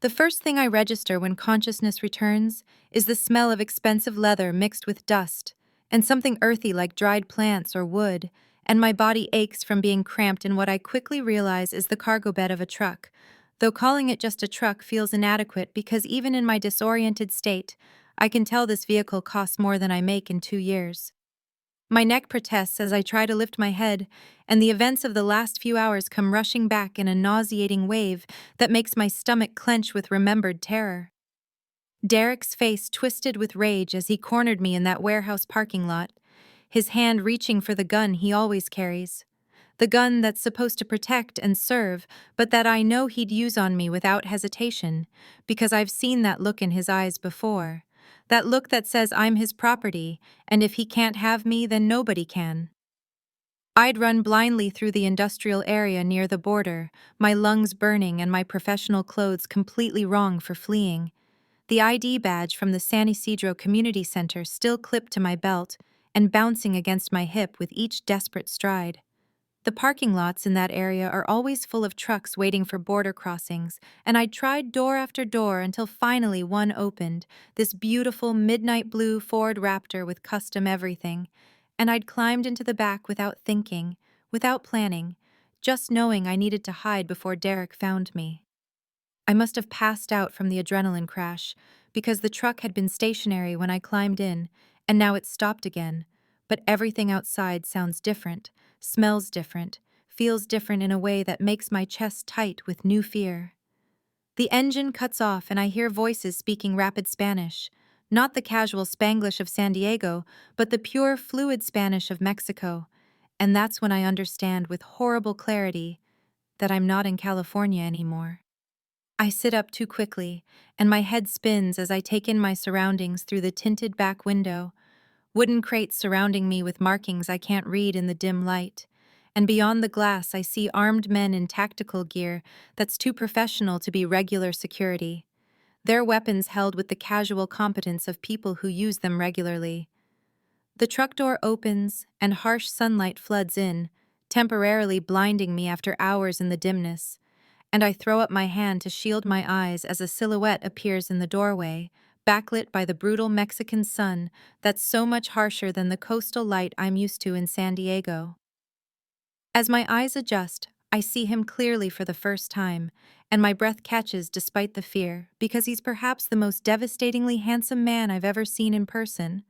The first thing I register when consciousness returns is the smell of expensive leather mixed with dust, and something earthy like dried plants or wood, and my body aches from being cramped in what I quickly realize is the cargo bed of a truck, though calling it just a truck feels inadequate because even in my disoriented state, I can tell this vehicle costs more than I make in 2 years. My neck protests as I try to lift my head, and the events of the last few hours come rushing back in a nauseating wave that makes my stomach clench with remembered terror. Derek's face twisted with rage as he cornered me in that warehouse parking lot, his hand reaching for the gun he always carries. The gun that's supposed to protect and serve, but that I know he'd use on me without hesitation, because I've seen that look in his eyes before. That look that says I'm his property, and if he can't have me, then nobody can. I'd run blindly through the industrial area near the border, my lungs burning and my professional clothes completely wrong for fleeing. The ID badge from the San Isidro Community Center still clipped to my belt and bouncing against my hip with each desperate stride. The parking lots in that area are always full of trucks waiting for border crossings, and I tried door after door until finally one opened, this beautiful midnight blue Ford Raptor with custom everything, and I'd climbed into the back without thinking, without planning, just knowing I needed to hide before Derek found me. I must have passed out from the adrenaline crash, because the truck had been stationary when I climbed in, and now it's stopped again, but everything outside sounds different, smells different, feels different in a way that makes my chest tight with new fear. The engine cuts off and I hear voices speaking rapid Spanish, not the casual Spanglish of San Diego, but the pure, fluid Spanish of Mexico, and that's when I understand with horrible clarity that I'm not in California anymore. I sit up too quickly, and my head spins as I take in my surroundings through the tinted back window, wooden crates surrounding me with markings I can't read in the dim light, and beyond the glass I see armed men in tactical gear that's too professional to be regular security, their weapons held with the casual competence of people who use them regularly. The truck door opens, and harsh sunlight floods in, temporarily blinding me after hours in the dimness, and I throw up my hand to shield my eyes as a silhouette appears in the doorway, backlit by the brutal Mexican sun that's so much harsher than the coastal light I'm used to in San Diego. As my eyes adjust, I see him clearly for the first time, and my breath catches despite the fear, because he's perhaps the most devastatingly handsome man I've ever seen in person.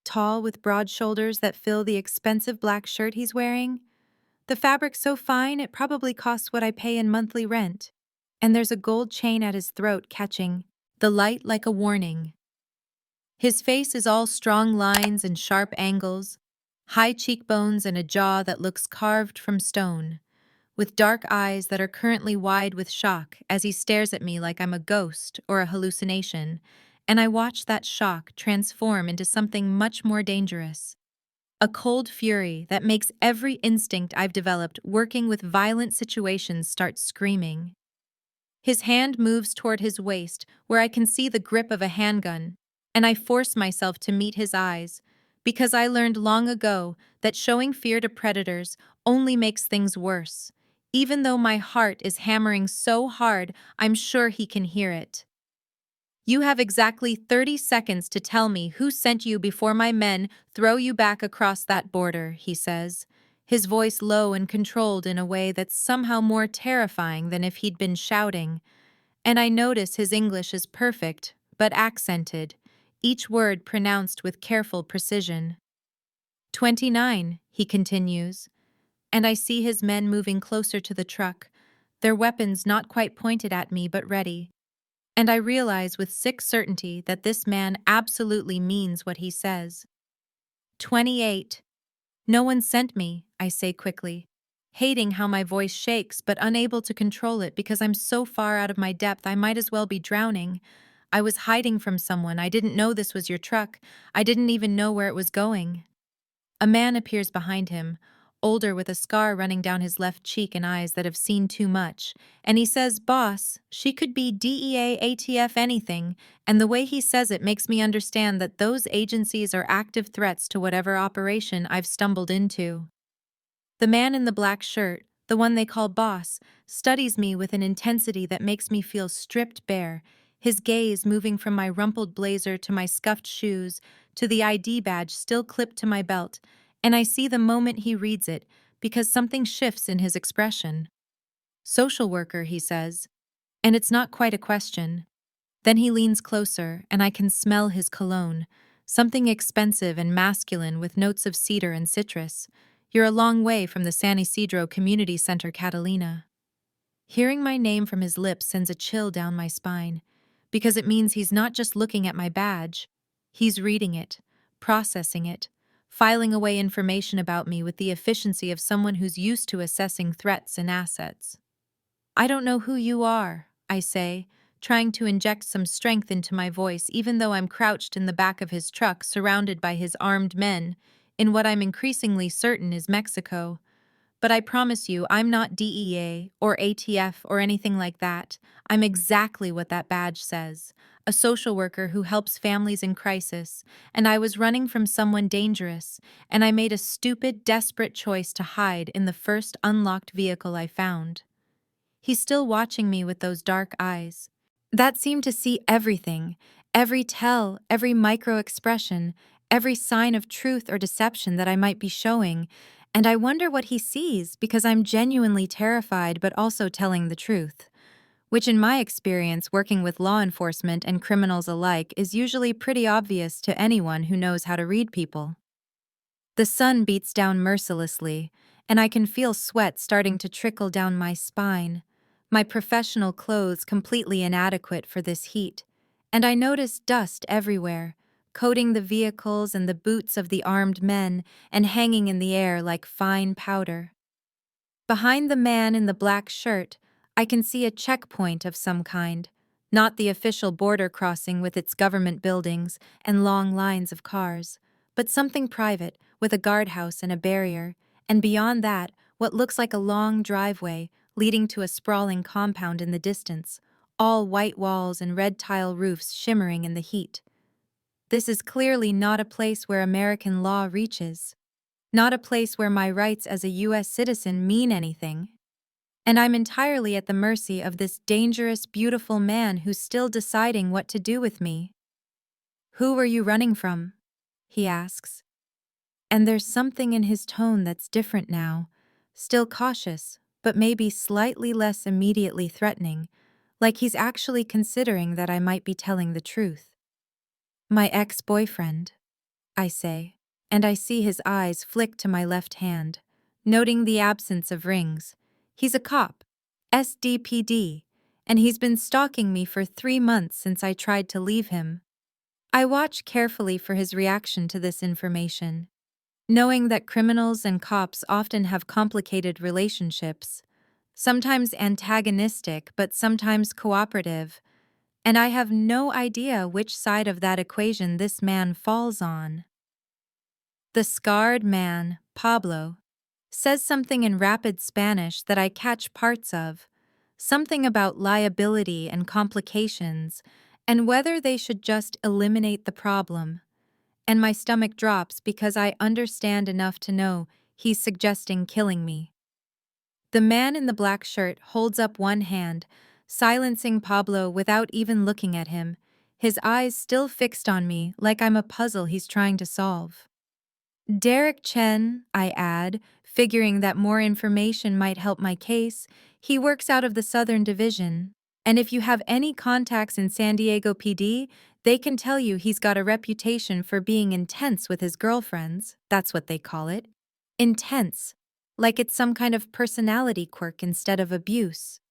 Tall with broad shoulders that fill the expensive black shirt he's wearing, the fabric's so fine it probably costs what I pay in monthly rent. And there's a gold chain at his throat catching the light like a warning. His face is all strong lines and sharp angles, high cheekbones and a jaw that looks carved from stone, with dark eyes that are currently wide with shock as he stares at me like I'm a ghost or a hallucination, and I watch that shock transform into something much more dangerous. A cold fury that makes every instinct I've developed working with violent situations start screaming. His hand moves toward his waist, where I can see the grip of a handgun, and I force myself to meet his eyes, because I learned long ago that showing fear to predators only makes things worse, even though my heart is hammering so hard I'm sure he can hear it. You have exactly 30 seconds to tell me who sent you before my men throw you back across that border, he says, his voice low and controlled in a way that's somehow more terrifying than if he'd been shouting. And I notice his English is perfect, but accented, each word pronounced with careful precision. 29, he continues, and I see his men moving closer to the truck, their weapons not quite pointed at me but ready. And I realize with sick certainty that this man absolutely means what he says. 28. No one sent me, I say quickly, hating how my voice shakes but unable to control it because I'm so far out of my depth I might as well be drowning. I was hiding from someone. I didn't know this was your truck. I didn't even know where it was going. A man appears behind him, older with a scar running down his left cheek and eyes that have seen too much, and he says, "Boss, she could be DEA, ATF, anything," and the way he says it makes me understand that those agencies are active threats to whatever operation I've stumbled into. The man in the black shirt, the one they call boss, studies me with an intensity that makes me feel stripped bare, his gaze moving from my rumpled blazer to my scuffed shoes to the ID badge still clipped to my belt, and I see the moment he reads it because something shifts in his expression. Social worker, he says, and it's not quite a question. Then he leans closer, and I can smell his cologne, something expensive and masculine with notes of cedar and citrus. You're a long way from the San Isidro Community Center, Catalina. Hearing my name from his lips sends a chill down my spine, because it means he's not just looking at my badge. He's reading it, processing it, filing away information about me with the efficiency of someone who's used to assessing threats and assets. I don't know who you are, I say, trying to inject some strength into my voice even though I'm crouched in the back of his truck surrounded by his armed men, in what I'm increasingly certain is Mexico. But I promise you, I'm not DEA or ATF or anything like that. I'm exactly what that badge says, a social worker who helps families in crisis, and I was running from someone dangerous, and I made a stupid, desperate choice to hide in the first unlocked vehicle I found. He's still watching me with those dark eyes that seem to see everything, every tell, every micro expression, every sign of truth or deception that I might be showing, and I wonder what he sees because I'm genuinely terrified but also telling the truth, which in my experience working with law enforcement and criminals alike is usually pretty obvious to anyone who knows how to read people. The sun beats down mercilessly, and I can feel sweat starting to trickle down my spine, my professional clothes completely inadequate for this heat, and I notice dust everywhere, coating the vehicles and the boots of the armed men and hanging in the air like fine powder. Behind the man in the black shirt, I can see a checkpoint of some kind, not the official border crossing with its government buildings and long lines of cars, but something private with a guardhouse and a barrier, and beyond that, what looks like a long driveway leading to a sprawling compound in the distance, all white walls and red tile roofs shimmering in the heat. This is clearly not a place where American law reaches, not a place where my rights as a U.S. citizen mean anything. And I'm entirely at the mercy of this dangerous, beautiful man who's still deciding what to do with me. "Who were you running from?" he asks. And there's something in his tone that's different now, still cautious, but maybe slightly less immediately threatening, like he's actually considering that I might be telling the truth. "My ex-boyfriend," I say, and I see his eyes flick to my left hand, noting the absence of rings. He's a cop, SDPD, and he's been stalking me for 3 months since I tried to leave him. I watch carefully for his reaction to this information, knowing that criminals and cops often have complicated relationships, sometimes antagonistic but sometimes cooperative, and I have no idea which side of that equation this man falls on. The scarred man, Pablo, says something in rapid Spanish that I catch parts of, something about liability and complications, and whether they should just eliminate the problem. And my stomach drops because I understand enough to know he's suggesting killing me. The man in the black shirt holds up one hand, silencing Pablo without even looking at him, his eyes still fixed on me like I'm a puzzle he's trying to solve. "Derek Chen," I add, figuring that more information might help my case. "He works out of the Southern Division, and if you have any contacts in San Diego PD, they can tell you he's got a reputation for being intense with his girlfriends, that's what they call it. Intense, like it's some kind of personality quirk instead of abuse."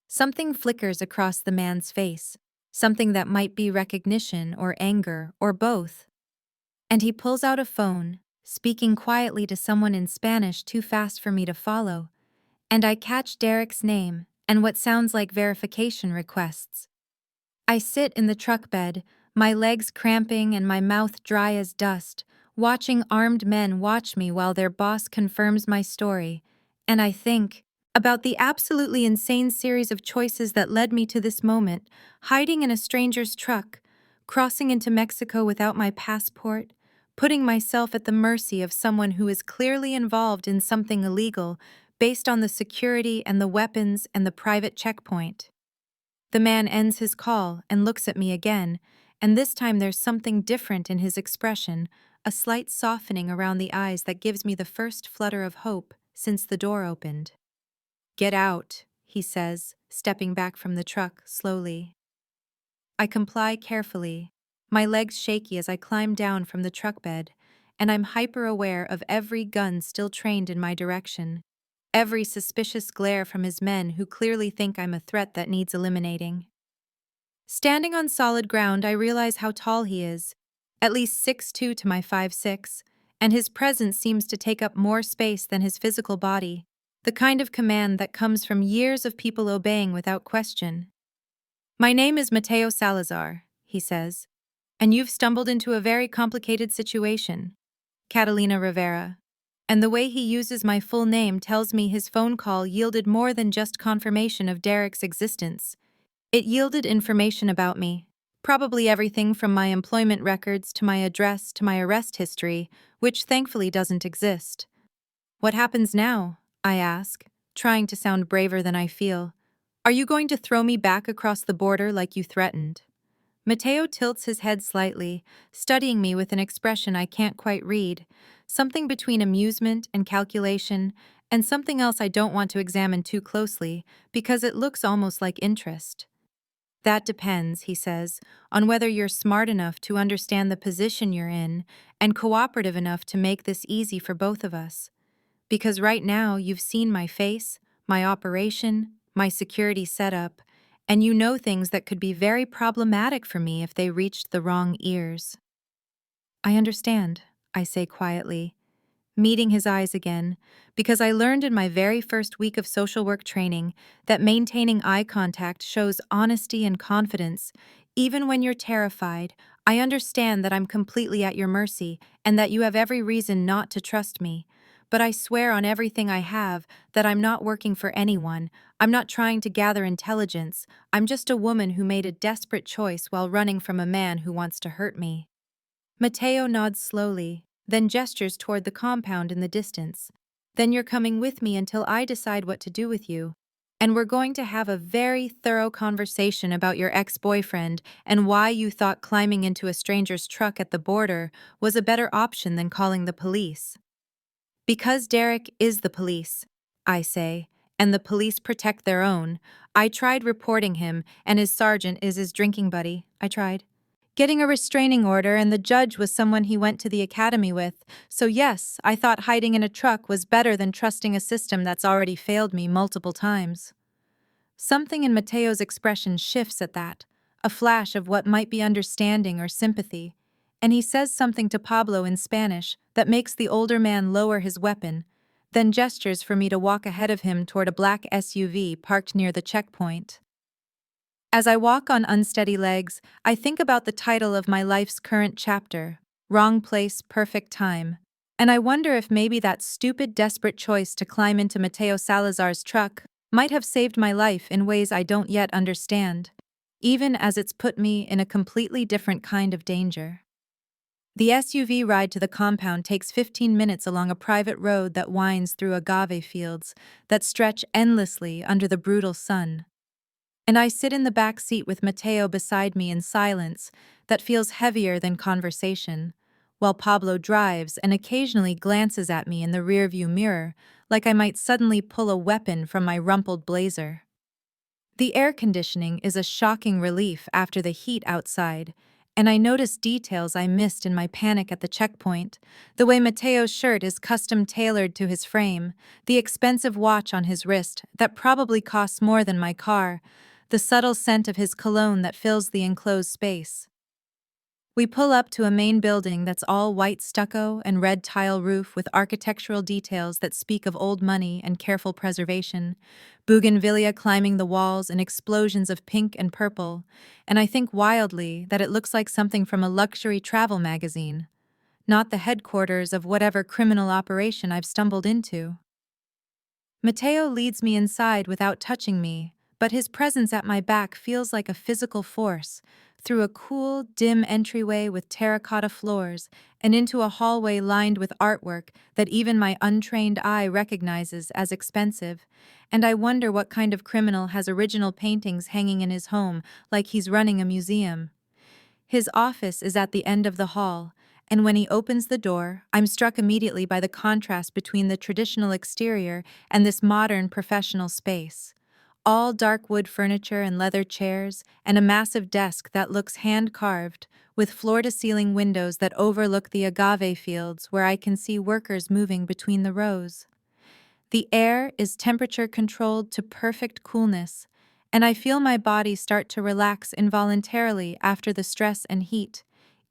Something flickers across the man's face, something that might be recognition or anger or both. And he pulls out a phone, speaking quietly to someone in Spanish too fast for me to follow, and I catch Derek's name and what sounds like verification requests. I sit in the truck bed, my legs cramping and my mouth dry as dust, watching armed men watch me while their boss confirms my story, and I think about the absolutely insane series of choices that led me to this moment, hiding in a stranger's truck, crossing into Mexico without my passport, putting myself at the mercy of someone who is clearly involved in something illegal, based on the security and the weapons and the private checkpoint. The man ends his call and looks at me again, and this time there's something different in his expression, a slight softening around the eyes that gives me the first flutter of hope since the door opened. "Get out," he says, stepping back from the truck slowly. I comply carefully, my legs shaky as I climb down from the truck bed, and I'm hyper-aware of every gun still trained in my direction, every suspicious glare from his men who clearly think I'm a threat that needs eliminating. Standing on solid ground, I realize how tall he is, at least 6'2" to my 5'6", and his presence seems to take up more space than his physical body, the kind of command that comes from years of people obeying without question. "My name is Mateo Salazar," he says, "and you've stumbled into a very complicated situation. Catalina Rivera." And the way he uses my full name tells me his phone call yielded more than just confirmation of Derek's existence. It yielded information about me, probably everything from my employment records to my address to my arrest history, which thankfully doesn't exist. "What happens now?" I ask, trying to sound braver than I feel. "Are you going to throw me back across the border like you threatened?" Mateo tilts his head slightly, studying me with an expression I can't quite read, something between amusement and calculation, and something else I don't want to examine too closely, because it looks almost like interest. "That depends," he says, "on whether you're smart enough to understand the position you're in and cooperative enough to make this easy for both of us. Because right now you've seen my face, my operation, my security setup, and you know things that could be very problematic for me if they reached the wrong ears." "I understand," I say quietly, meeting his eyes again, because I learned in my very first week of social work training that maintaining eye contact shows honesty and confidence. Even when you're terrified, I understand that I'm completely at your mercy and that you have every reason not to trust me. But I swear on everything I have that I'm not working for anyone. I'm not trying to gather intelligence. I'm just a woman who made a desperate choice while running from a man who wants to hurt me. Mateo nods slowly, then gestures toward the compound in the distance. "Then you're coming with me until I decide what to do with you. And we're going to have a very thorough conversation about your ex-boyfriend and why you thought climbing into a stranger's truck at the border was a better option than calling the police." "Because Derek is the police," I say, "and the police protect their own. I tried reporting him, and his sergeant is his drinking buddy. I tried getting a restraining order, and the judge was someone he went to the academy with. So yes, I thought hiding in a truck was better than trusting a system that's already failed me multiple times." Something in Mateo's expression shifts at that, a flash of what might be understanding or sympathy, and he says something to Pablo in Spanish that makes the older man lower his weapon, then gestures for me to walk ahead of him toward a black SUV parked near the checkpoint. As I walk on unsteady legs, I think about the title of my life's current chapter, Wrong Place, Perfect Time, and I wonder if maybe that stupid, desperate choice to climb into Mateo Salazar's truck might have saved my life in ways I don't yet understand, even as it's put me in a completely different kind of danger. The SUV ride to the compound takes 15 minutes along a private road that winds through agave fields that stretch endlessly under the brutal sun. And I sit in the back seat with Mateo beside me in silence that feels heavier than conversation, while Pablo drives and occasionally glances at me in the rearview mirror like I might suddenly pull a weapon from my rumpled blazer. The air conditioning is a shocking relief after the heat outside, and I notice details I missed in my panic at the checkpoint, the way Mateo's shirt is custom-tailored to his frame, the expensive watch on his wrist that probably costs more than my car, the subtle scent of his cologne that fills the enclosed space. We pull up to a main building that's all white stucco and red tile roof with architectural details that speak of old money and careful preservation, bougainvillea climbing the walls and explosions of pink and purple, and I think wildly that it looks like something from a luxury travel magazine, not the headquarters of whatever criminal operation I've stumbled into. Mateo leads me inside without touching me, but his presence at my back feels like a physical force, through a cool, dim entryway with terracotta floors and into a hallway lined with artwork that even my untrained eye recognizes as expensive, and I wonder what kind of criminal has original paintings hanging in his home like he's running a museum. His office is at the end of the hall, and when he opens the door, I'm struck immediately by the contrast between the traditional exterior and this modern professional space. All dark wood furniture and leather chairs, and a massive desk that looks hand-carved, with floor-to-ceiling windows that overlook the agave fields where I can see workers moving between the rows. The air is temperature-controlled to perfect coolness, and I feel my body start to relax involuntarily after the stress and heat,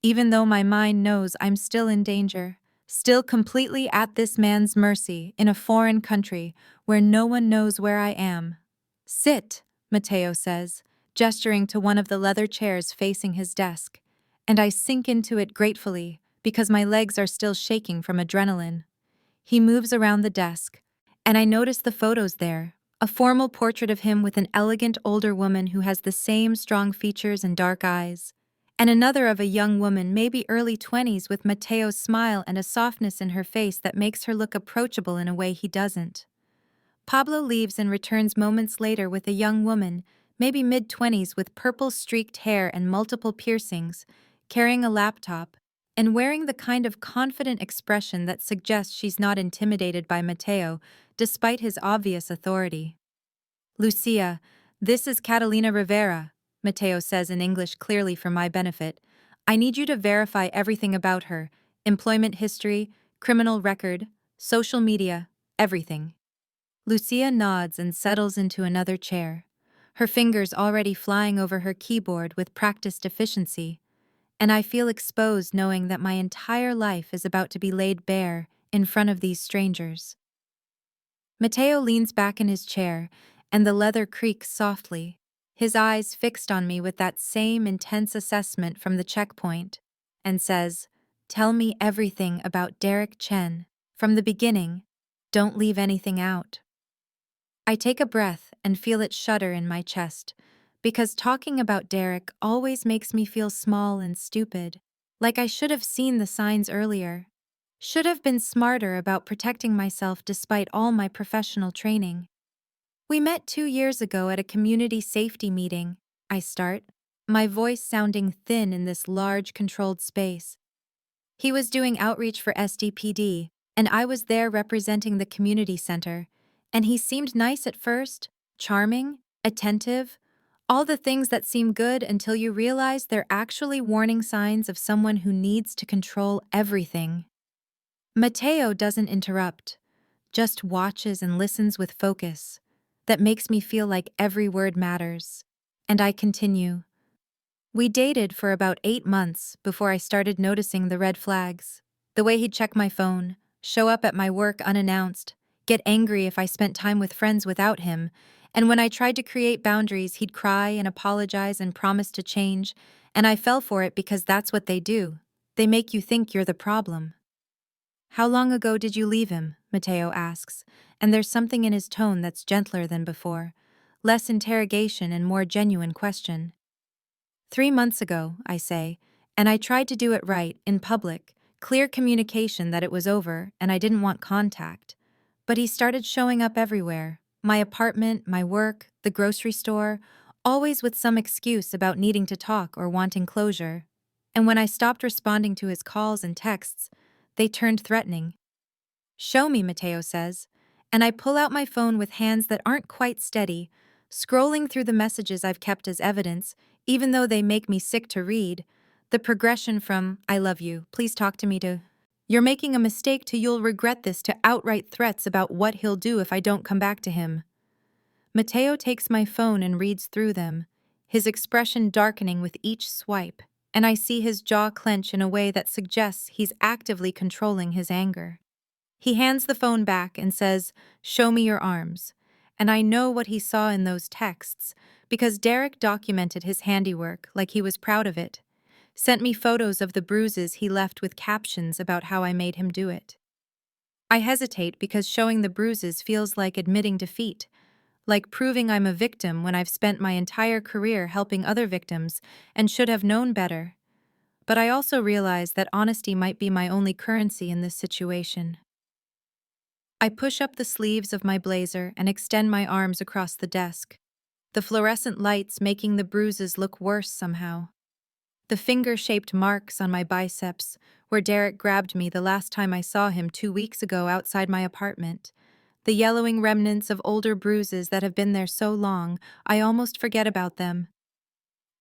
even though my mind knows I'm still in danger, still completely at this man's mercy in a foreign country where no one knows where I am. "Sit," Mateo says, gesturing to one of the leather chairs facing his desk, and I sink into it gratefully because my legs are still shaking from adrenaline. He moves around the desk, and I notice the photos there, a formal portrait of him with an elegant older woman who has the same strong features and dark eyes, and another of a young woman, maybe early 20s, with Mateo's smile and a softness in her face that makes her look approachable in a way he doesn't. Pablo leaves and returns moments later with a young woman, maybe mid-20s, with purple-streaked hair and multiple piercings, carrying a laptop, and wearing the kind of confident expression that suggests she's not intimidated by Mateo, despite his obvious authority. "Lucia, this is Catalina Rivera," Mateo says in English clearly for my benefit. "I need you to verify everything about her: employment history, criminal record, social media, everything." Lucia nods and settles into another chair, her fingers already flying over her keyboard with practiced efficiency, and I feel exposed knowing that my entire life is about to be laid bare in front of these strangers. Mateo leans back in his chair, and the leather creaks softly, his eyes fixed on me with that same intense assessment from the checkpoint, and says, "Tell me everything about Derek Chen, from the beginning. Don't leave anything out." I take a breath and feel it shudder in my chest, because talking about Derek always makes me feel small and stupid, like I should have seen the signs earlier, should have been smarter about protecting myself despite all my professional training. "We met 2 years ago at a community safety meeting," I start, my voice sounding thin in this large, controlled space. "He was doing outreach for SDPD, and I was there representing the community center, and he seemed nice at first, charming, attentive, all the things that seem good until you realize they're actually warning signs of someone who needs to control everything." Mateo doesn't interrupt, just watches and listens with focus. That makes me feel like every word matters. And I continue. "We dated for about 8 months before I started noticing the red flags. The way he'd check my phone, show up at my work unannounced, get angry if I spent time with friends without him, and when I tried to create boundaries, he'd cry and apologize and promise to change, and I fell for it because that's what they do. They make you think you're the problem." "How long ago did you leave him?" Mateo asks, and there's something in his tone that's gentler than before, less interrogation and more genuine question. 3 months ago," I say, and I tried to do it right, in public, clear communication that it was over and I didn't want contact. But he started showing up everywhere, my apartment, my work, the grocery store, always with some excuse about needing to talk or wanting closure. And when I stopped responding to his calls and texts, they turned threatening. "Show me," Mateo says, and I pull out my phone with hands that aren't quite steady, scrolling through the messages I've kept as evidence, even though they make me sick to read, the progression from "I love you, please talk to me" to "You're making a mistake" to "You'll regret this" to outright threats about what he'll do if I don't come back to him. Mateo takes my phone and reads through them, his expression darkening with each swipe, and I see his jaw clench in a way that suggests he's actively controlling his anger. He hands the phone back and says, "Show me your arms." And I know what he saw in those texts, because Derek documented his handiwork like he was proud of it, sent me photos of the bruises he left with captions about how I made him do it. I hesitate because showing the bruises feels like admitting defeat, like proving I'm a victim when I've spent my entire career helping other victims and should have known better. But I also realize that honesty might be my only currency in this situation. I push up the sleeves of my blazer and extend my arms across the desk, the fluorescent lights making the bruises look worse somehow. The finger-shaped marks on my biceps, where Derek grabbed me the last time I saw him 2 weeks ago outside my apartment. The yellowing remnants of older bruises that have been there so long, I almost forget about them.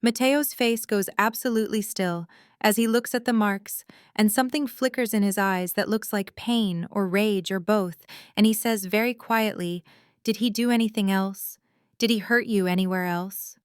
Mateo's face goes absolutely still as he looks at the marks, and something flickers in his eyes that looks like pain or rage or both, and he says very quietly, "Did he do anything else? Did he hurt you anywhere else?"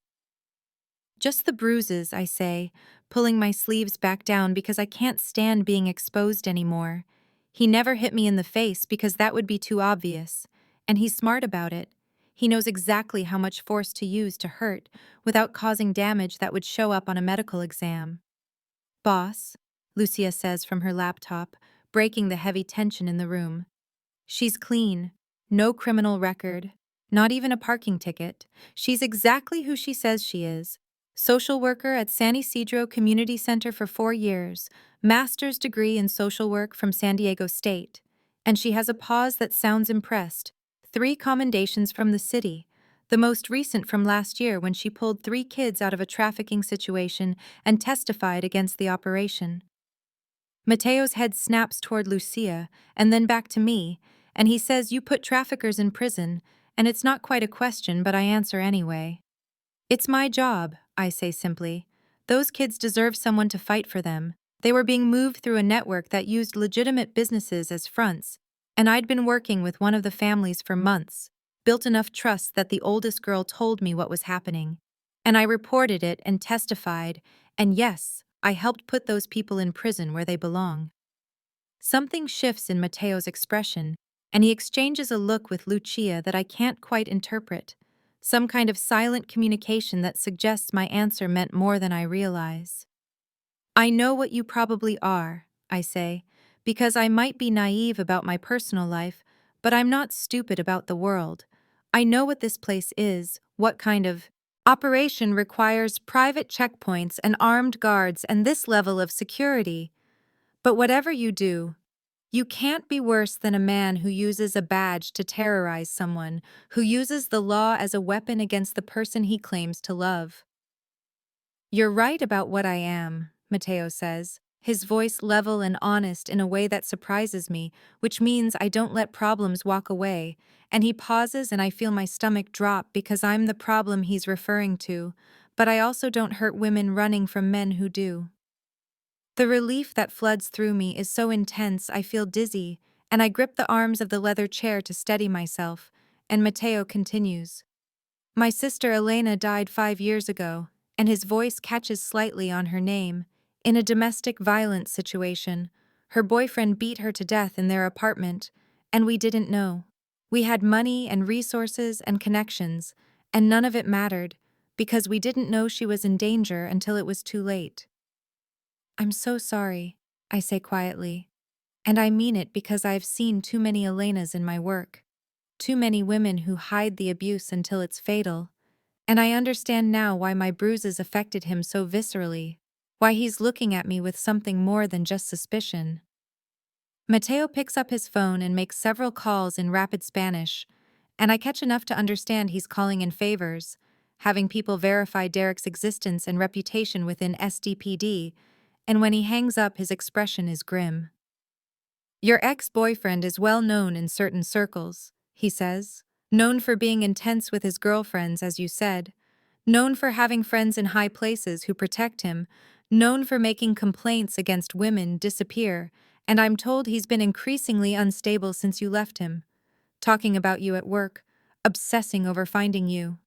"Just the bruises," I say, pulling my sleeves back down because I can't stand being exposed anymore. He never hit me in the face because that would be too obvious, and he's smart about it. He knows exactly how much force to use to hurt without causing damage that would show up on a medical exam. "Boss," Lucia says from her laptop, breaking the heavy tension in the room. "She's clean. No criminal record. Not even a parking ticket. She's exactly who she says she is. Social worker at San Isidro Community Center for 4 years, master's degree in social work from San Diego State. And she has a pause that sounds impressed. 3 commendations from the city. The most recent from last year when she pulled 3 kids out of a trafficking situation and testified against the operation." Mateo's head snaps toward Lucia and then back to me, and he says, "You put traffickers in prison," and it's not quite a question, but I answer anyway. "It's my job," I say simply. "Those kids deserve someone to fight for them. They were being moved through a network that used legitimate businesses as fronts, and I'd been working with one of the families for months, built enough trust that the oldest girl told me what was happening. And I reported it and testified, and yes, I helped put those people in prison where they belong." Something shifts in Mateo's expression, and he exchanges a look with Lucia that I can't quite interpret. Some kind of silent communication that suggests my answer meant more than I realize. "I know what you probably are," I say, "because I might be naive about my personal life, but I'm not stupid about the world. I know what this place is, what kind of operation requires private checkpoints and armed guards and this level of security. But whatever you do, you can't be worse than a man who uses a badge to terrorize someone, who uses the law as a weapon against the person he claims to love." "You're right about what I am," Mateo says, his voice level and honest in a way that surprises me, which means I don't let problems walk away, and he pauses and I feel my stomach drop because I'm the problem he's referring to, but I also don't hurt women running from men who do. The relief that floods through me is so intense I feel dizzy, and I grip the arms of the leather chair to steady myself, and Mateo continues. "My sister Elena died 5 years ago, and his voice catches slightly on her name, in a domestic violence situation. Her boyfriend beat her to death in their apartment, and we didn't know. We had money and resources and connections, and none of it mattered, because we didn't know she was in danger until it was too late." "I'm so sorry," I say quietly. And I mean it because I've seen too many Elenas in my work. Too many women who hide the abuse until it's fatal. And I understand now why my bruises affected him so viscerally. Why he's looking at me with something more than just suspicion. Mateo picks up his phone and makes several calls in rapid Spanish, and I catch enough to understand he's calling in favors, having people verify Derek's existence and reputation within SDPD, and when he hangs up his expression is grim. "Your ex-boyfriend is well known in certain circles," he says. "Known for being intense with his girlfriends, as you said. Known for having friends in high places who protect him. Known for making complaints against women disappear, and I'm told he's been increasingly unstable since you left him. Talking about you at work, obsessing over finding you."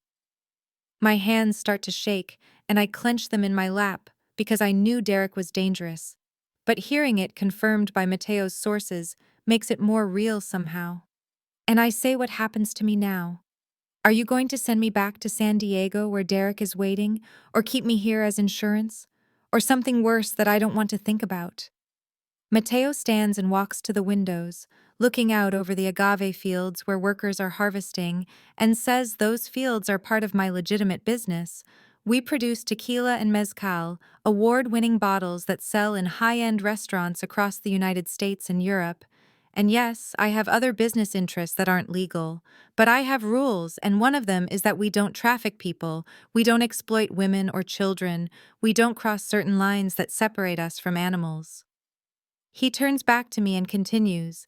My hands start to shake, and I clench them in my lap because I knew Derek was dangerous. But hearing it confirmed by Mateo's sources makes it more real somehow. And I say what happens to me now. "Are you going to send me back to San Diego where Derek is waiting, or keep me here as insurance? Or something worse that I don't want to think about?" Mateo stands and walks to the windows, looking out over the agave fields where workers are harvesting, and says those fields are part of my legitimate business. We produce tequila and mezcal, award-winning bottles that sell in high-end restaurants across the United States and Europe. And yes, I have other business interests that aren't legal, but I have rules, and one of them is that we don't traffic people, we don't exploit women or children, we don't cross certain lines that separate us from animals. He turns back to me and continues,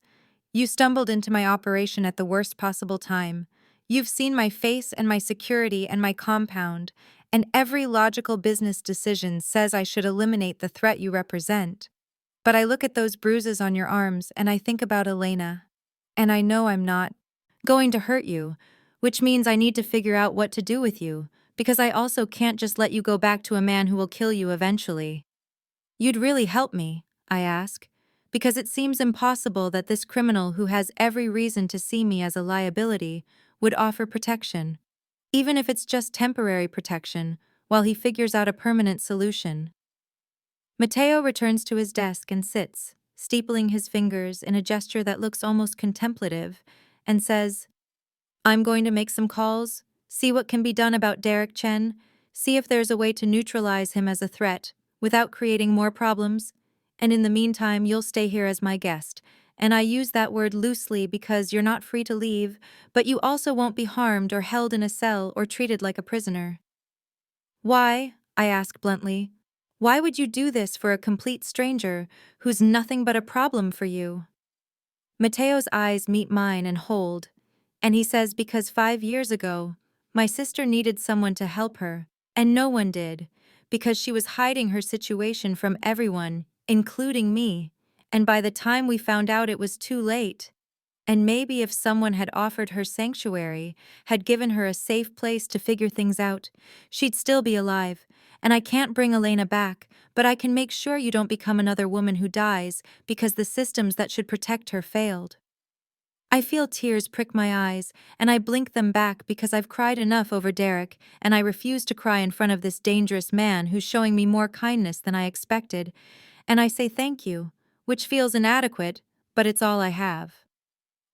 "You stumbled into my operation at the worst possible time. You've seen my face and my security and my compound, and every logical business decision says I should eliminate the threat you represent. But I look at those bruises on your arms and I think about Elena. And I know I'm not going to hurt you, which means I need to figure out what to do with you, because I also can't just let you go back to a man who will kill you eventually." "You'd really help me," I ask, because it seems impossible that this criminal who has every reason to see me as a liability would offer protection, even if it's just temporary protection, while he figures out a permanent solution. Mateo returns to his desk and sits, steepling his fingers in a gesture that looks almost contemplative, and says, "I'm going to make some calls, see what can be done about Derek Chen, see if there's a way to neutralize him as a threat, without creating more problems, and in the meantime you'll stay here as my guest, and I use that word loosely because you're not free to leave, but you also won't be harmed or held in a cell or treated like a prisoner." "Why?" I ask bluntly. "Why would you do this for a complete stranger who's nothing but a problem for you?" Mateo's eyes meet mine and hold, and he says because 5 years ago, my sister needed someone to help her, and no one did, because she was hiding her situation from everyone, including me, and by the time we found out it was too late. And maybe if someone had offered her sanctuary, had given her a safe place to figure things out, she'd still be alive. And I can't bring Elena back, but I can make sure you don't become another woman who dies because the systems that should protect her failed. I feel tears prick my eyes, and I blink them back because I've cried enough over Derek, and I refuse to cry in front of this dangerous man who's showing me more kindness than I expected. And I say thank you, which feels inadequate, but it's all I have.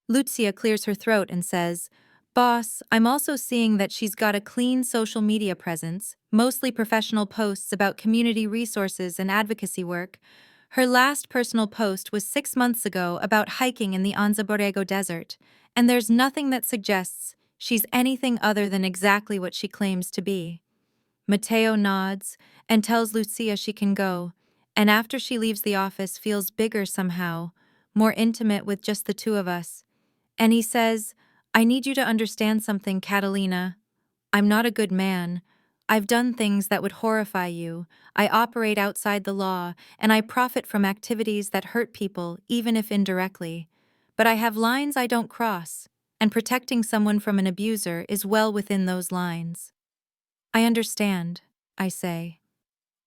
Lucia clears her throat and says, "Boss, I'm also seeing that she's got a clean social media presence, mostly professional posts about community resources and advocacy work. Her last personal post was 6 months ago about hiking in the Anza Borrego Desert, and there's nothing that suggests she's anything other than exactly what she claims to be." Mateo nods and tells Lucia she can go, and after she leaves the office feels bigger somehow, more intimate with just the two of us. And he says, "I need you to understand something, Catalina. I'm not a good man. I've done things that would horrify you. I operate outside the law, and I profit from activities that hurt people, even if indirectly. But I have lines I don't cross, and protecting someone from an abuser is well within those lines." "I understand," I say.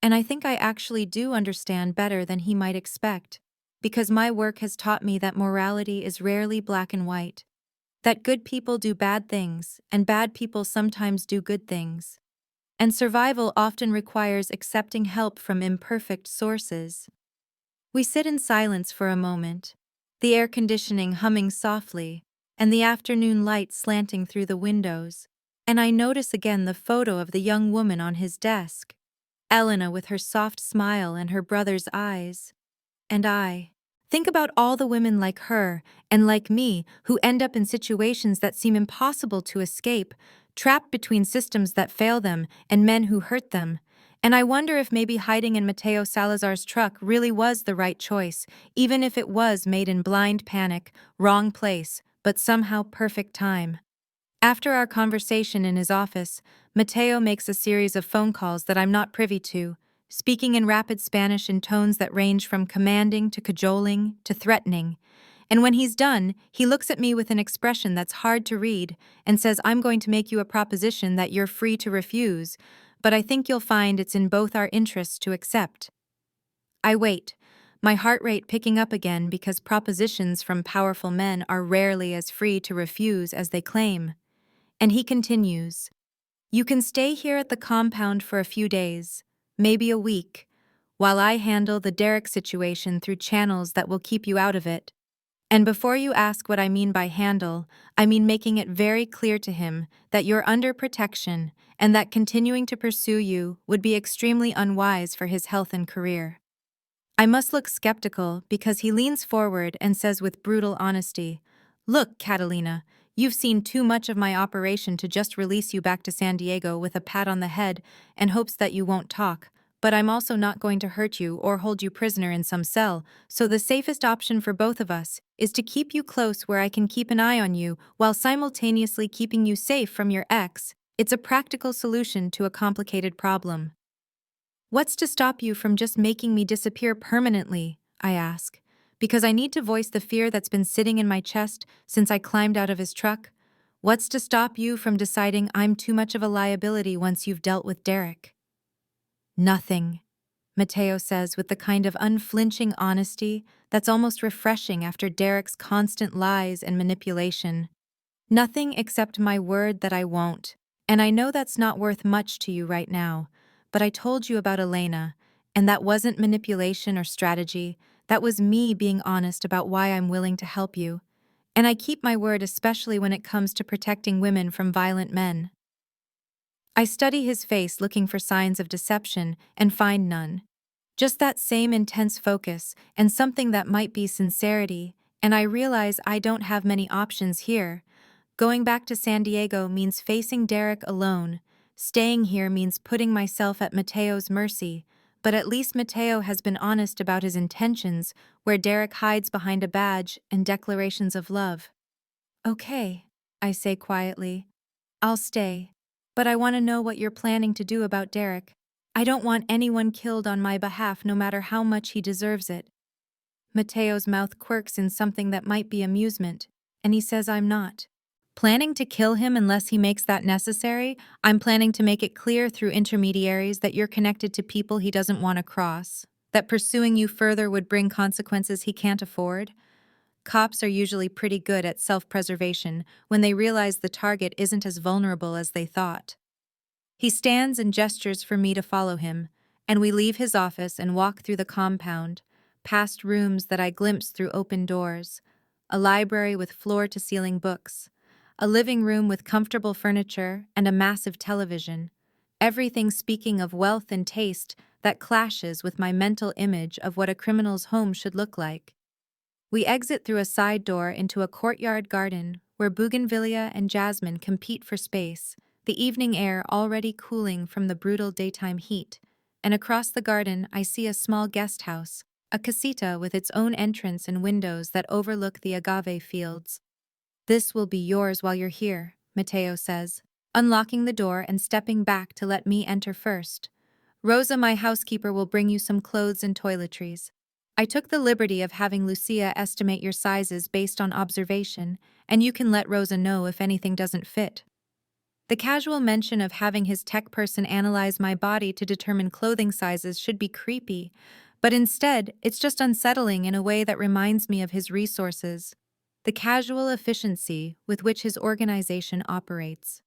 And I think I actually do understand better than he might expect, because my work has taught me that morality is rarely black and white, that good people do bad things, and bad people sometimes do good things. And survival often requires accepting help from imperfect sources. We sit in silence for a moment, the air conditioning humming softly, and the afternoon light slanting through the windows, and I notice again the photo of the young woman on his desk, Elena with her soft smile and her brother's eyes. And I think about all the women like her and like me who end up in situations that seem impossible to escape, trapped between systems that fail them and men who hurt them. And I wonder if maybe hiding in Mateo Salazar's truck really was the right choice, even if it was made in blind panic, wrong place, but somehow perfect time. After our conversation in his office, Mateo makes a series of phone calls that I'm not privy to, speaking in rapid Spanish in tones that range from commanding to cajoling to threatening. And when he's done, he looks at me with an expression that's hard to read and says, "I'm going to make you a proposition that you're free to refuse, but I think you'll find it's in both our interests to accept." I wait, my heart rate picking up again because propositions from powerful men are rarely as free to refuse as they claim. And he continues, "You can stay here at the compound for a few days, maybe a week, while I handle the Derek situation through channels that will keep you out of it. And before you ask what I mean by handle, I mean making it very clear to him that you're under protection and that continuing to pursue you would be extremely unwise for his health and career. I must look skeptical because he leans forward and says with brutal honesty, "Look, Catalina, you've seen too much of my operation to just release you back to San Diego with a pat on the head and hopes that you won't talk, but I'm also not going to hurt you or hold you prisoner in some cell, so the safest option for both of us is to keep you close where I can keep an eye on you while simultaneously keeping you safe from your ex. It's a practical solution to a complicated problem." "What's to stop you from just making me disappear permanently?" I ask, because I need to voice the fear that's been sitting in my chest since I climbed out of his truck. What's to stop you from deciding I'm too much of a liability once you've dealt with Derek? "Nothing," Mateo says with the kind of unflinching honesty that's almost refreshing after Derek's constant lies and manipulation. "Nothing except my word that I won't. And I know that's not worth much to you right now, but I told you about Elena, and that wasn't manipulation or strategy. That was me being honest about why I'm willing to help you. And I keep my word, especially when it comes to protecting women from violent men." I study his face looking for signs of deception and find none. Just that same intense focus and something that might be sincerity, and I realize I don't have many options here. Going back to San Diego means facing Derek alone. Staying here means putting myself at Mateo's mercy, but at least Mateo has been honest about his intentions, where Derek hides behind a badge and declarations of love. "Okay," I say quietly. "I'll stay. But I want to know what you're planning to do about Derek. I don't want anyone killed on my behalf, no matter how much he deserves it." Mateo's mouth quirks in something that might be amusement, and he says I'm not planning to kill him unless he makes that necessary. I'm planning to make it clear through intermediaries that you're connected to people he doesn't want to cross, that pursuing you further would bring consequences he can't afford. Cops are usually pretty good at self-preservation when they realize the target isn't as vulnerable as they thought. He stands and gestures for me to follow him, and we leave his office and walk through the compound, past rooms that I glimpse through open doors, a library with floor-to-ceiling books, a living room with comfortable furniture and a massive television, everything speaking of wealth and taste that clashes with my mental image of what a criminal's home should look like. We exit through a side door into a courtyard garden where bougainvillea and jasmine compete for space, the evening air already cooling from the brutal daytime heat, and across the garden I see a small guest house, a casita with its own entrance and windows that overlook the agave fields. "This will be yours while you're here," Mateo says, unlocking the door and stepping back to let me enter first. "Rosa, my housekeeper, will bring you some clothes and toiletries. I took the liberty of having Lucia estimate your sizes based on observation, and you can let Rosa know if anything doesn't fit." The casual mention of having his tech person analyze my body to determine clothing sizes should be creepy, but instead, it's just unsettling in a way that reminds me of his resources, the casual efficiency with which his organization operates.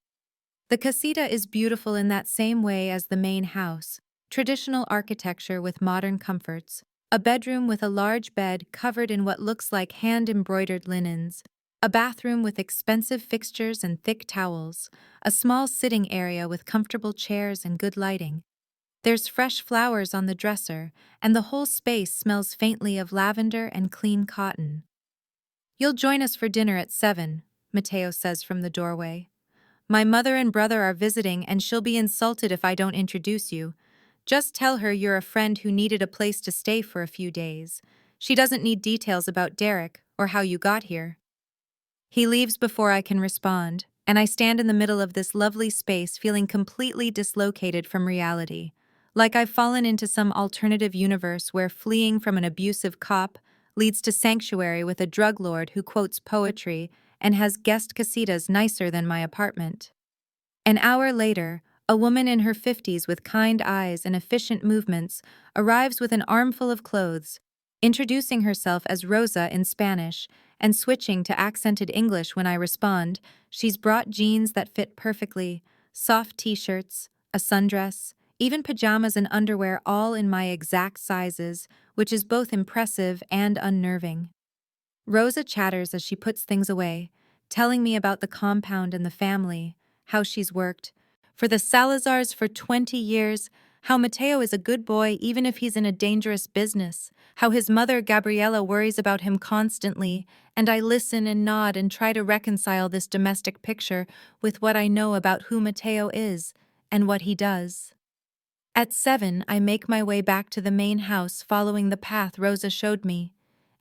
The casita is beautiful in that same way as the main house, traditional architecture with modern comforts, a bedroom with a large bed covered in what looks like hand-embroidered linens, a bathroom with expensive fixtures and thick towels, a small sitting area with comfortable chairs and good lighting. There's fresh flowers on the dresser, and the whole space smells faintly of lavender and clean cotton. "You'll join us for dinner at 7, Mateo says from the doorway. "My mother and brother are visiting, and she'll be insulted if I don't introduce you. Just tell her you're a friend who needed a place to stay for a few days. She doesn't need details about Derek or how you got here." He leaves before I can respond, and I stand in the middle of this lovely space feeling completely dislocated from reality, like I've fallen into some alternative universe where fleeing from an abusive cop leads to sanctuary with a drug lord who quotes poetry and has guest casitas nicer than my apartment. An hour later, a woman in her 50s with kind eyes and efficient movements arrives with an armful of clothes, introducing herself as Rosa in Spanish and switching to accented English when I respond. She's brought jeans that fit perfectly, soft t-shirts, a sundress, even pajamas and underwear, all in my exact sizes, which is both impressive and unnerving. Rosa chatters as she puts things away, telling me about the compound and the family, how she's worked for the Salazars for 20 years, how Mateo is a good boy even if he's in a dangerous business, how his mother Gabriela worries about him constantly, and I listen and nod and try to reconcile this domestic picture with what I know about who Mateo is and what he does. At 7, I make my way back to the main house following the path Rosa showed me,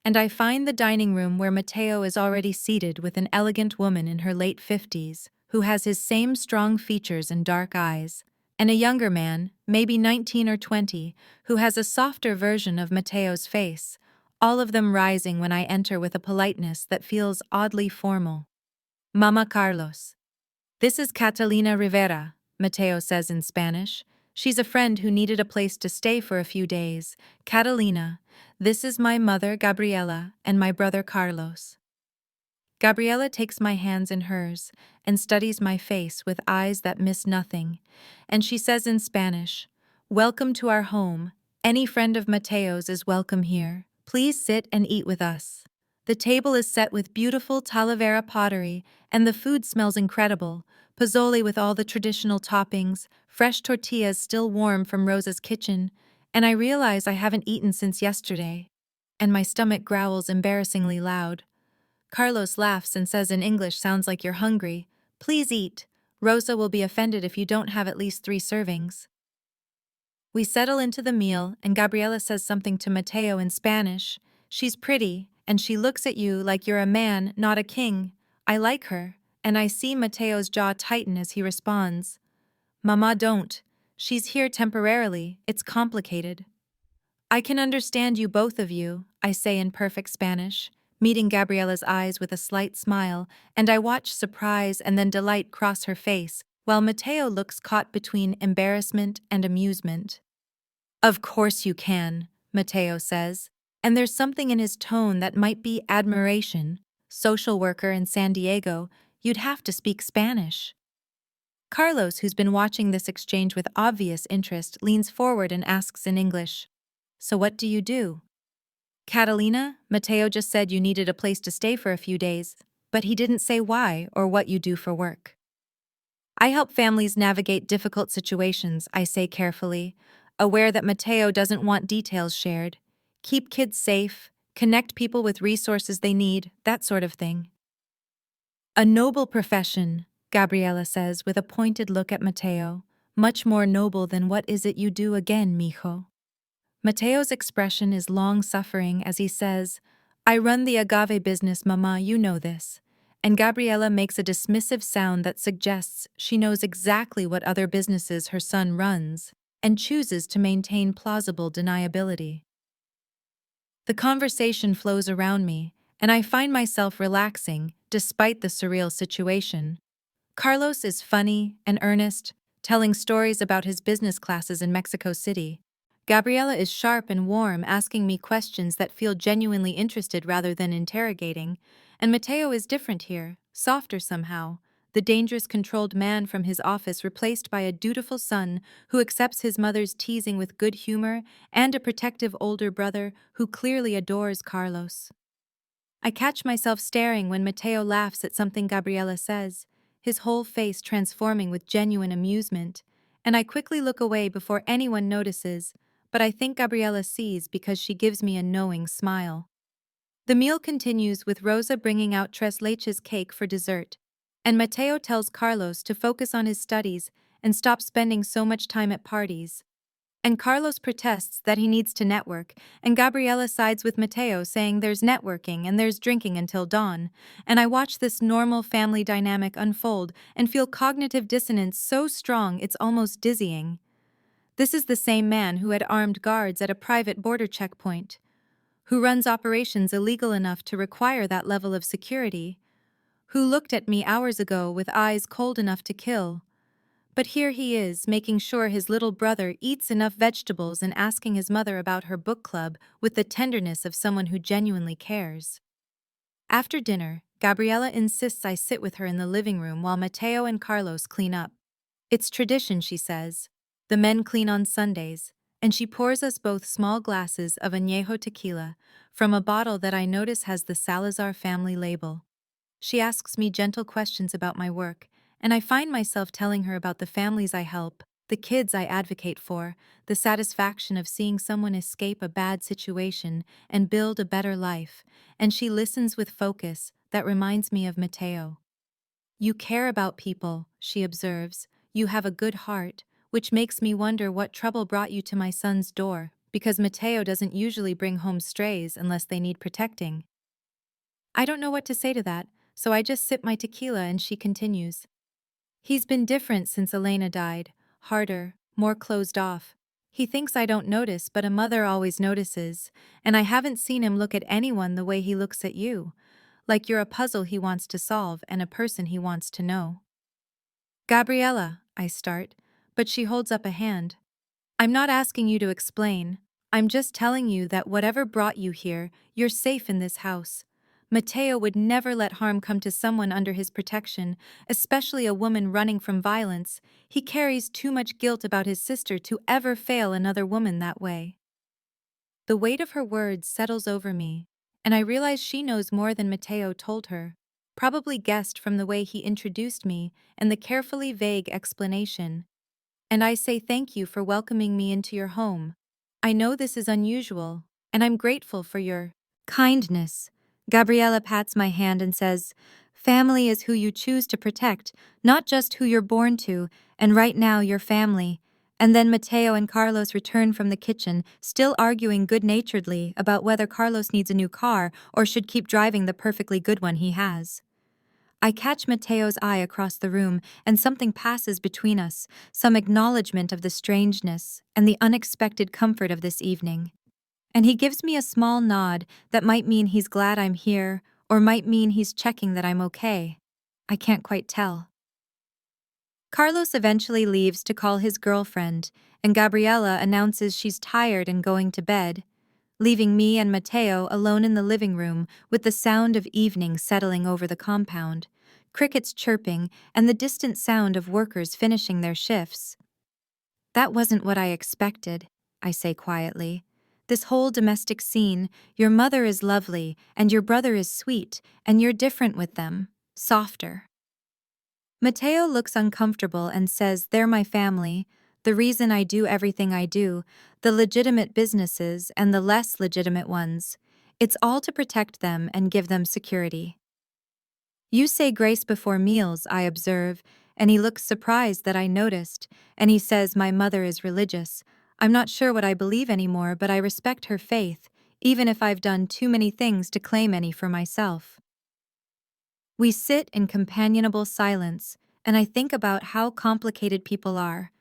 and I find the dining room where Mateo is already seated with an elegant woman in her late 50s, who has his same strong features and dark eyes, and a younger man, maybe 19 or 20, who has a softer version of Mateo's face, all of them rising when I enter with a politeness that feels oddly formal. Mama Carlos. This is Catalina Rivera, Mateo says in Spanish. She's a friend who needed a place to stay for a few days. Catalina, this is my mother Gabriela and my brother Carlos. Gabriela takes my hands in hers and studies my face with eyes that miss nothing, and she says in Spanish, "Welcome to our home. Any friend of Mateo's is welcome here. Please sit and eat with us." The table is set with beautiful Talavera pottery, and the food smells incredible. Pozole with all the traditional toppings, fresh tortillas still warm from Rosa's kitchen, and I realize I haven't eaten since yesterday. And my stomach growls embarrassingly loud. Carlos laughs and says in English, "Sounds like you're hungry. Please eat. Rosa will be offended if you don't have at least 3 servings." We settle into the meal, and Gabriela says something to Mateo in Spanish. "She's pretty, and she looks at you like you're a man, not a king. I like her," and I see Mateo's jaw tighten as he responds, "Mama, don't. She's here temporarily, it's complicated." "I can understand you, both of you," I say in perfect Spanish, meeting Gabriela's eyes with a slight smile, and I watch surprise and then delight cross her face, while Mateo looks caught between embarrassment and amusement. "Of course you can," Mateo says, and there's something in his tone that might be admiration. Social worker in San Diego, you'd have to speak Spanish. Carlos, who's been watching this exchange with obvious interest, leans forward and asks in English, "So what do you do?" "Catalina, Mateo just said you needed a place to stay for a few days, but he didn't say why or what you do for work." "I help families navigate difficult situations," I say carefully, aware that Mateo doesn't want details shared. "Keep kids safe, connect people with resources they need, that sort of thing." "A noble profession," Gabriela says with a pointed look at Mateo. "Much more noble than what is it you do again, mijo." Mateo's expression is long-suffering as he says, "I run the agave business, mama, you know this." And Gabriela makes a dismissive sound that suggests she knows exactly what other businesses her son runs, and chooses to maintain plausible deniability. The conversation flows around me, and I find myself relaxing, despite the surreal situation. Carlos is funny and earnest, telling stories about his business classes in Mexico City. Gabriela is sharp and warm, asking me questions that feel genuinely interested rather than interrogating. And Mateo is different here, softer somehow, the dangerous controlled man from his office replaced by a dutiful son who accepts his mother's teasing with good humor and a protective older brother who clearly adores Carlos. I catch myself staring when Mateo laughs at something Gabriela says, his whole face transforming with genuine amusement, and I quickly look away before anyone notices, but I think Gabriela sees because she gives me a knowing smile. The meal continues with Rosa bringing out tres leches cake for dessert, and Mateo tells Carlos to focus on his studies and stop spending so much time at parties. And Carlos protests that he needs to network, and Gabriela sides with Mateo saying there's networking and there's drinking until dawn, and I watch this normal family dynamic unfold and feel cognitive dissonance so strong it's almost dizzying. This is the same man who had armed guards at a private border checkpoint, who runs operations illegal enough to require that level of security, who looked at me hours ago with eyes cold enough to kill. But here he is, making sure his little brother eats enough vegetables and asking his mother about her book club with the tenderness of someone who genuinely cares. After dinner, Gabriela insists I sit with her in the living room while Mateo and Carlos clean up. It's tradition, she says. The men clean on Sundays, and she pours us both small glasses of añejo tequila from a bottle that I notice has the Salazar family label. She asks me gentle questions about my work, and I find myself telling her about the families I help, the kids I advocate for, the satisfaction of seeing someone escape a bad situation and build a better life, and she listens with focus that reminds me of Mateo. You care about people, she observes. You have a good heart, which makes me wonder what trouble brought you to my son's door, because Mateo doesn't usually bring home strays unless they need protecting. I don't know what to say to that, so I just sip my tequila and she continues. He's been different since Elena died, harder, more closed off. He thinks I don't notice, but a mother always notices, and I haven't seen him look at anyone the way he looks at you, like you're a puzzle he wants to solve and a person he wants to know. Gabriella, I start, but she holds up a hand. I'm not asking you to explain. I'm just telling you that whatever brought you here, you're safe in this house. Mateo would never let harm come to someone under his protection, especially a woman running from violence. He carries too much guilt about his sister to ever fail another woman that way. The weight of her words settles over me, and I realize she knows more than Mateo told her, probably guessed from the way he introduced me and the carefully vague explanation. And I say thank you for welcoming me into your home. I know this is unusual, and I'm grateful for your kindness. Gabriella pats my hand and says, family is who you choose to protect, not just who you're born to, and right now you're family. And then Mateo and Carlos return from the kitchen, still arguing good-naturedly about whether Carlos needs a new car or should keep driving the perfectly good one he has. I catch Mateo's eye across the room, and something passes between us, some acknowledgement of the strangeness and the unexpected comfort of this evening. And he gives me a small nod that might mean he's glad I'm here, or might mean he's checking that I'm okay. I can't quite tell. Carlos eventually leaves to call his girlfriend, and Gabriella announces she's tired and going to bed, leaving me and Mateo alone in the living room with the sound of evening settling over the compound, crickets chirping, and the distant sound of workers finishing their shifts. That wasn't what I expected, I say quietly. This whole domestic scene, your mother is lovely, and your brother is sweet, and you're different with them, softer. Mateo looks uncomfortable and says they're my family, the reason I do everything I do, the legitimate businesses and the less legitimate ones. It's all to protect them and give them security. You say grace before meals, I observe, and he looks surprised that I noticed, and he says my mother is religious. I'm not sure what I believe anymore, but I respect her faith, even if I've done too many things to claim any for myself. We sit in companionable silence, and I think about how complicated people are.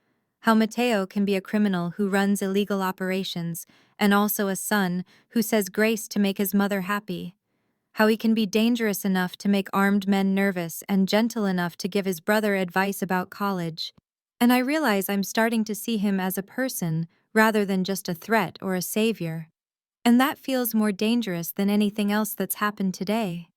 How Mateo can be a criminal who runs illegal operations, and also a son who says grace to make his mother happy. How he can be dangerous enough to make armed men nervous and gentle enough to give his brother advice about college. And I realize I'm starting to see him as a person rather than just a threat or a savior. And that feels more dangerous than anything else that's happened today.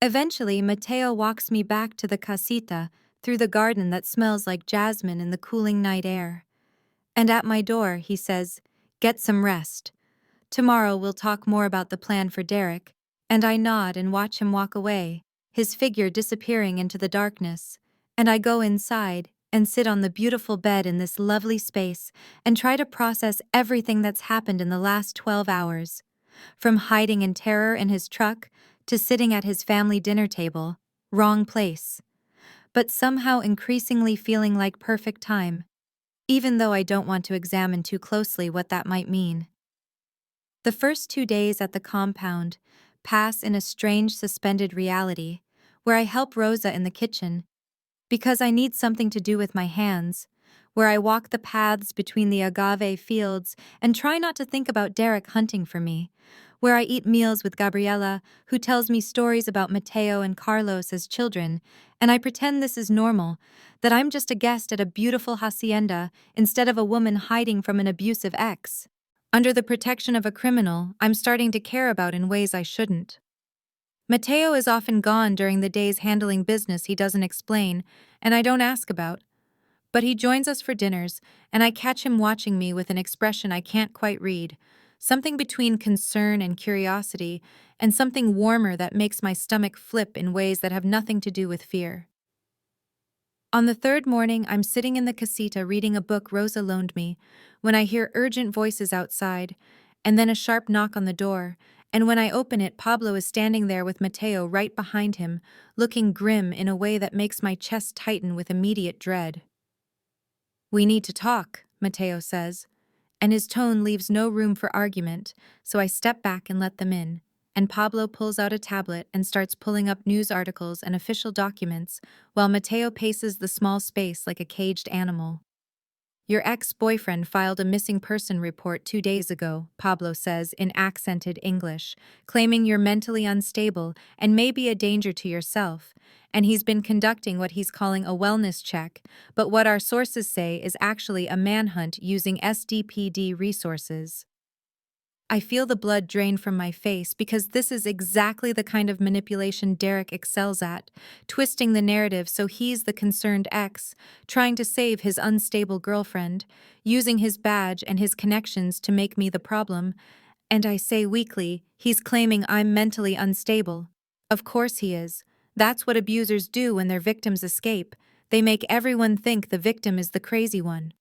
Eventually, Mateo walks me back to the casita through the garden that smells like jasmine in the cooling night air. And at my door, he says, "Get some rest. Tomorrow we'll talk more about the plan for Derek." And I nod and watch him walk away, his figure disappearing into the darkness. And I go inside and sit on the beautiful bed in this lovely space and try to process everything that's happened in the last 12 hours. From hiding in terror in his truck to sitting at his family dinner table, wrong place. But somehow increasingly feeling like perfect time, even though I don't want to examine too closely what that might mean. The first 2 days at the compound pass in a strange suspended reality, where I help Rosa in the kitchen, because I need something to do with my hands, where I walk the paths between the agave fields and try not to think about Derek hunting for me, where I eat meals with Gabriella, who tells me stories about Mateo and Carlos as children, and I pretend this is normal, that I'm just a guest at a beautiful hacienda instead of a woman hiding from an abusive ex. Under the protection of a criminal, I'm starting to care about in ways I shouldn't. Mateo is often gone during the days handling business he doesn't explain, and I don't ask about. But he joins us for dinners, and I catch him watching me with an expression I can't quite read, something between concern and curiosity, and something warmer that makes my stomach flip in ways that have nothing to do with fear. On the third morning, I'm sitting in the casita reading a book Rosa loaned me when I hear urgent voices outside, and then a sharp knock on the door, and when I open it, Pablo is standing there with Mateo right behind him, looking grim in a way that makes my chest tighten with immediate dread. "We need to talk," Mateo says, and his tone leaves no room for argument, so I step back and let them in, and Pablo pulls out a tablet and starts pulling up news articles and official documents, while Mateo paces the small space like a caged animal. "Your ex-boyfriend filed a missing person report 2 days ago," Pablo says in accented English, "claiming you're mentally unstable and may be a danger to yourself, and he's been conducting what he's calling a wellness check, but what our sources say is actually a manhunt using SDPD resources." I feel the blood drain from my face because this is exactly the kind of manipulation Derek excels at, twisting the narrative so he's the concerned ex, trying to save his unstable girlfriend, using his badge and his connections to make me the problem, and I say weakly, he's claiming I'm mentally unstable. Of course he is. That's what abusers do when their victims escape. They make everyone think the victim is the crazy one.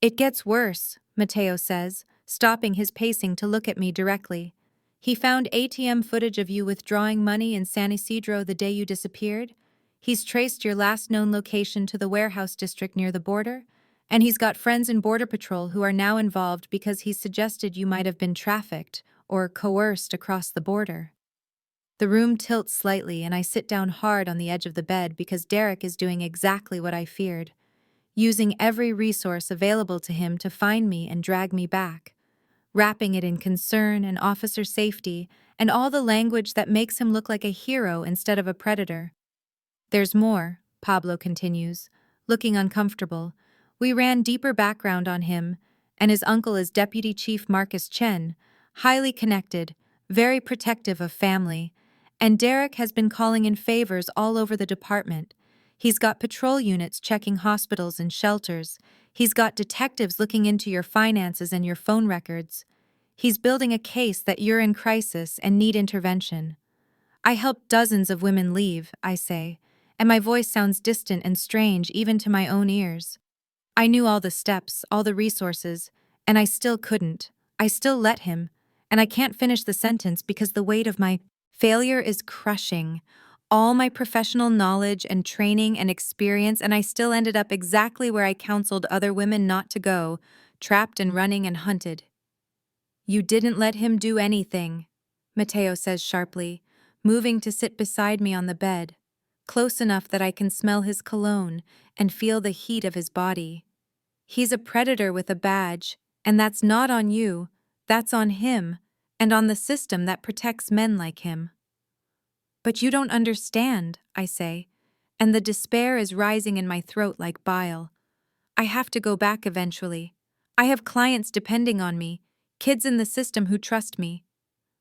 "It gets worse," Mateo says, stopping his pacing to look at me directly. "He found ATM footage of you withdrawing money in San Isidro the day you disappeared. He's traced your last known location to the warehouse district near the border, and he's got friends in Border Patrol who are now involved because he's suggested you might have been trafficked or coerced across the border." The room tilts slightly and I sit down hard on the edge of the bed because Derek is doing exactly what I feared, using every resource available to him to find me and drag me back, wrapping it in concern and officer safety and all the language that makes him look like a hero instead of a predator. "There's more," Pablo continues, looking uncomfortable. "We ran deeper background on him, and his uncle is Deputy Chief Marcus Chen, highly connected, very protective of family, and Derek has been calling in favors all over the department. He's got patrol units checking hospitals and shelters. He's got detectives looking into your finances and your phone records. He's building a case that you're in crisis and need intervention. I helped dozens of women leave," I say, and my voice sounds distant and strange even to my own ears. I knew all the steps, all the resources, and I still couldn't. I still let him, and I can't finish the sentence because the weight of my failure is crushing. All my professional knowledge and training and experience, and I still ended up exactly where I counseled other women not to go, trapped and running and hunted. "You didn't let him do anything," Mateo says sharply, moving to sit beside me on the bed, close enough that I can smell his cologne and feel the heat of his body. "He's a predator with a badge, and that's not on you, that's on him, and on the system that protects men like him." "But you don't understand," I say, and the despair is rising in my throat like bile. "I have to go back eventually. I have clients depending on me, kids in the system who trust me.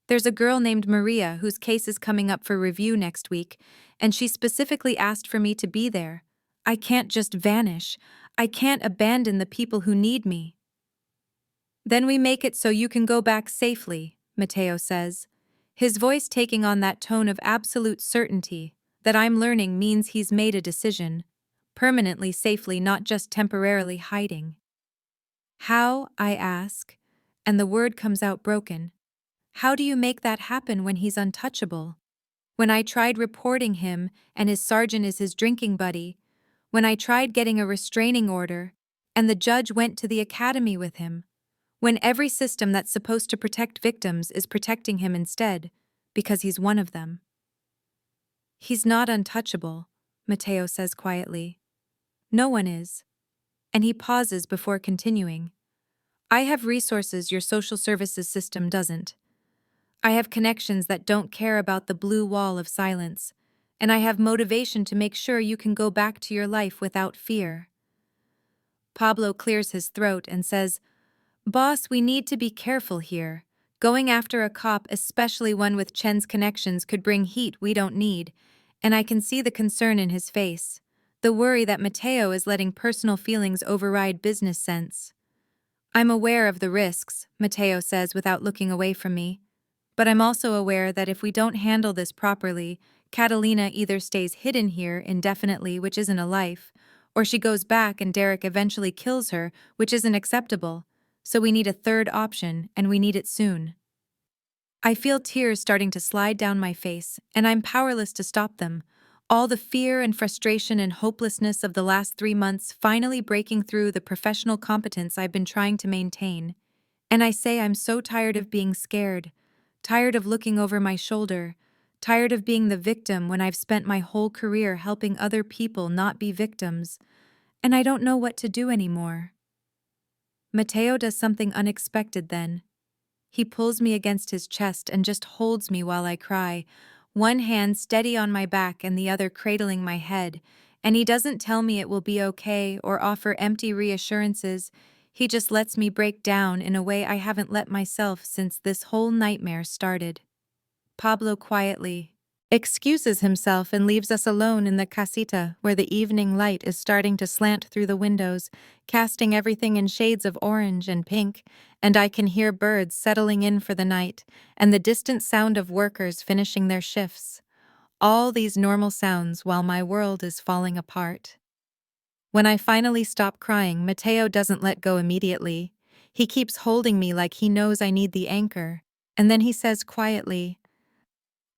There's a girl named Maria whose case is coming up for review next week, and she specifically asked for me to be there. I can't just vanish. I can't abandon the people who need me." "Then we make it so you can go back safely," Mateo says, his voice taking on that tone of absolute certainty that I'm learning means he's made a decision, permanently safely, not just temporarily hiding. "How?" I ask, and the word comes out broken. "How do you make that happen when he's untouchable? When I tried reporting him and his sergeant is his drinking buddy, when I tried getting a restraining order and the judge went to the academy with him, when every system that's supposed to protect victims is protecting him instead, because he's one of them." "He's not untouchable," Mateo says quietly. "No one is." And he pauses before continuing. "I have resources your social services system doesn't. I have connections that don't care about the blue wall of silence, and I have motivation to make sure you can go back to your life without fear." Pablo clears his throat and says, "Boss, we need to be careful here. Going after a cop, especially one with Chen's connections, could bring heat we don't need," and I can see the concern in his face. the worry that Mateo is letting personal feelings override business sense. I'm aware of the risks, Mateo says without looking away from me. But I'm also aware that if we don't handle this properly, Catalina either stays hidden here indefinitely, which isn't a life, or she goes back and Derek eventually kills her, which isn't acceptable. So we need a third option, and we need it soon. I feel tears starting to slide down my face, and I'm powerless to stop them. All the fear and frustration and hopelessness of the last 3 months finally breaking through the professional competence I've been trying to maintain. And I say I'm so tired of being scared, tired of looking over my shoulder, tired of being the victim when I've spent my whole career helping other people not be victims, and I don't know what to do anymore. Mateo does something unexpected then. He pulls me against his chest and just holds me while I cry, one hand steady on my back and the other cradling my head, and he doesn't tell me it will be okay or offer empty reassurances. He just lets me break down in a way I haven't let myself since this whole nightmare started. Pablo quietly excuses himself and leaves us alone in the casita where the evening light is starting to slant through the windows, casting everything in shades of orange and pink, and I can hear birds settling in for the night and the distant sound of workers finishing their shifts. All these normal sounds while my world is falling apart. When I finally stop crying, Mateo doesn't let go immediately. He keeps holding me like he knows I need the anchor, and then he says quietly,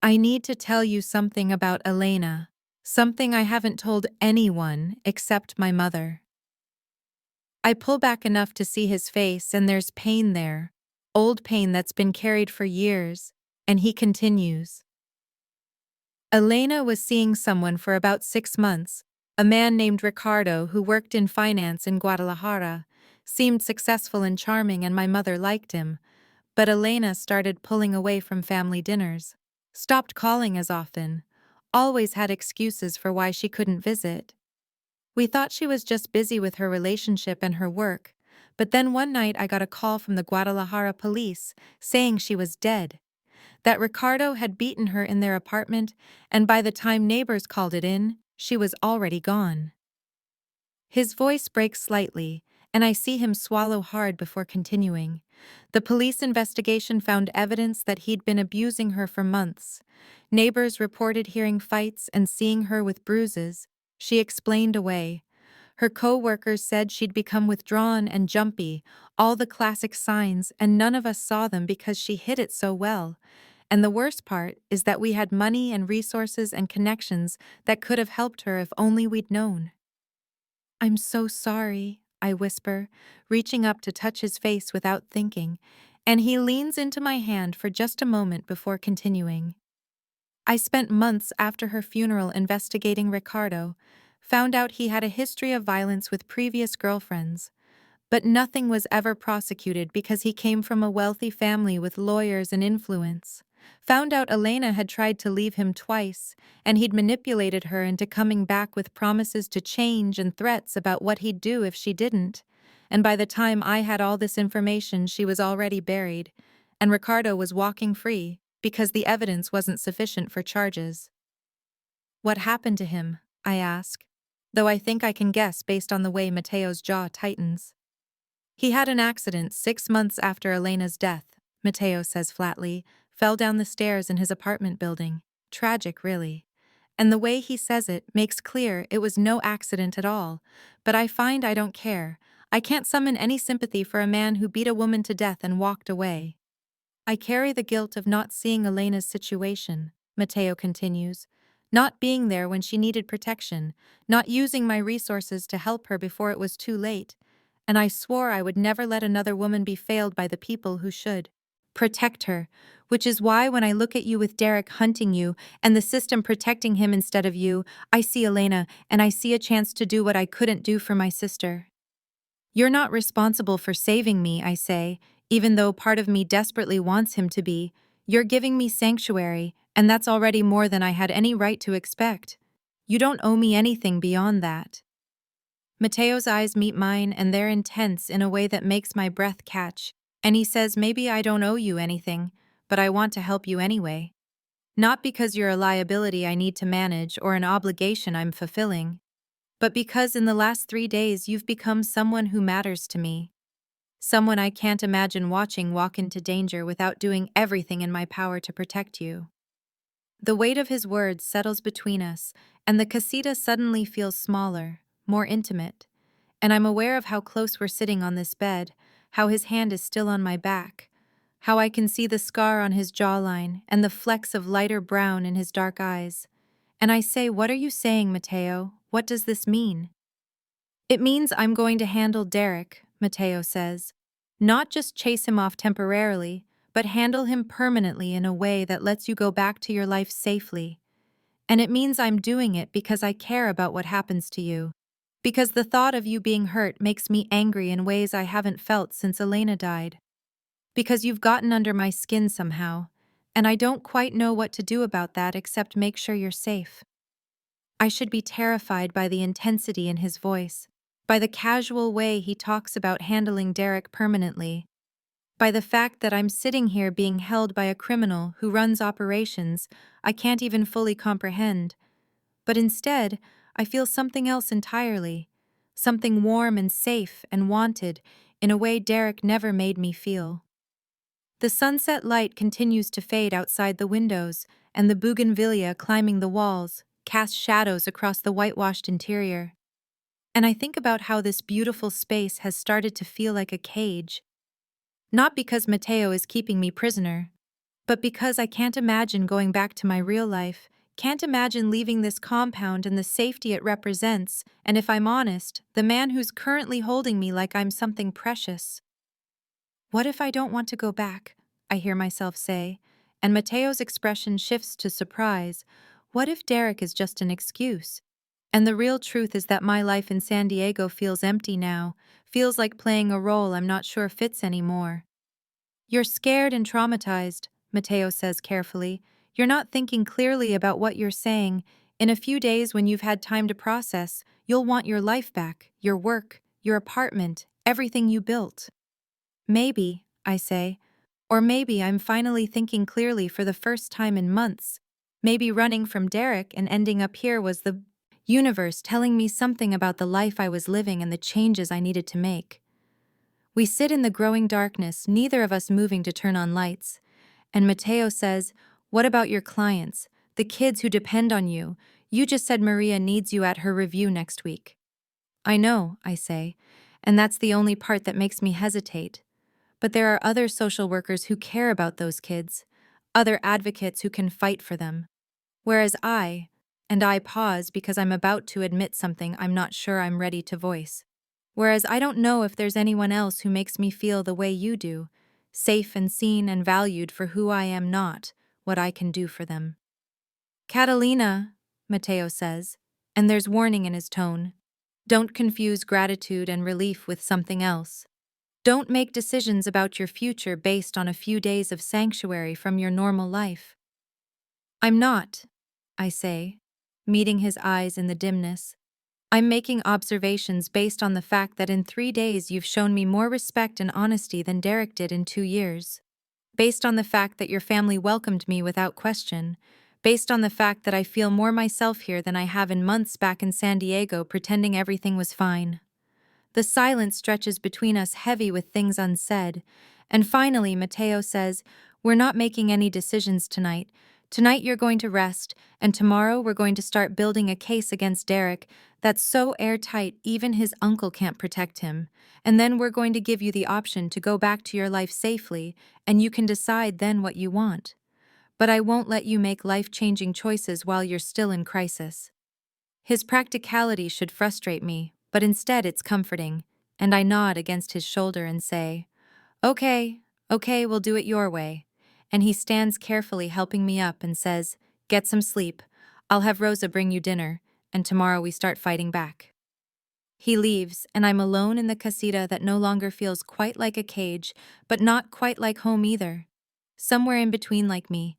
I need to tell you something about Elena, something I haven't told anyone except my mother. I pull back enough to see his face, and there's pain there, old pain that's been carried for years, and he continues. Elena was seeing someone for about 6 months, a man named Ricardo who worked in finance in Guadalajara, seemed successful and charming, and my mother liked him, but Elena started pulling away from family dinners. Stopped calling as often, always had excuses for why she couldn't visit. We thought she was just busy with her relationship and her work, but then one night I got a call from the Guadalajara police saying she was dead, that Ricardo had beaten her in their apartment, and by the time neighbors called it in, she was already gone. His voice breaks slightly, and I see him swallow hard before continuing. The police investigation found evidence that he'd been abusing her for months. Neighbors reported hearing fights and seeing her with bruises. She explained away. Her co-workers said she'd become withdrawn and jumpy, all the classic signs, and none of us saw them because she hid it so well. And the worst part is that we had money and resources and connections that could have helped her if only we'd known. I'm so sorry, I whisper, reaching up to touch his face without thinking, and he leans into my hand for just a moment before continuing. I spent months after her funeral investigating Ricardo, found out he had a history of violence with previous girlfriends, but nothing was ever prosecuted because he came from a wealthy family with lawyers and influence. Found out Elena had tried to leave him twice, and he'd manipulated her into coming back with promises to change and threats about what he'd do if she didn't. And by the time I had all this information, she was already buried, and Ricardo was walking free because the evidence wasn't sufficient for charges. What happened to him? I ask, though I think I can guess based on the way Mateo's jaw tightens. He had an accident 6 months after Elena's death, Mateo says flatly, fell down the stairs in his apartment building. Tragic, really. And the way he says it makes clear it was no accident at all, but I find I don't care. I can't summon any sympathy for a man who beat a woman to death and walked away. I carry the guilt of not seeing Elena's situation, Mateo continues, not being there when she needed protection, not using my resources to help her before it was too late, and I swore I would never let another woman be failed by the people who should protect her, which is why when I look at you with Derek hunting you and the system protecting him instead of you, I see Elena and I see a chance to do what I couldn't do for my sister. You're not responsible for saving me, I say, even though part of me desperately wants him to be. You're giving me sanctuary, and that's already more than I had any right to expect. You don't owe me anything beyond that. Mateo's eyes meet mine, and they're intense in a way that makes my breath catch, and he says maybe I don't owe you anything, but I want to help you anyway. Not because you're a liability I need to manage or an obligation I'm fulfilling, but because in the last 3 days you've become someone who matters to me. Someone I can't imagine watching walk into danger without doing everything in my power to protect you. The weight of his words settles between us, and the casita suddenly feels smaller, more intimate, and I'm aware of how close we're sitting on this bed, how his hand is still on my back, how I can see the scar on his jawline and the flecks of lighter brown in his dark eyes. And I say, "What are you saying, Mateo? What does this mean?" "It means I'm going to handle Derek," Mateo says. "Not just chase him off temporarily, but handle him permanently in a way that lets you go back to your life safely. And it means I'm doing it because I care about what happens to you. Because the thought of you being hurt makes me angry in ways I haven't felt since Elena died. Because you've gotten under my skin somehow, and I don't quite know what to do about that except make sure you're safe." I should be terrified by the intensity in his voice, by the casual way he talks about handling Derek permanently, by the fact that I'm sitting here being held by a criminal who runs operations I can't even fully comprehend. But instead, I feel something else entirely, something warm and safe and wanted in a way Derek never made me feel. The sunset light continues to fade outside the windows, and the bougainvillea climbing the walls cast shadows across the whitewashed interior. And I think about how this beautiful space has started to feel like a cage. Not because Mateo is keeping me prisoner, but because I can't imagine going back to my real life, can't imagine leaving this compound and the safety it represents, and if I'm honest, the man who's currently holding me like I'm something precious. "What if I don't want to go back?" I hear myself say, and Mateo's expression shifts to surprise. What if Derek is just an excuse? And the real truth is that my life in San Diego feels empty now, feels like playing a role I'm not sure fits anymore. "You're scared and traumatized," Mateo says carefully. "You're not thinking clearly about what you're saying. In a few days, when you've had time to process, you'll want your life back, your work, your apartment, everything you built." "Maybe," I say. Or maybe I'm finally thinking clearly for the first time in months. Maybe running from Derek and ending up here was the universe telling me something about the life I was living and the changes I needed to make. We sit in the growing darkness, neither of us moving to turn on lights. And Mateo says, "What about your clients, the kids who depend on you? You just said Maria needs you at her review next week." "I know," I say, "and that's the only part that makes me hesitate. But there are other social workers who care about those kids, other advocates who can fight for them. Whereas I pause because I'm about to admit something I'm not sure I'm ready to voice. Whereas I don't know if there's anyone else who makes me feel the way you do, safe and seen and valued for who I am, not what I can do for them." "Catalina," Mateo says, and there's warning in his tone. "Don't confuse gratitude and relief with something else. Don't make decisions about your future based on a few days of sanctuary from your normal life." "I'm not," I say, meeting his eyes in the dimness. "I'm making observations based on the fact that in 3 days you've shown me more respect and honesty than Derek did in 2 years. Based on the fact that your family welcomed me without question. Based on the fact that I feel more myself here than I have in months back in San Diego pretending everything was fine." The silence stretches between us, heavy with things unsaid. And finally, Mateo says, "We're not making any decisions tonight. Tonight you're going to rest, and tomorrow we're going to start building a case against Derek that's so airtight even his uncle can't protect him. And then we're going to give you the option to go back to your life safely, and you can decide then what you want. But I won't let you make life-changing choices while you're still in crisis." His practicality should frustrate me, but instead it's comforting, and I nod against his shoulder and say, "Okay, okay, we'll do it your way." And he stands carefully helping me up and says, "Get some sleep. I'll have Rosa bring you dinner, and tomorrow we start fighting back." He leaves, and I'm alone in the casita that no longer feels quite like a cage, but not quite like home either. Somewhere in between like me.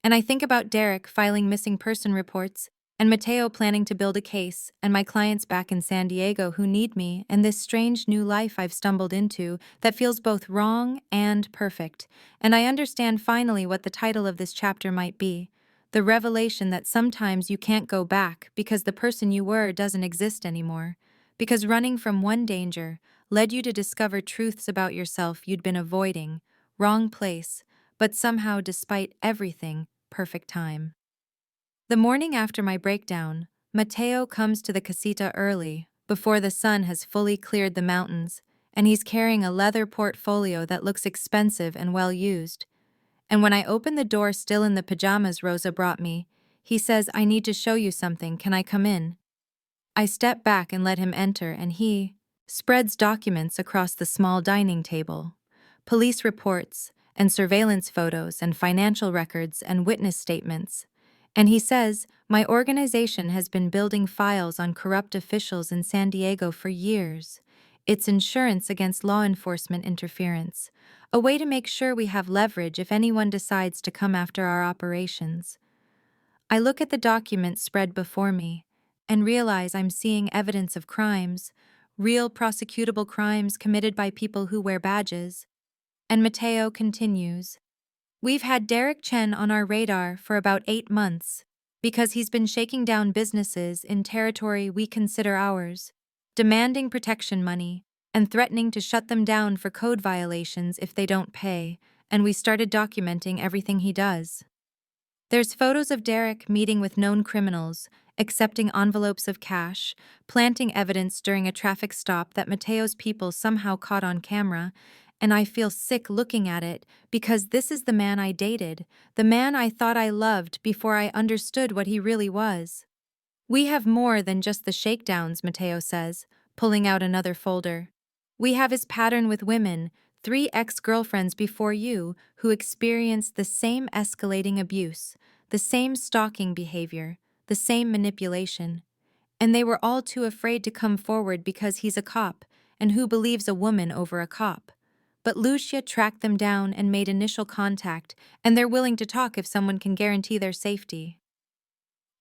And I think about Derek filing missing person reports, and Mateo planning to build a case, and my clients back in San Diego who need me, and this strange new life I've stumbled into that feels both wrong and perfect. And I understand finally what the title of this chapter might be: The revelation that sometimes you can't go back because the person you were doesn't exist anymore, because running from one danger led you to discover truths about yourself you'd been avoiding, wrong place, but somehow, despite everything, perfect time. The morning after my breakdown, Mateo comes to the casita early, before the sun has fully cleared the mountains, and he's carrying a leather portfolio that looks expensive and well used. And when I open the door still in the pajamas Rosa brought me, he says, "I need to show you something, can I come in?" I step back and let him enter, and he spreads documents across the small dining table. Police reports, and surveillance photos, and financial records, and witness statements. And he says, "My organization has been building files on corrupt officials in San Diego for years. It's insurance against law enforcement interference, a way to make sure we have leverage if anyone decides to come after our operations." I look at the documents spread before me and realize I'm seeing evidence of crimes, real prosecutable crimes committed by people who wear badges. And Mateo continues, "We've had Derek Chen on our radar for about 8 months because he's been shaking down businesses in territory we consider ours, demanding protection money and threatening to shut them down for code violations if they don't pay, and we started documenting everything he does. There's photos of Derek meeting with known criminals, accepting envelopes of cash, planting evidence during a traffic stop that Mateo's people somehow caught on camera, and I feel sick looking at it because this is the man I dated, the man I thought I loved before I understood what he really was. "We have more than just the shakedowns," Mateo says, pulling out another folder. "We have his pattern with women, 3 ex-girlfriends before you who experienced the same escalating abuse, the same stalking behavior, the same manipulation. And they were all too afraid to come forward because he's a cop, and who believes a woman over a cop? But Lucia tracked them down and made initial contact, and they're willing to talk if someone can guarantee their safety."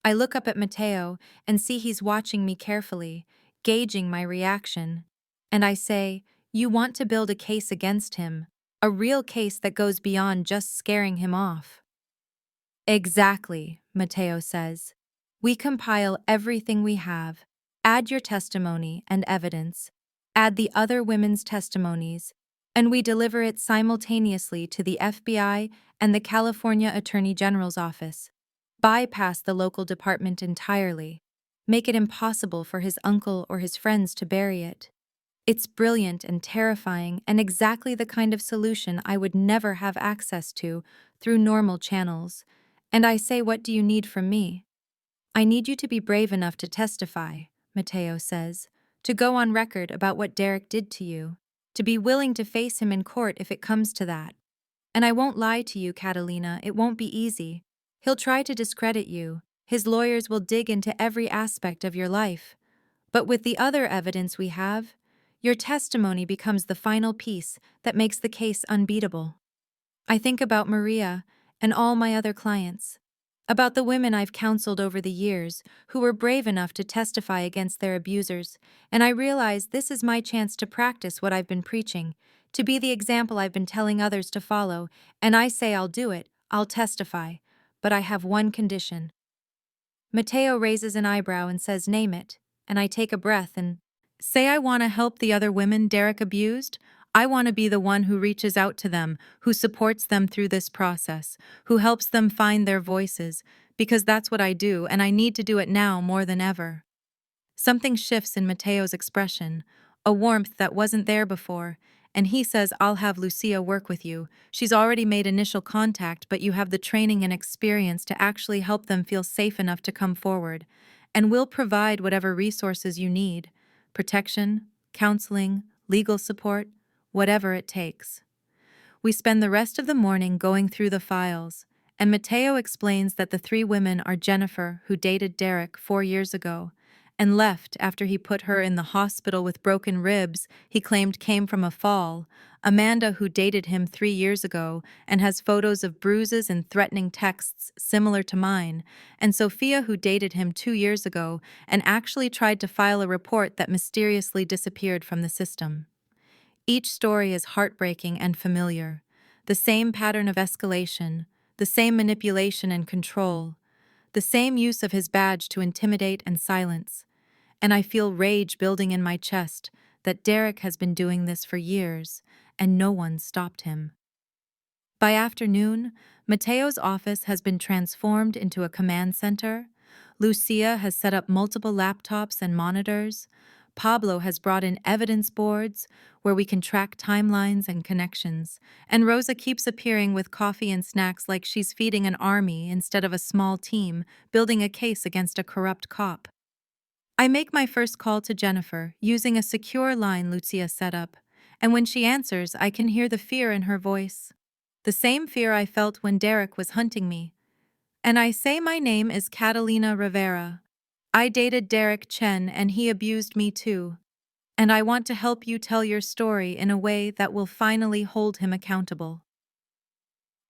I look up at Mateo and see he's watching me carefully, gauging my reaction. And I say, "You want to build a case against him, a real case that goes beyond just scaring him off." "Exactly," Mateo says. "We compile everything we have, add your testimony and evidence, add the other women's testimonies, and we deliver it simultaneously to the FBI and the California Attorney General's office. Bypass the local department entirely, make it impossible for his uncle or his friends to bury it. It's brilliant and terrifying and exactly the kind of solution I would never have access to through normal channels. And I say, what do you need from me?" "I need you to be brave enough to testify," Mateo says, "to go on record about what Derek did to you, to be willing to face him in court if it comes to that. And I won't lie to you, Catalina, it won't be easy. He'll try to discredit you. His lawyers will dig into every aspect of your life. But with the other evidence we have, your testimony becomes the final piece that makes the case unbeatable." I think about Maria and all my other clients, about the women I've counseled over the years who were brave enough to testify against their abusers, and I realize this is my chance to practice what I've been preaching, to be the example I've been telling others to follow, and I say I'll do it, I'll testify, but I have one condition. Mateo raises an eyebrow and says, "Name it," and I take a breath and say, "I want to help the other women Derek abused. I want to be the one who reaches out to them, who supports them through this process, who helps them find their voices, because that's what I do, and I need to do it now more than ever." Something shifts in Mateo's expression, a warmth that wasn't there before, and he says, "I'll have Lucia work with you. She's already made initial contact, but you have the training and experience to actually help them feel safe enough to come forward, and we'll provide whatever resources you need, protection, counseling, legal support, whatever it takes." We spend the rest of the morning going through the files, and Mateo explains that the 3 women are Jennifer, who dated Derek 4 years ago, and left after he put her in the hospital with broken ribs he claimed came from a fall, Amanda, who dated him 3 years ago and has photos of bruises and threatening texts similar to mine, and Sophia, who dated him 2 years ago and actually tried to file a report that mysteriously disappeared from the system. Each story is heartbreaking and familiar. The same pattern of escalation, the same manipulation and control, the same use of his badge to intimidate and silence. And I feel rage building in my chest that Derek has been doing this for years, and no one stopped him. By afternoon, Mateo's office has been transformed into a command center. Lucia has set up multiple laptops and monitors. Pablo has brought in evidence boards where we can track timelines and connections. And Rosa keeps appearing with coffee and snacks like she's feeding an army instead of a small team, building a case against a corrupt cop. I make my first call to Jennifer using a secure line Lucia set up, and when she answers, I can hear the fear in her voice. The same fear I felt when Derek was hunting me. And I say my name is Catalina Rivera. I dated Derek Chen and he abused me too. And I want to help you tell your story in a way that will finally hold him accountable.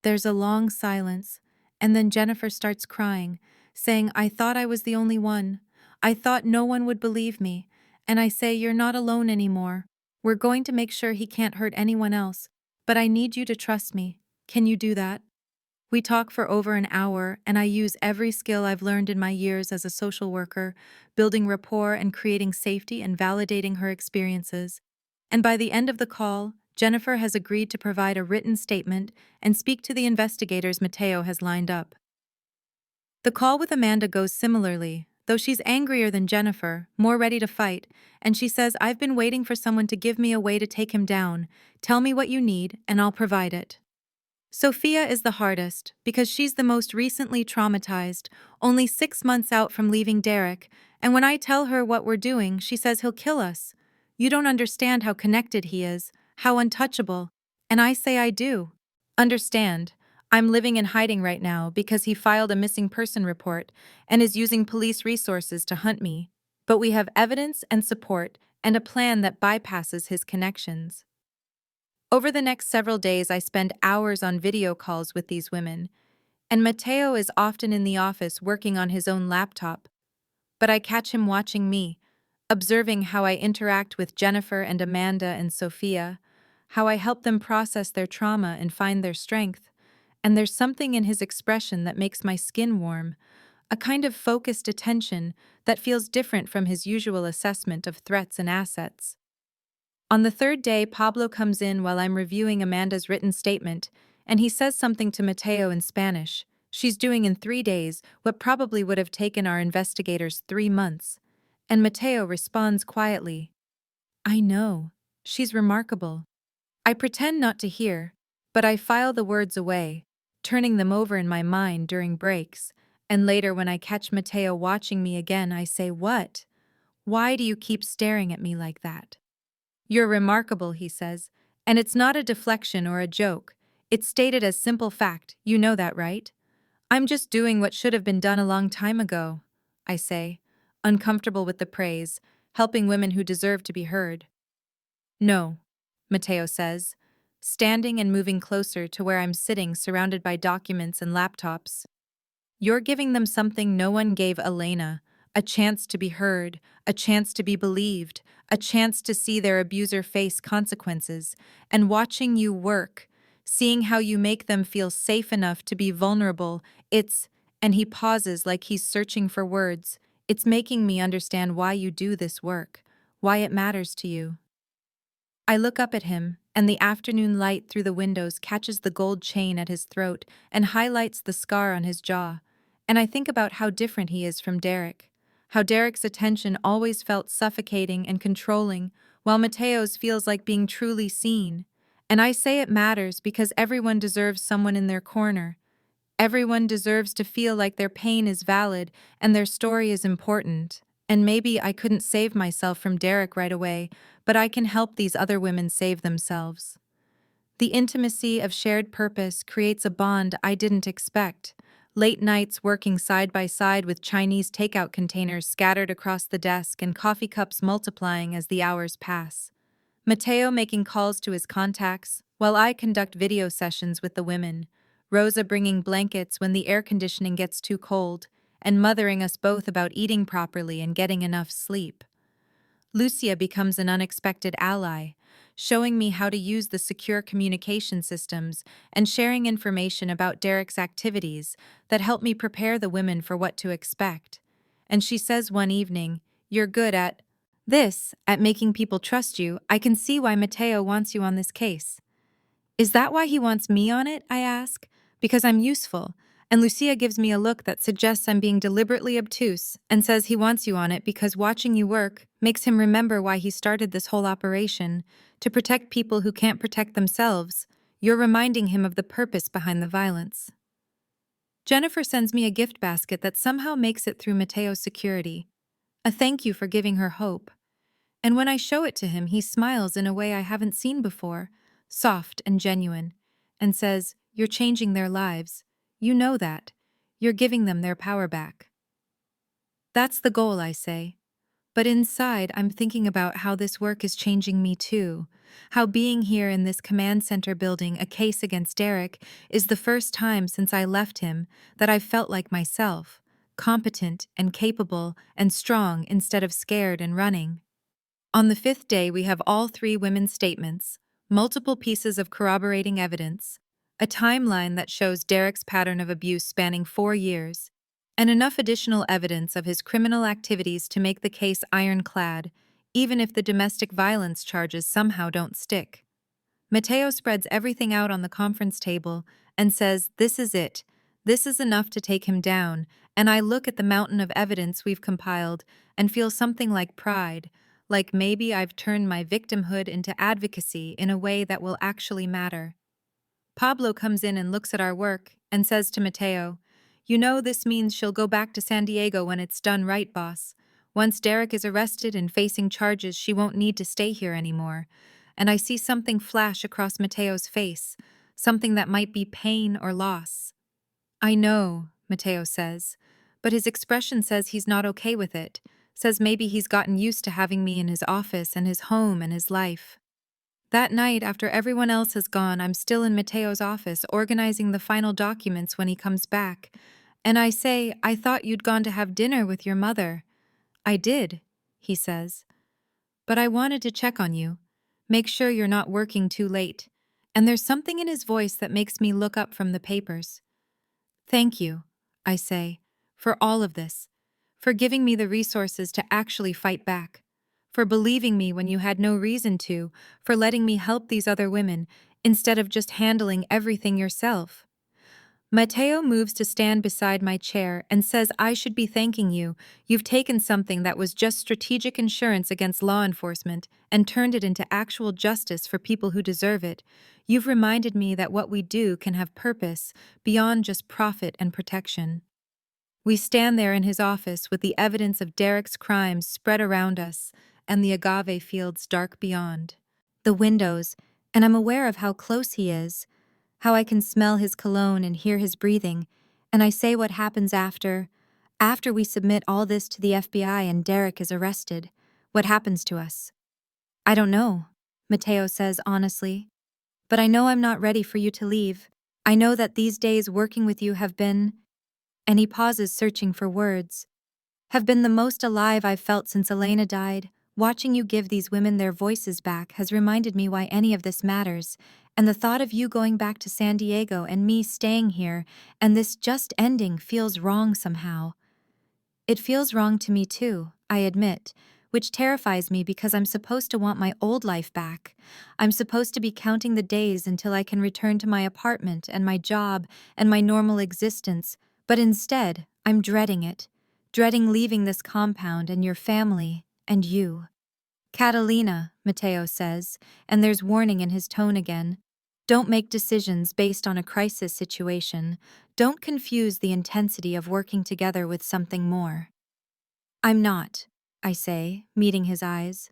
There's a long silence, and then Jennifer starts crying, saying, I thought I was the only one. I thought no one would believe me. And I say, you're not alone anymore. We're going to make sure he can't hurt anyone else, but I need you to trust me. Can you do that? We talk for over an hour, and I use every skill I've learned in my years as a social worker, building rapport and creating safety and validating her experiences. And by the end of the call, Jennifer has agreed to provide a written statement and speak to the investigators Mateo has lined up. The call with Amanda goes similarly, though she's angrier than Jennifer, more ready to fight, and she says, I've been waiting for someone to give me a way to take him down. Tell me what you need, and I'll provide it. Sophia is the hardest because she's the most recently traumatized, only 6 months out from leaving Derek, and when I tell her what we're doing, she says he'll kill us. You don't understand how connected he is, how untouchable, and I say I do. Understand, I'm living in hiding right now because he filed a missing person report and is using police resources to hunt me, but we have evidence and support and a plan that bypasses his connections. Over the next several days, I spend hours on video calls with these women, and Mateo is often in the office working on his own laptop, but I catch him watching me, observing how I interact with Jennifer and Amanda and Sophia, how I help them process their trauma and find their strength, and there's something in his expression that makes my skin warm, a kind of focused attention that feels different from his usual assessment of threats and assets. On the third day, Pablo comes in while I'm reviewing Amanda's written statement, and he says something to Mateo in Spanish. She's doing in 3 days what probably would have taken our investigators 3 months. And Mateo responds quietly, I know. She's remarkable. I pretend not to hear, but I file the words away, turning them over in my mind during breaks, and later when I catch Mateo watching me again, I say, What? Why do you keep staring at me like that? You're remarkable, he says, and it's not a deflection or a joke. It's stated as simple fact, you know that, right? I'm just doing what should have been done a long time ago, I say, uncomfortable with the praise, helping women who deserve to be heard. No, Mateo says, standing and moving closer to where I'm sitting surrounded by documents and laptops. You're giving them something no one gave Elena, a chance to be heard, a chance to be believed, a chance to see their abuser face consequences, and watching you work, seeing how you make them feel safe enough to be vulnerable, and he pauses like he's searching for words, it's making me understand why you do this work, why it matters to you. I look up at him, and the afternoon light through the windows catches the gold chain at his throat and highlights the scar on his jaw, and I think about how different he is from Derek. How Derek's attention always felt suffocating and controlling, while Mateo's feels like being truly seen. And I say it matters because everyone deserves someone in their corner. Everyone deserves to feel like their pain is valid and their story is important. And maybe I couldn't save myself from Derek right away, but I can help these other women save themselves. The intimacy of shared purpose creates a bond I didn't expect. Late nights working side by side with Chinese takeout containers scattered across the desk and coffee cups multiplying as the hours pass. Mateo making calls to his contacts, while I conduct video sessions with the women. Rosa bringing blankets when the air conditioning gets too cold, and mothering us both about eating properly and getting enough sleep. Lucia becomes an unexpected ally. showing me how to use the secure communication systems and sharing information about Derek's activities that help me prepare the women for what to expect. And she says one evening, "You're good at this, at making people trust you. I can see why Mateo wants you on this case." "Is that why he wants me on it?" I ask. "Because I'm useful." And Lucia gives me a look that suggests I'm being deliberately obtuse and says he wants you on it because watching you work makes him remember why he started this whole operation, to protect people who can't protect themselves. You're reminding him of the purpose behind the violence. Jennifer sends me a gift basket that somehow makes it through Mateo's security. A thank you for giving her hope. And when I show it to him, he smiles in a way I haven't seen before, soft and genuine, and says, "You're changing their lives. You know that. You're giving them their power back." That's the goal, I say. But inside, I'm thinking about how this work is changing me too. How being here in this command center building a case against Derek is the first time since I left him that I've felt like myself, competent and capable and strong instead of scared and running. On the fifth day, we have all three women's statements, multiple pieces of corroborating evidence, a timeline that shows Derek's pattern of abuse spanning 4 years, and enough additional evidence of his criminal activities to make the case ironclad, even if the domestic violence charges somehow don't stick. Mateo spreads everything out on the conference table and says, "This is it. This is enough to take him down," and I look at the mountain of evidence we've compiled and feel something like pride, like maybe I've turned my victimhood into advocacy in a way that will actually matter. Pablo comes in and looks at our work and says to Mateo, "You know this means she'll go back to San Diego when it's done right, boss. Once Derek is arrested and facing charges, she won't need to stay here anymore." And I see something flash across Mateo's face, something that might be pain or loss. "I know," Mateo says, but his expression says he's not okay with it, says maybe he's gotten used to having me in his office and his home and his life. That night, after everyone else has gone, I'm still in Mateo's office organizing the final documents when he comes back, and I say, "I thought you'd gone to have dinner with your mother." "I did," he says, "but I wanted to check on you, make sure you're not working too late." And there's something in his voice that makes me look up from the papers. "Thank you," I say, "for all of this, for giving me the resources to actually fight back, for believing me when you had no reason to, for letting me help these other women instead of just handling everything yourself." Mateo moves to stand beside my chair and says I should be thanking you. You've taken something that was just strategic insurance against law enforcement and turned it into actual justice for people who deserve it. You've reminded me that what we do can have purpose beyond just profit and protection. We stand there in his office with the evidence of Derek's crimes spread around us and the agave fields dark beyond. The windows, and I'm aware of how close he is, how I can smell his cologne and hear his breathing, and I say what happens after we submit all this to the FBI and Derek is arrested. What happens to us? "I don't know," Mateo says honestly, "but I know I'm not ready for you to leave. I know that these days working with you have been," and he pauses searching for words, "have been the most alive I've felt since Elena died. Watching you give these women their voices back has reminded me why any of this matters, and the thought of you going back to San Diego and me staying here and this just ending feels wrong somehow." It feels wrong to me too, I admit, which terrifies me because I'm supposed to want my old life back. I'm supposed to be counting the days until I can return to my apartment and my job and my normal existence, but instead, I'm dreading it, dreading leaving this compound and your family and you. "Catalina," Mateo says, and there's warning in his tone again. "Don't make decisions based on a crisis situation. Don't confuse the intensity of working together with something more." "I'm not," I say, meeting his eyes.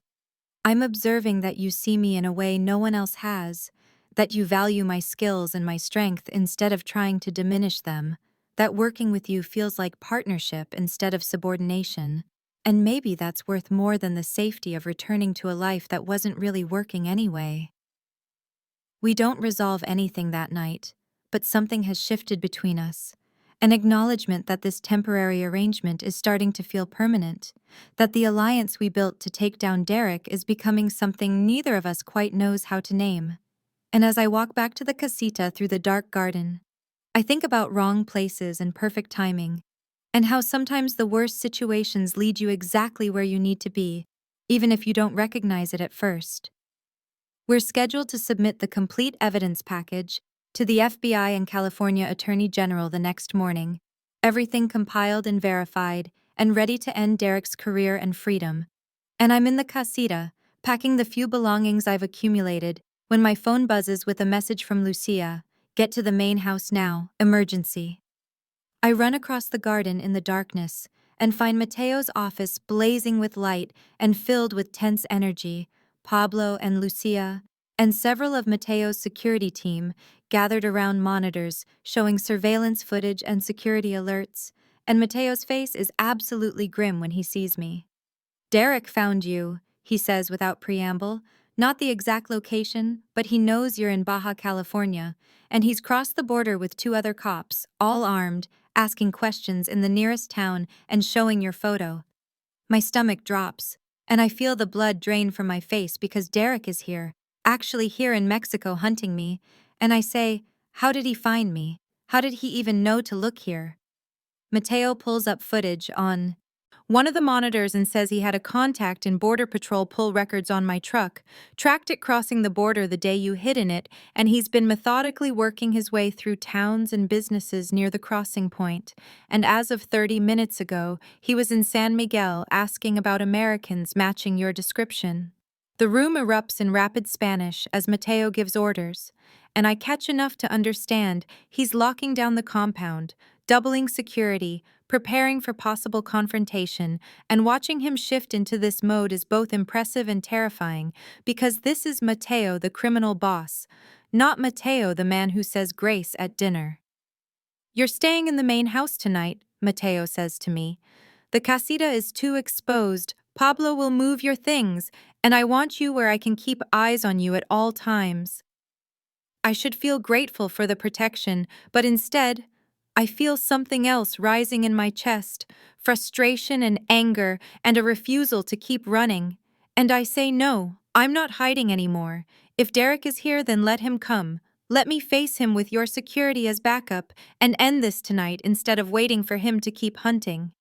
"I'm observing that you see me in a way no one else has, that you value my skills and my strength instead of trying to diminish them, that working with you feels like partnership instead of subordination. And maybe that's worth more than the safety of returning to a life that wasn't really working anyway." We don't resolve anything that night, but something has shifted between us, An acknowledgement that this temporary arrangement is starting to feel permanent, that the alliance we built to take down Derek is becoming something neither of us quite knows how to name. And as I walk back to the casita through the dark garden, I think about wrong places and perfect timing, and how sometimes the worst situations lead you exactly where you need to be, even if you don't recognize it at first. We're scheduled to submit the complete evidence package to the FBI and California Attorney General the next morning, everything compiled and verified, and ready to end Derek's career and freedom. And I'm in the casita, packing the few belongings I've accumulated, when my phone buzzes with a message from Lucia: "Get to the main house now, emergency." I run across the garden in the darkness and find Mateo's office blazing with light and filled with tense energy. Pablo and Lucia, and several of Mateo's security team gathered around monitors showing surveillance footage and security alerts, and Mateo's face is absolutely grim when he sees me. "Derek found you," he says without preamble. "Not the exact location, but he knows you're in Baja California, and he's crossed the border with 2 other cops, all armed, asking questions in the nearest town and showing your photo." My stomach drops, and I feel the blood drain from my face because Derek is here, actually here in Mexico hunting me, and I say, "How did he find me? How did he even know to look here?" Mateo pulls up footage on one of the monitors and says he had a contact in Border Patrol pull records on my truck, tracked it crossing the border the day you hid in it, and he's been methodically working his way through towns and businesses near the crossing point. And as of 30 minutes ago, he was in San Miguel asking about Americans matching your description. The room erupts in rapid Spanish as Mateo gives orders, and I catch enough to understand he's locking down the compound, doubling security, preparing for possible confrontation, and watching him shift into this mode is both impressive and terrifying, because this is Mateo, the criminal boss, not Mateo, the man who says grace at dinner. "You're staying in the main house tonight," Mateo says to me. "The casita is too exposed. Pablo will move your things, and I want you where I can keep eyes on you at all times." I should feel grateful for the protection, but instead, I feel something else rising in my chest, frustration and anger, and a refusal to keep running. And I say no, I'm not hiding anymore. If Derek is here, then let him come. Let me face him with your security as backup, and end this tonight instead of waiting for him to keep hunting.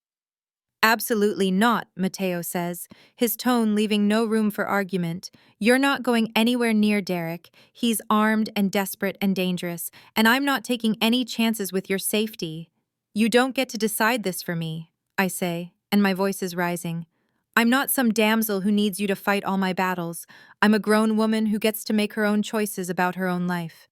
"Absolutely not," Mateo says, his tone leaving no room for argument. "You're not going anywhere near Derek. He's armed and desperate and dangerous, and I'm not taking any chances with your safety." "You don't get to decide this for me," I say, and my voice is rising. "I'm not some damsel who needs you to fight all my battles. I'm a grown woman who gets to make her own choices about her own life."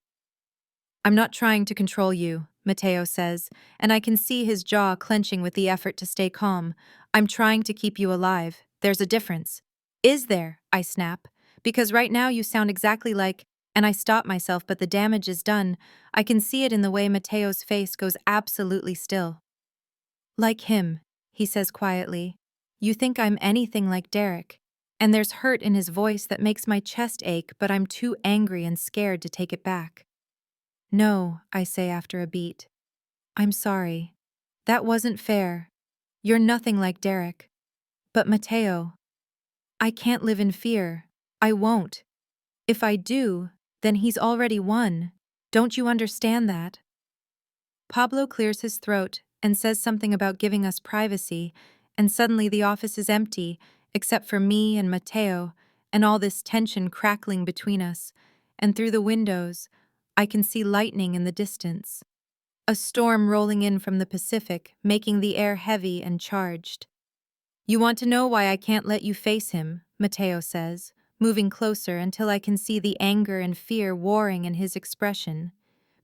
"I'm not trying to control you," Mateo says, and I can see his jaw clenching with the effort to stay calm. "I'm trying to keep you alive. There's a difference." "Is there?" I snap. "Because right now you sound exactly like—" And I stop myself, but the damage is done. I can see it in the way Mateo's face goes absolutely still. "Like him," he says quietly. "You think I'm anything like Derek." And there's hurt in his voice that makes my chest ache, but I'm too angry and scared to take it back. "No," I say after a beat. "I'm sorry. That wasn't fair. You're nothing like Derek. But Mateo, I can't live in fear. I won't. If I do, then he's already won. Don't you understand that?" Pablo clears his throat and says something about giving us privacy, and suddenly the office is empty, except for me and Mateo, and all this tension crackling between us, and through the windows, I can see lightning in the distance. A storm rolling in from the Pacific, making the air heavy and charged. "You want to know why I can't let you face him," Mateo says, moving closer until I can see the anger and fear warring in his expression.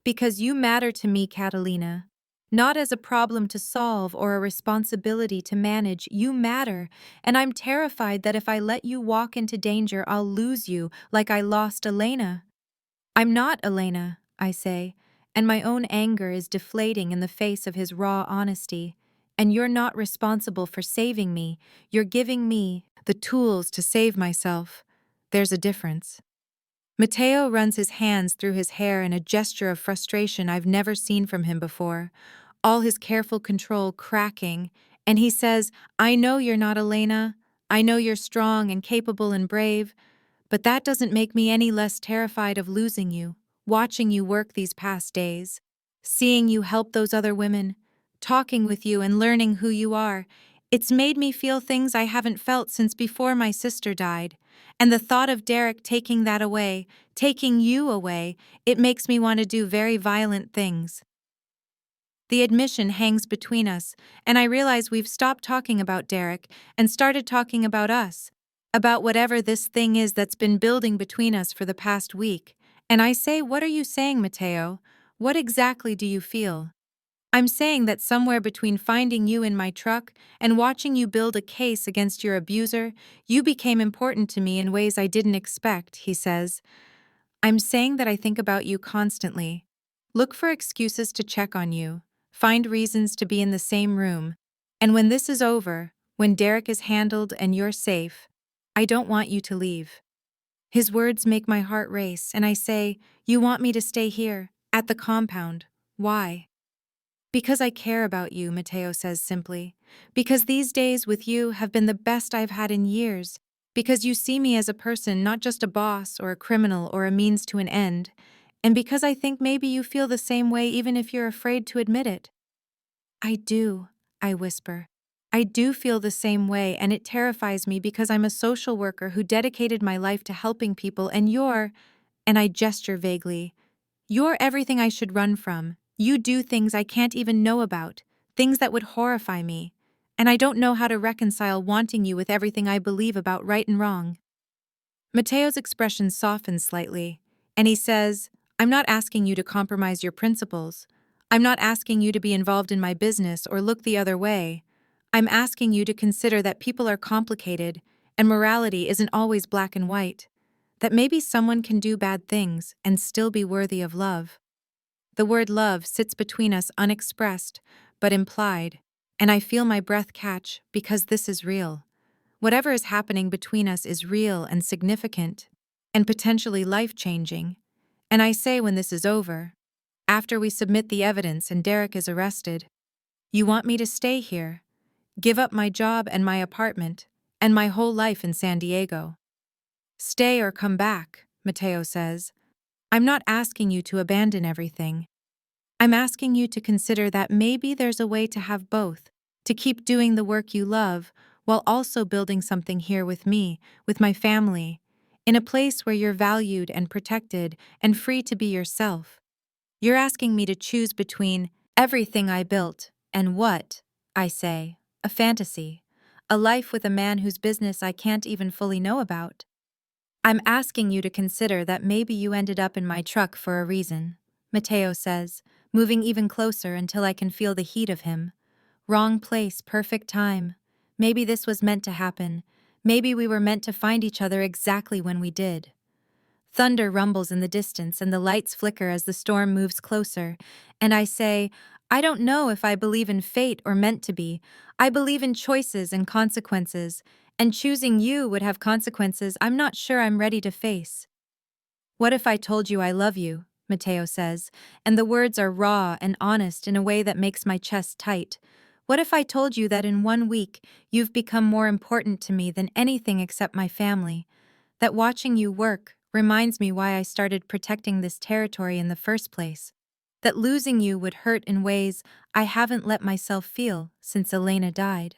"Because you matter to me, Catalina. Not as a problem to solve or a responsibility to manage, you matter, and I'm terrified that if I let you walk into danger, I'll lose you like I lost Elena." "I'm not Elena," I say, and my own anger is deflating in the face of his raw honesty. "And you're not responsible for saving me. You're giving me the tools to save myself. There's a difference." Mateo runs his hands through his hair in a gesture of frustration I've never seen from him before. all his careful control cracking, and he says, "I know you're not Elena. I know you're strong and capable and brave, but that doesn't make me any less terrified of losing you, watching you work these past days, seeing you help those other women, talking with you and learning who you are. It's made me feel things I haven't felt since before my sister died. And the thought of Derek taking that away, taking you away, it makes me want to do very violent things." The admission hangs between us, and I realize we've stopped talking about Derek and started talking about us, about whatever this thing is that's been building between us for the past week. And I say, "What are you saying, Mateo? What exactly do you feel?" "I'm saying that somewhere between finding you in my truck and watching you build a case against your abuser, you became important to me in ways I didn't expect," he says. "I'm saying that I think about you constantly. Look for excuses to check on you, find reasons to be in the same room, and when this is over, when Derek is handled and you're safe, I don't want you to leave." His words make my heart race, and I say, "You want me to stay here, at the compound. Why?" "Because I care about you," Mateo says simply. "Because these days with you have been the best I've had in years. Because you see me as a person, not just a boss or a criminal or a means to an end. And because I think maybe you feel the same way even if you're afraid to admit it." "I do," I whisper. "I do feel the same way, and it terrifies me because I'm a social worker who dedicated my life to helping people, and you're," and I gesture vaguely, "you're everything I should run from. You do things I can't even know about, things that would horrify me. And I don't know how to reconcile wanting you with everything I believe about right and wrong." Mateo's expression softens slightly, and he says, "I'm not asking you to compromise your principles. I'm not asking you to be involved in my business or look the other way. I'm asking you to consider that people are complicated and morality isn't always black and white. That maybe someone can do bad things and still be worthy of love." The word love sits between us unexpressed, but implied, and I feel my breath catch because this is real. Whatever is happening between us is real and significant, and potentially life-changing. And I say when this is over, after we submit the evidence and Derek is arrested, "You want me to stay here, give up my job and my apartment, and my whole life in San Diego." "Stay or come back," Mateo says. "I'm not asking you to abandon everything. I'm asking you to consider that maybe there's a way to have both, to keep doing the work you love while also building something here with me, with my family, in a place where you're valued and protected and free to be yourself. You're asking me to choose between everything I built and what, I say, a fantasy, a life with a man whose business I can't even fully know about. I'm asking you to consider that maybe you ended up in my truck for a reason," Mateo says, moving even closer until I can feel the heat of him. "Wrong place, perfect time. Maybe this was meant to happen. Maybe we were meant to find each other exactly when we did." Thunder rumbles in the distance and the lights flicker as the storm moves closer, and I say, "I don't know if I believe in fate or meant to be. I believe in choices and consequences, and choosing you would have consequences I'm not sure I'm ready to face." "What if I told you I love you?" Mateo says, and the words are raw and honest in a way that makes my chest tight. "What if I told you that in 1 week you've become more important to me than anything except my family? That watching you work reminds me why I started protecting this territory in the first place. That losing you would hurt in ways I haven't let myself feel since Elena died."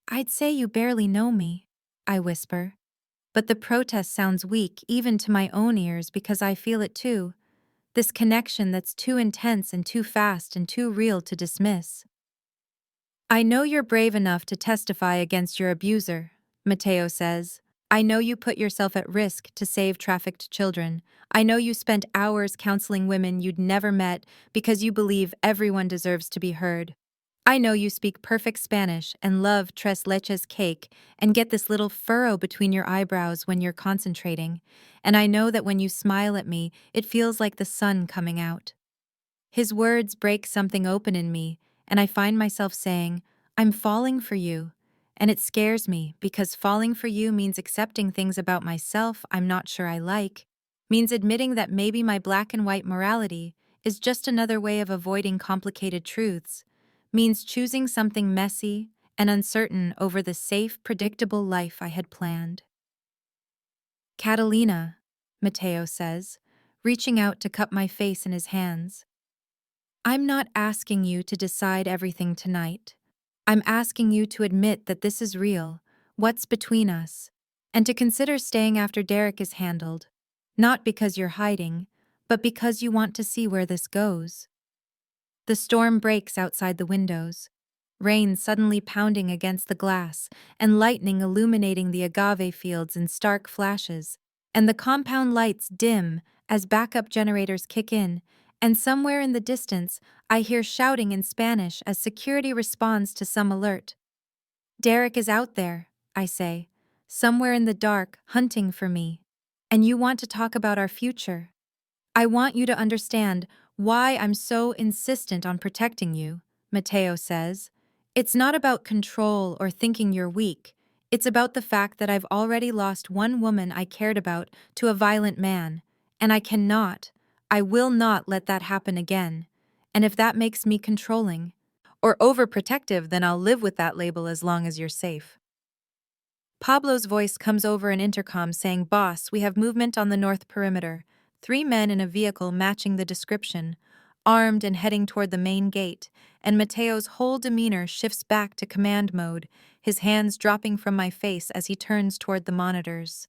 "I'd say you barely know me," I whisper. But the protest sounds weak even to my own ears because I feel it too. This connection that's too intense and too fast and too real to dismiss. "I know you're brave enough to testify against your abuser," Mateo says. "I know you put yourself at risk to save trafficked children. I know you spent hours counseling women you'd never met because you believe everyone deserves to be heard. I know you speak perfect Spanish and love tres leches cake and get this little furrow between your eyebrows when you're concentrating. And I know that when you smile at me, it feels like the sun coming out." His words break something open in me, and I find myself saying, "I'm falling for you." And it scares me because falling for you means accepting things about myself I'm not sure I like, means admitting that maybe my black and white morality is just another way of avoiding complicated truths, means choosing something messy and uncertain over the safe, predictable life I had planned. Catalina, Mateo says, reaching out to cup my face in his hands. I'm not asking you to decide everything tonight. I'm asking you to admit that this is real, what's between us, and to consider staying after Derek is handled, not because you're hiding, but because you want to see where this goes. The storm breaks outside the windows, rain suddenly pounding against the glass, and lightning illuminating the agave fields in stark flashes, and the compound lights dim as backup generators kick in, and somewhere in the distance, I hear shouting in Spanish as security responds to some alert. Derek is out there, I say, somewhere in the dark, hunting for me. And you want to talk about our future. I want you to understand why I'm so insistent on protecting you, Mateo says. It's not about control or thinking you're weak. It's about the fact that I've already lost one woman I cared about to a violent man, and I will not let that happen again. And if that makes me controlling or overprotective, then I'll live with that label as long as you're safe. Pablo's voice comes over an intercom saying, "Boss, we have movement on the north perimeter. 3 men in a vehicle matching the description, armed and heading toward the main gate," and Mateo's whole demeanor shifts back to command mode, his hands dropping from my face as he turns toward the monitors.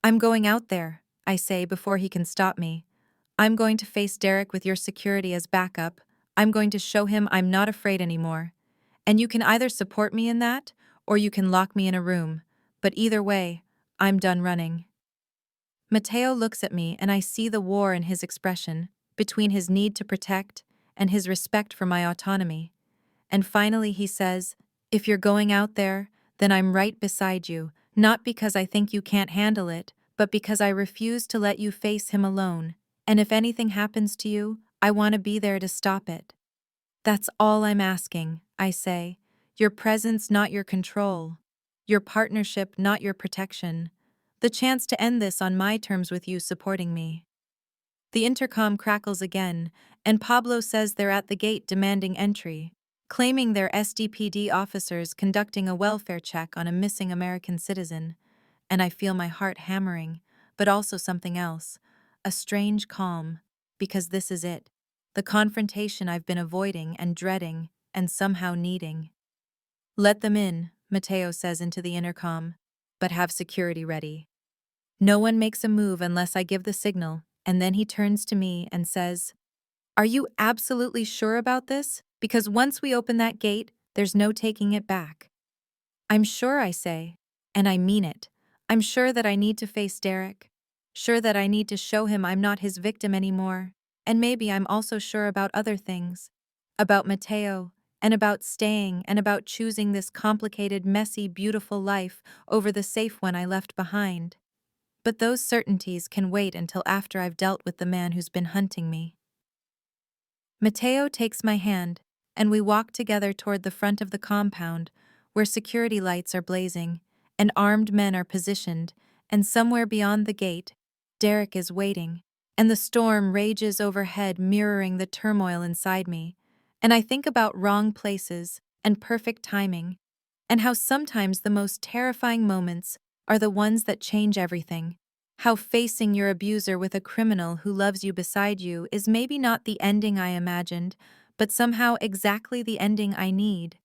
"I'm going out there," I say before he can stop me. "I'm going to face Derek with your security as backup. I'm going to show him I'm not afraid anymore. And you can either support me in that, or you can lock me in a room. But either way, I'm done running." Mateo looks at me and I see the war in his expression, between his need to protect and his respect for my autonomy. And finally he says, "If you're going out there, then I'm right beside you, not because I think you can't handle it, but because I refuse to let you face him alone. And if anything happens to you, I want to be there to stop it." "That's all I'm asking," I say. "Your presence, not your control. Your partnership, not your protection. The chance to end this on my terms with you supporting me." The intercom crackles again, and Pablo says they're at the gate demanding entry, claiming they're SDPD officers conducting a welfare check on a missing American citizen. And I feel my heart hammering, but also something else, a strange calm, because this is it, the confrontation I've been avoiding and dreading and somehow needing. "Let them in," Mateo says into the intercom, "but have security ready." No one makes a move unless I give the signal, and then he turns to me and says, "Are you absolutely sure about this? Because once we open that gate, there's no taking it back." "I'm sure," I say, and I mean it. I'm sure that I need to face Derek. Sure that I need to show him I'm not his victim anymore. And maybe I'm also sure about other things. About Mateo, and about staying, and about choosing this complicated, messy, beautiful life over the safe one I left behind. But those certainties can wait until after I've dealt with the man who's been hunting me. Mateo takes my hand, and we walk together toward the front of the compound, where security lights are blazing, and armed men are positioned, and somewhere beyond the gate, Derek is waiting, and the storm rages overhead, mirroring the turmoil inside me. And I think about wrong places and perfect timing, and how sometimes the most terrifying moments are the ones that change everything. How facing your abuser with a criminal who loves you beside you is maybe not the ending I imagined, but somehow exactly the ending I need.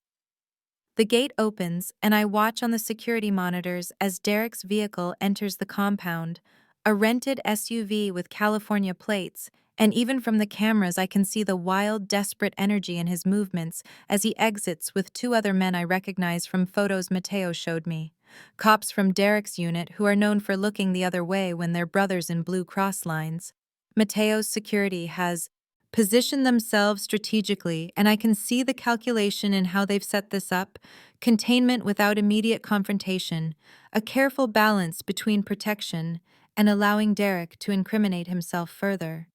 The gate opens, and I watch on the security monitors as Derek's vehicle enters the compound, a rented SUV with California plates, and even from the cameras I can see the wild, desperate energy in his movements as he exits with 2 other men I recognize from photos Mateo showed me. Cops from Derek's unit who are known for looking the other way when they're brothers in Blue Cross lines. Mateo's security has positioned themselves strategically, and I can see the calculation in how they've set this up: containment without immediate confrontation, a careful balance between protection and allowing Derek to incriminate himself further.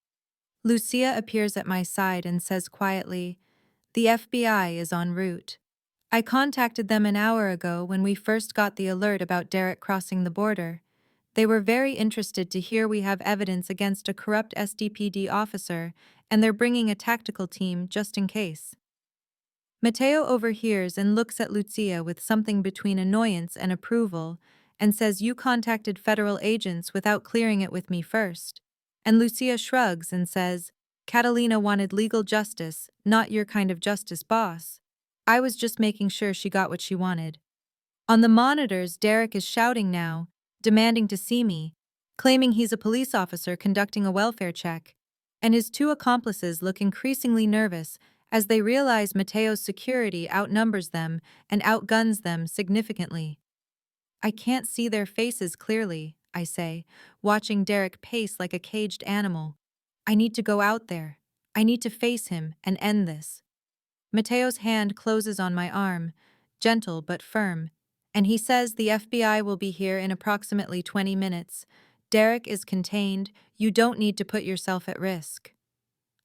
Lucia appears at my side and says quietly, "The FBI is en route. I contacted them an hour ago when we first got the alert about Derek crossing the border. They were very interested to hear we have evidence against a corrupt SDPD officer, and they're bringing a tactical team just in case. Mateo overhears and looks at Lucia with something between annoyance and approval, and says, "You contacted federal agents without clearing it with me first." And Lucia shrugs and says, "Catalina wanted legal justice, not your kind of justice, boss. I was just making sure she got what she wanted." On the monitors, Derek is shouting now, demanding to see me, claiming he's a police officer conducting a welfare check, and his two accomplices look increasingly nervous as they realize Mateo's security outnumbers them and outguns them significantly. "I can't see their faces clearly," I say, watching Derek pace like a caged animal. "I need to go out there. I need to face him and end this." Mateo's hand closes on my arm, gentle but firm, and he says the FBI will be here in approximately 20 minutes. Derek is contained. You don't need to put yourself at risk.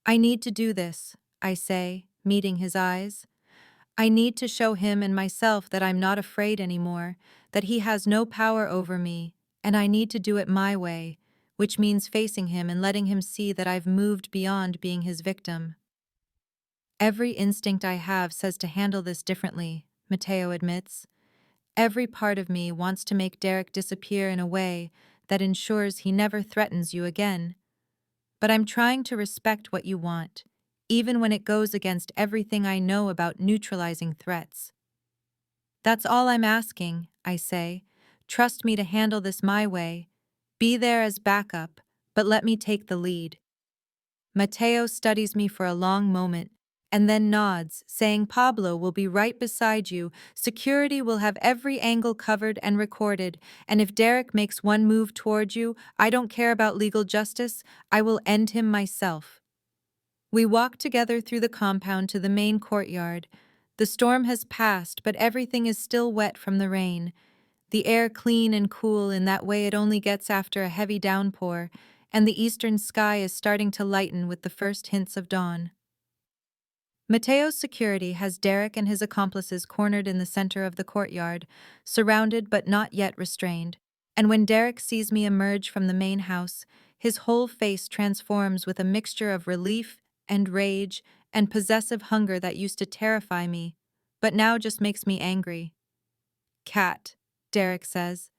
"I need to do this," I say, meeting his eyes. "I need to show him and myself that I'm not afraid anymore, that he has no power over me, and I need to do it my way, which means facing him and letting him see that I've moved beyond being his victim." "Every instinct I have says to handle this differently," Mateo admits. "Every part of me wants to make Derek disappear in a way that ensures he never threatens you again. But I'm trying to respect what you want, even when it goes against everything I know about neutralizing threats." "That's all I'm asking," I say. "Trust me to handle this my way. Be there as backup, but let me take the lead." Mateo studies me for a long moment, and then nods, saying, "Pablo will be right beside you. Security will have every angle covered and recorded, and if Derek makes one move toward you, I don't care about legal justice, I will end him myself." We walk together through the compound to the main courtyard. The storm has passed, but everything is still wet from the rain. The air clean and cool in that way it only gets after a heavy downpour, and the eastern sky is starting to lighten with the first hints of dawn. Mateo's security has Derek and his accomplices cornered in the center of the courtyard, surrounded but not yet restrained. And when Derek sees me emerge from the main house, his whole face transforms with a mixture of relief and rage and possessive hunger that used to terrify me, but now just makes me angry. "Cat," Derek says,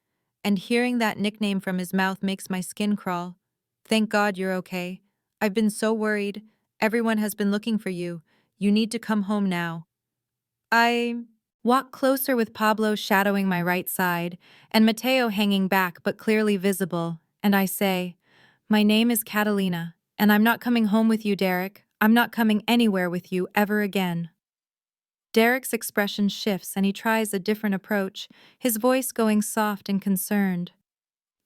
and hearing that nickname from his mouth makes my skin crawl. "Thank God you're okay. I've been so worried. Everyone has been looking for you. You need to come home now." I walk closer with Pablo shadowing my right side, and Mateo hanging back but clearly visible, and I say, "My name is Catalina, and I'm not coming home with you, Derek. I'm not coming anywhere with you ever again." Derek's expression shifts and he tries a different approach, his voice going soft and concerned.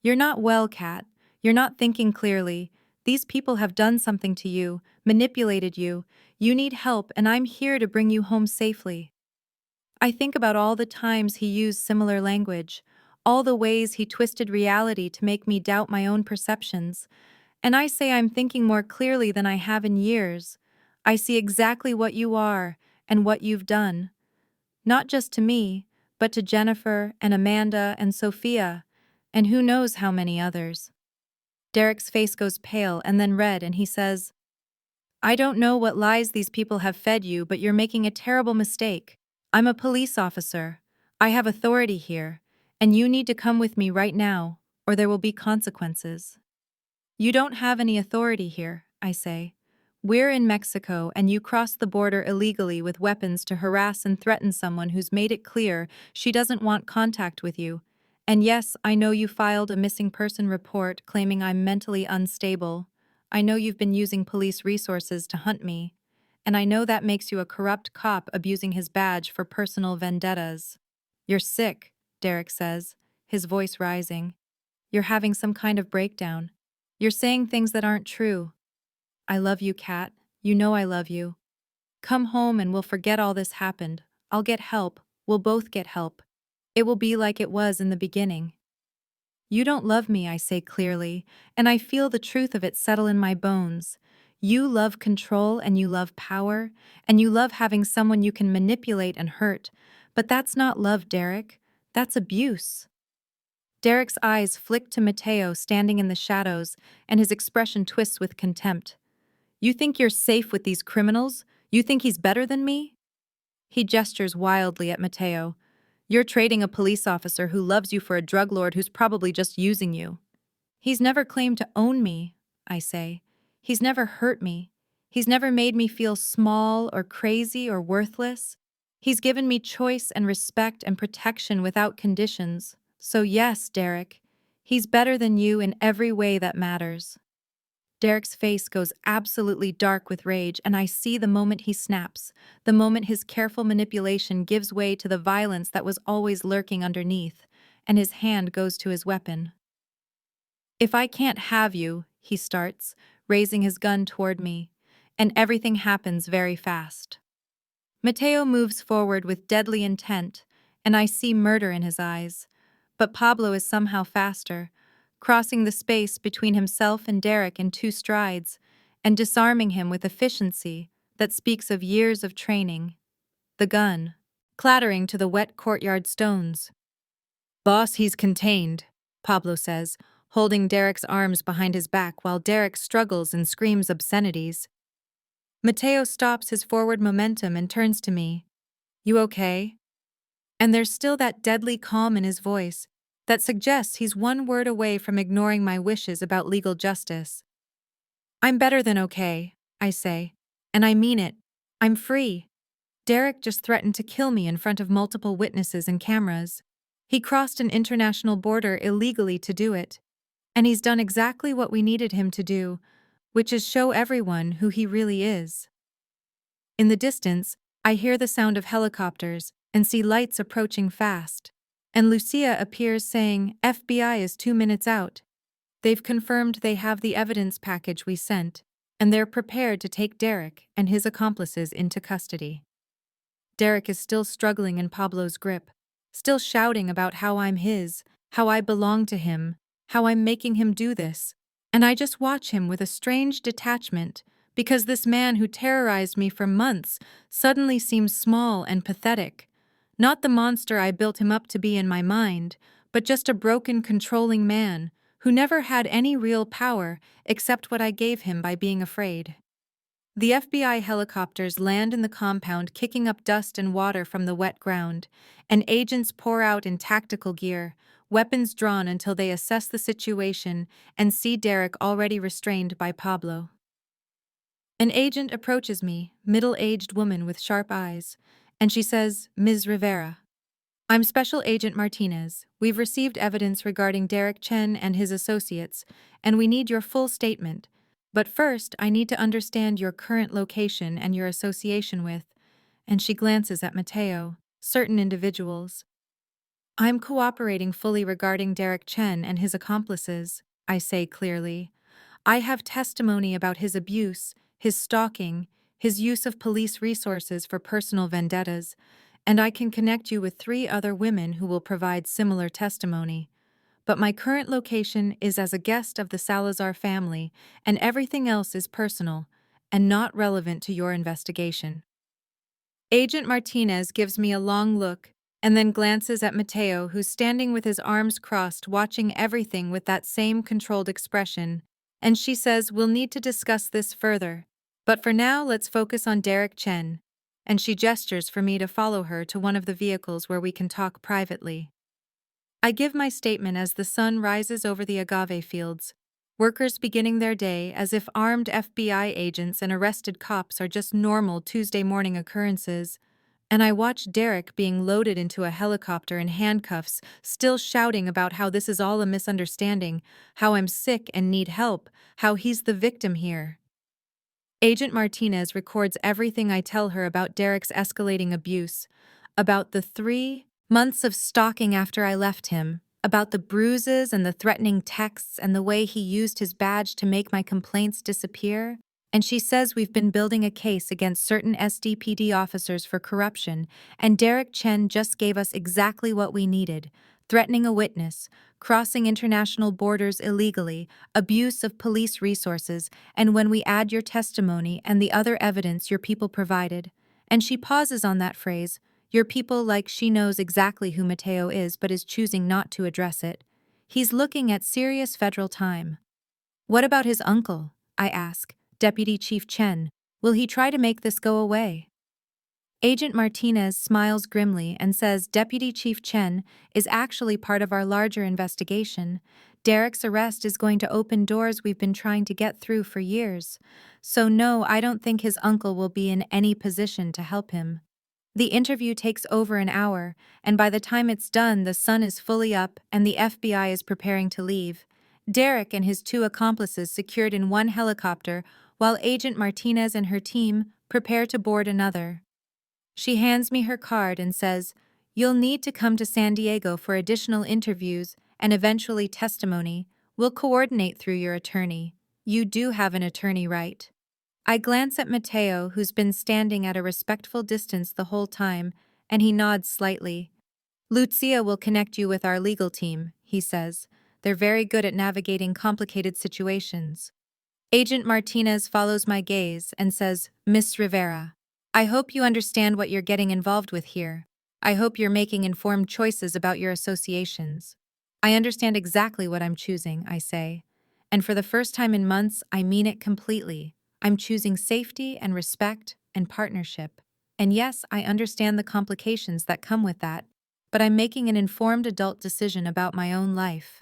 "You're not well, Kat. You're not thinking clearly. These people have done something to you, manipulated you. You need help, and I'm here to bring you home safely." I think about all the times he used similar language, all the ways he twisted reality to make me doubt my own perceptions, and I say I'm thinking more clearly than I have in years. I see exactly what you are and what you've done. Not just to me, but to Jennifer and Amanda and Sophia, and who knows how many others. Derek's face goes pale and then red, and he says, "I don't know what lies these people have fed you, but you're making a terrible mistake. I'm a police officer. I have authority here, and you need to come with me right now, or there will be consequences." "You don't have any authority here," I say. "We're in Mexico, and you crossed the border illegally with weapons to harass and threaten someone who's made it clear she doesn't want contact with you. And yes, I know you filed a missing person report claiming I'm mentally unstable. I know you've been using police resources to hunt me. And I know that makes you a corrupt cop abusing his badge for personal vendettas. You're sick," Derek says, his voice rising. "You're having some kind of breakdown. You're saying things that aren't true. I love you, Kat. You know I love you. Come home and we'll forget all this happened. I'll get help. We'll both get help. It will be like it was in the beginning." "You don't love me," I say clearly, and I feel the truth of it settle in my bones. "You love control and you love power, and you love having someone you can manipulate and hurt. But that's not love, Derek. That's abuse." Derek's eyes flick to Mateo standing in the shadows, and his expression twists with contempt. You think you're safe with these criminals? You think he's better than me? He gestures wildly at Mateo. You're trading a police officer who loves you for a drug lord who's probably just using you. He's never claimed to own me, I say. He's never hurt me. He's never made me feel small or crazy or worthless. He's given me choice and respect and protection without conditions. So yes, Derek, he's better than you in every way that matters. Derek's face goes absolutely dark with rage, and I see the moment he snaps, the moment his careful manipulation gives way to the violence that was always lurking underneath, and his hand goes to his weapon. If I can't have you, he starts, raising his gun toward me, and everything happens very fast. Mateo moves forward with deadly intent, and I see murder in his eyes. But Pablo is somehow faster, crossing the space between himself and Derek in 2 strides, and disarming him with efficiency that speaks of years of training. The gun, clattering to the wet courtyard stones. Boss, he's contained, Pablo says, holding Derek's arms behind his back while Derek struggles and screams obscenities. Mateo stops his forward momentum and turns to me. You okay? And there's still that deadly calm in his voice that suggests he's one word away from ignoring my wishes about legal justice. I'm better than okay, I say, and I mean it. I'm free. Derek just threatened to kill me in front of multiple witnesses and cameras. He crossed an international border illegally to do it. And he's done exactly what we needed him to do, which is show everyone who he really is. In the distance, I hear the sound of helicopters and see lights approaching fast. And Lucia appears saying, FBI is 2 minutes out. They've confirmed they have the evidence package we sent, and they're prepared to take Derek and his accomplices into custody. Derek is still struggling in Pablo's grip, still shouting about how I'm his, how I belong to him, how I'm making him do this, and I just watch him with a strange detachment because this man who terrorized me for months suddenly seems small and pathetic. Not the monster I built him up to be in my mind, but just a broken, controlling man who never had any real power except what I gave him by being afraid. The FBI helicopters land in the compound, kicking up dust and water from the wet ground, and agents pour out in tactical gear, weapons drawn until they assess the situation and see Derek already restrained by Pablo. An agent approaches me, middle-aged woman with sharp eyes, and she says, Ms. Rivera. I'm Special Agent Martinez. We've received evidence regarding Derek Chen and his associates, and we need your full statement. But first, I need to understand your current location and your association with, and she glances at Mateo, certain individuals. I'm cooperating fully regarding Derek Chen and his accomplices, I say clearly. I have testimony about his abuse, his stalking, his use of police resources for personal vendettas, and I can connect you with 3 other women who will provide similar testimony. But my current location is as a guest of the Salazar family, and everything else is personal and not relevant to your investigation. Agent Martinez gives me a long look and then glances at Mateo, who's standing with his arms crossed, watching everything with that same controlled expression, and she says we'll need to discuss this further. But for now, let's focus on Derek Chen, and she gestures for me to follow her to one of the vehicles where we can talk privately. I give my statement as the sun rises over the agave fields, workers beginning their day as if armed FBI agents and arrested cops are just normal Tuesday morning occurrences, and I watch Derek being loaded into a helicopter in handcuffs, still shouting about how this is all a misunderstanding, how I'm sick and need help, how he's the victim here. Agent Martinez records everything I tell her about Derek's escalating abuse, about the 3 months of stalking after I left him, about the bruises and the threatening texts and the way he used his badge to make my complaints disappear, and she says we've been building a case against certain SDPD officers for corruption, and Derek Chen just gave us exactly what we needed: threatening a witness, crossing international borders illegally, abuse of police resources, and when we add your testimony and the other evidence your people provided. And she pauses on that phrase, your people, like she knows exactly who Mateo is but is choosing not to address it. He's looking at serious federal time. What about his uncle? I ask, Deputy Chief Chen. Will he try to make this go away? Agent Martinez smiles grimly and says Deputy Chief Chen is actually part of our larger investigation. Derek's arrest is going to open doors we've been trying to get through for years. So no, I don't think his uncle will be in any position to help him. The interview takes over an hour, and by the time it's done, the sun is fully up and the FBI is preparing to leave. Derek and his two accomplices secured in one helicopter, while Agent Martinez and her team prepare to board another. She hands me her card and says, "You'll need to come to San Diego for additional interviews and eventually testimony. We'll coordinate through your attorney. You do have an attorney, right?" I glance at Mateo, who's been standing at a respectful distance the whole time, and he nods slightly. "Lucia will connect you with our legal team," he says. "They're very good at navigating complicated situations." Agent Martinez follows my gaze and says, "Miss Rivera, I hope you understand what you're getting involved with here. I hope you're making informed choices about your associations." "I understand exactly what I'm choosing," I say. "And for the first time in months, I mean it completely. I'm choosing safety and respect and partnership. And yes, I understand the complications that come with that, but I'm making an informed adult decision about my own life."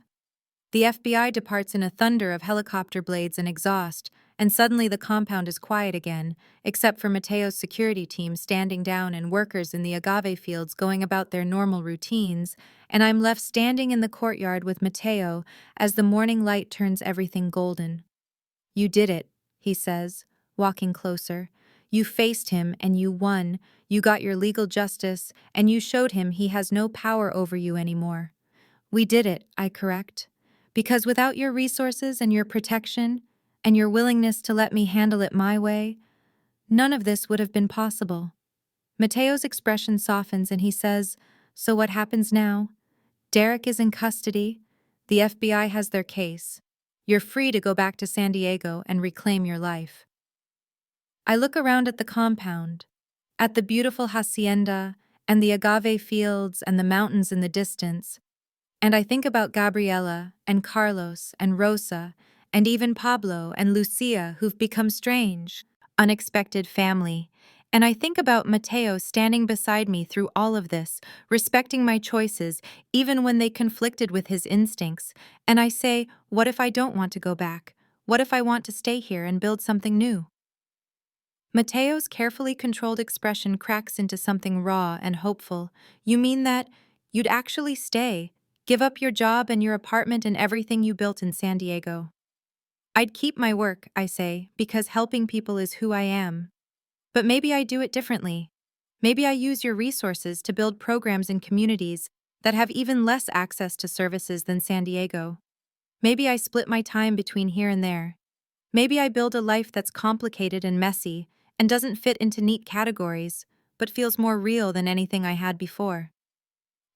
The FBI departs in a thunder of helicopter blades and exhaust, and suddenly the compound is quiet again, except for Mateo's security team standing down and workers in the agave fields going about their normal routines, and I'm left standing in the courtyard with Mateo as the morning light turns everything golden. "You did it," he says, walking closer. "You faced him and you won. You got your legal justice, and you showed him he has no power over you anymore." "We did it," I correct. "Because without your resources and your protection, and your willingness to let me handle it my way, none of this would have been possible." Mateo's expression softens and he says, "So what happens now? Derek is in custody. The FBI has their case. You're free to go back to San Diego and reclaim your life." I look around at the compound, at the beautiful hacienda and the agave fields and the mountains in the distance, and I think about Gabriela and Carlos and Rosa and even Pablo and Lucia, who've become strange, unexpected family. And I think about Mateo standing beside me through all of this, respecting my choices, even when they conflicted with his instincts. And I say, what if I don't want to go back? What if I want to stay here and build something new? Mateo's carefully controlled expression cracks into something raw and hopeful. "You mean that you'd actually stay? Give up your job and your apartment and everything you built in San Diego?" "I'd keep my work," I say, "because helping people is who I am. But maybe I do it differently. Maybe I use your resources to build programs in communities that have even less access to services than San Diego. Maybe I split my time between here and there. Maybe I build a life that's complicated and messy and doesn't fit into neat categories, but feels more real than anything I had before."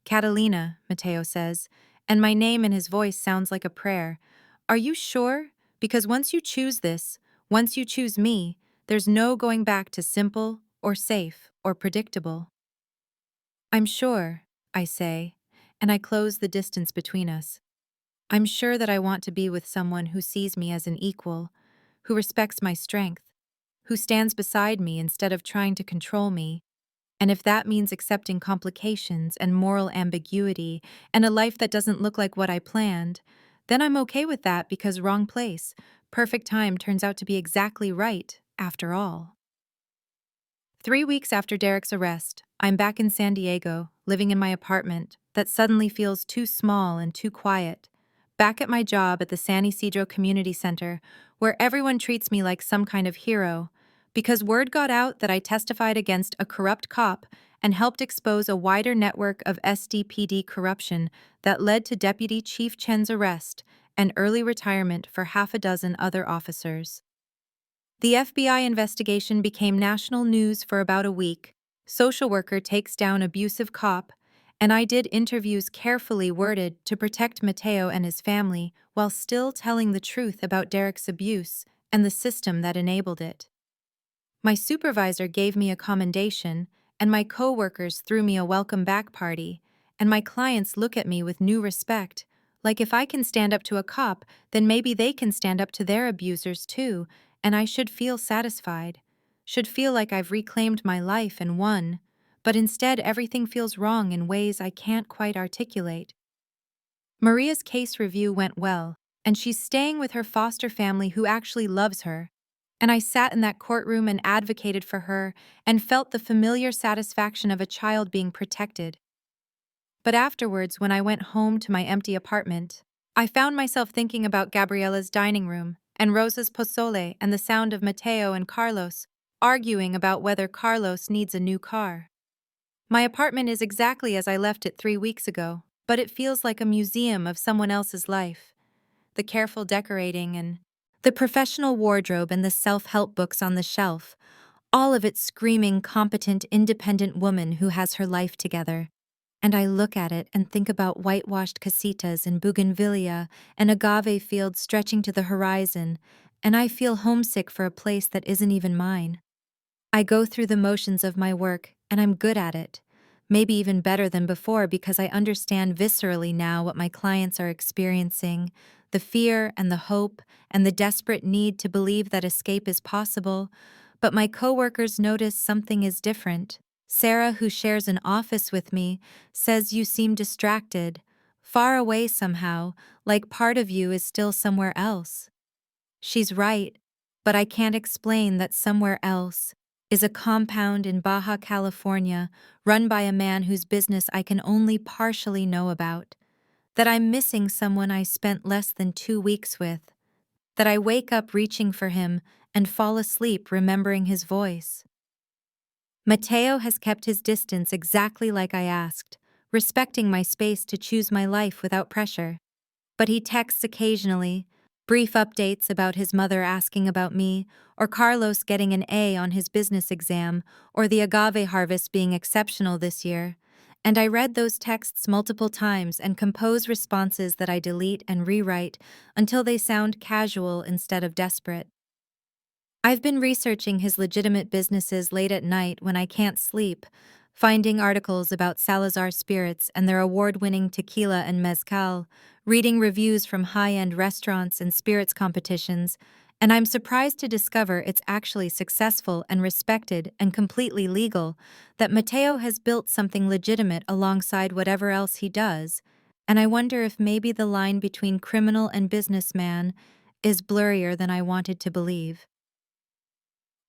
"Catalina," Mateo says, and my name in his voice sounds like a prayer. "Are you sure? Because once you choose this, once you choose me, there's no going back to simple or safe or predictable." "I'm sure," I say, and I close the distance between us. I'm sure that I want to be with someone who sees me as an equal, who respects my strength, who stands beside me instead of trying to control me. And if that means accepting complications and moral ambiguity and a life that doesn't look like what I planned, then I'm okay with that because wrong place, perfect time turns out to be exactly right, after all. 3 weeks after Derek's arrest, I'm back in San Diego, living in my apartment that suddenly feels too small and too quiet, back at my job at the San Isidro Community Center, where everyone treats me like some kind of hero, because word got out that I testified against a corrupt cop and helped expose a wider network of SDPD corruption that led to Deputy Chief Chen's arrest and early retirement for half a dozen other officers. The FBI investigation became national news for about a week. Social worker takes down abusive cop, and I did interviews carefully worded to protect Mateo and his family while still telling the truth about Derek's abuse and the system that enabled it. My supervisor gave me a commendation, and my coworkers threw me a welcome back party, and my clients look at me with new respect, Like if I can stand up to a cop, then maybe they can stand up to their abusers too, and I should feel satisfied. Should feel like I've reclaimed my life and won. But instead, everything feels wrong in ways I can't quite articulate. Maria's case review went well, and she's staying with her foster family who actually loves her. And I sat in that courtroom and advocated for her and felt the familiar satisfaction of a child being protected. But afterwards, when I went home to my empty apartment, I found myself thinking about Gabriella's dining room and Rosa's pozole and the sound of Mateo and Carlos arguing about whether Carlos needs a new car. My apartment is exactly as I left it 3 weeks ago, but it feels like a museum of someone else's life. The careful decorating and the professional wardrobe and the self-help books on the shelf, all of it screaming competent, independent woman who has her life together. And I look at it and think about whitewashed casitas in bougainvillea and agave fields stretching to the horizon, and I feel homesick for a place that isn't even mine. I go through the motions of my work, and I'm good at it. Maybe even better than before because I understand viscerally now what my clients are experiencing, the fear and the hope and the desperate need to believe that escape is possible. But my coworkers notice something is different. Sarah, who shares an office with me, says you seem distracted, far away somehow, like part of you is still somewhere else. She's right, but I can't explain that somewhere else is a compound in Baja California run by a man whose business I can only partially know about, that I'm missing someone I spent less than 2 weeks with, that I wake up reaching for him and fall asleep remembering his voice. Mateo has kept his distance exactly like I asked, respecting my space to choose my life without pressure. But he texts occasionally, brief updates about his mother asking about me, or Carlos getting an A on his business exam, or the agave harvest being exceptional this year. And I read those texts multiple times and compose responses that I delete and rewrite until they sound casual instead of desperate. I've been researching his legitimate businesses late at night when I can't sleep, finding articles about Salazar spirits and their award-winning tequila and mezcal, reading reviews from high-end restaurants and spirits competitions, and I'm surprised to discover it's actually successful and respected and completely legal, that Mateo has built something legitimate alongside whatever else he does, and I wonder if maybe the line between criminal and businessman is blurrier than I wanted to believe.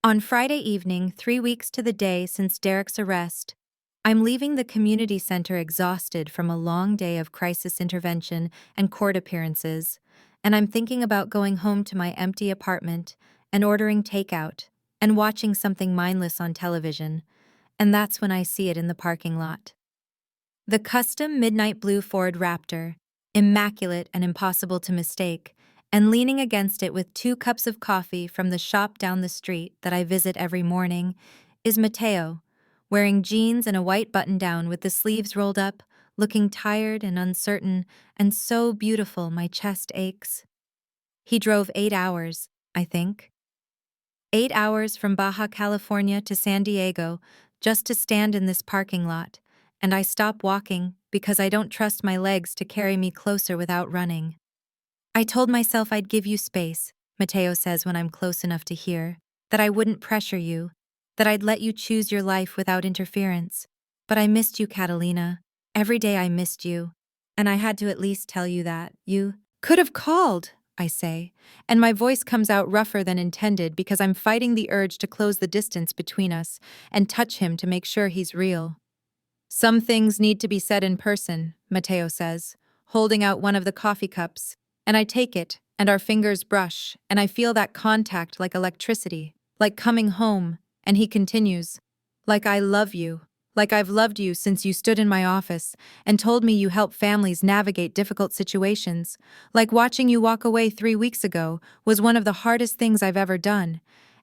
On Friday evening, 3 weeks to the day since Derek's arrest, I'm leaving the community center exhausted from a long day of crisis intervention and court appearances, and I'm thinking about going home to my empty apartment and ordering takeout and watching something mindless on television, and that's when I see it in the parking lot. The custom midnight blue Ford Raptor, immaculate and impossible to mistake, and leaning against it with 2 cups of coffee from the shop down the street that I visit every morning, is Mateo, wearing jeans and a white button-down with the sleeves rolled up, looking tired and uncertain, and so beautiful my chest aches. He drove 8 hours, I think. 8 hours from Baja California to San Diego just to stand in this parking lot, and I stop walking because I don't trust my legs to carry me closer without running. I told myself I'd give you space, Mateo says when I'm close enough to hear, that I wouldn't pressure you, that I'd let you choose your life without interference. But I missed you, Catalina. Every day I missed you. And I had to at least tell you that. You could have called, I say, and my voice comes out rougher than intended because I'm fighting the urge to close the distance between us and touch him to make sure he's real. Some things need to be said in person, Mateo says, holding out one of the coffee cups, and I take it, and our fingers brush, and I feel that contact like electricity, like coming home, and he continues, like I love you, like I've loved you since you stood in my office and told me you help families navigate difficult situations, like watching you walk away 3 weeks ago was one of the hardest things I've ever done,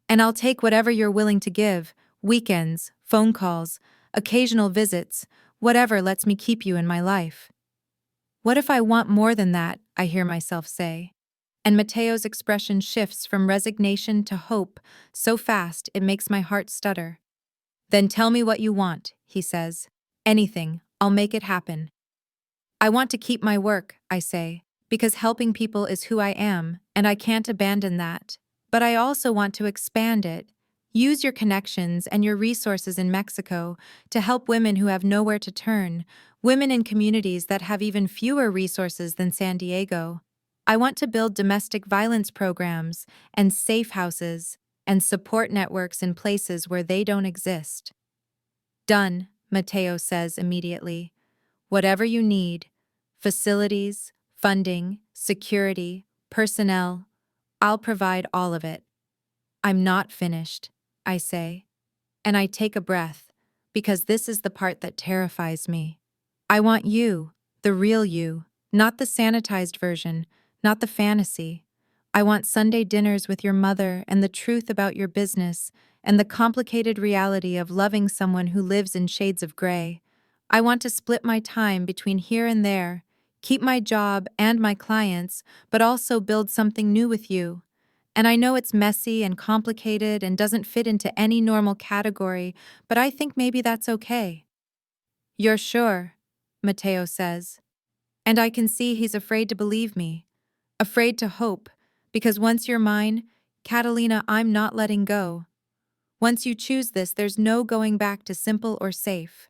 and I'll take whatever you're willing to give, weekends, phone calls, occasional visits, whatever lets me keep you in my life. What if I want more than that, I hear myself say. And Mateo's expression shifts from resignation to hope so fast it makes my heart stutter. Then tell me what you want, he says. Anything, I'll make it happen. I want to keep my work, I say, because helping people is who I am, and I can't abandon that. But I also want to expand it. Use your connections and your resources in Mexico to help women who have nowhere to turn, women in communities that have even fewer resources than San Diego. I want to build domestic violence programs and safe houses and support networks in places where they don't exist. Done, Mateo says immediately. Whatever you need, facilities, funding, security, personnel, I'll provide all of it. I'm not finished, I say. And I take a breath, because this is the part that terrifies me. I want you, the real you, not the sanitized version, not the fantasy. I want Sunday dinners with your mother and the truth about your business and the complicated reality of loving someone who lives in shades of gray. I want to split my time between here and there, keep my job and my clients, but also build something new with you. And I know it's messy and complicated and doesn't fit into any normal category, but I think maybe that's okay. You're sure? Mateo says. And I can see he's afraid to believe me, afraid to hope, because once you're mine, Catalina, I'm not letting go. Once you choose this, there's no going back to simple or safe.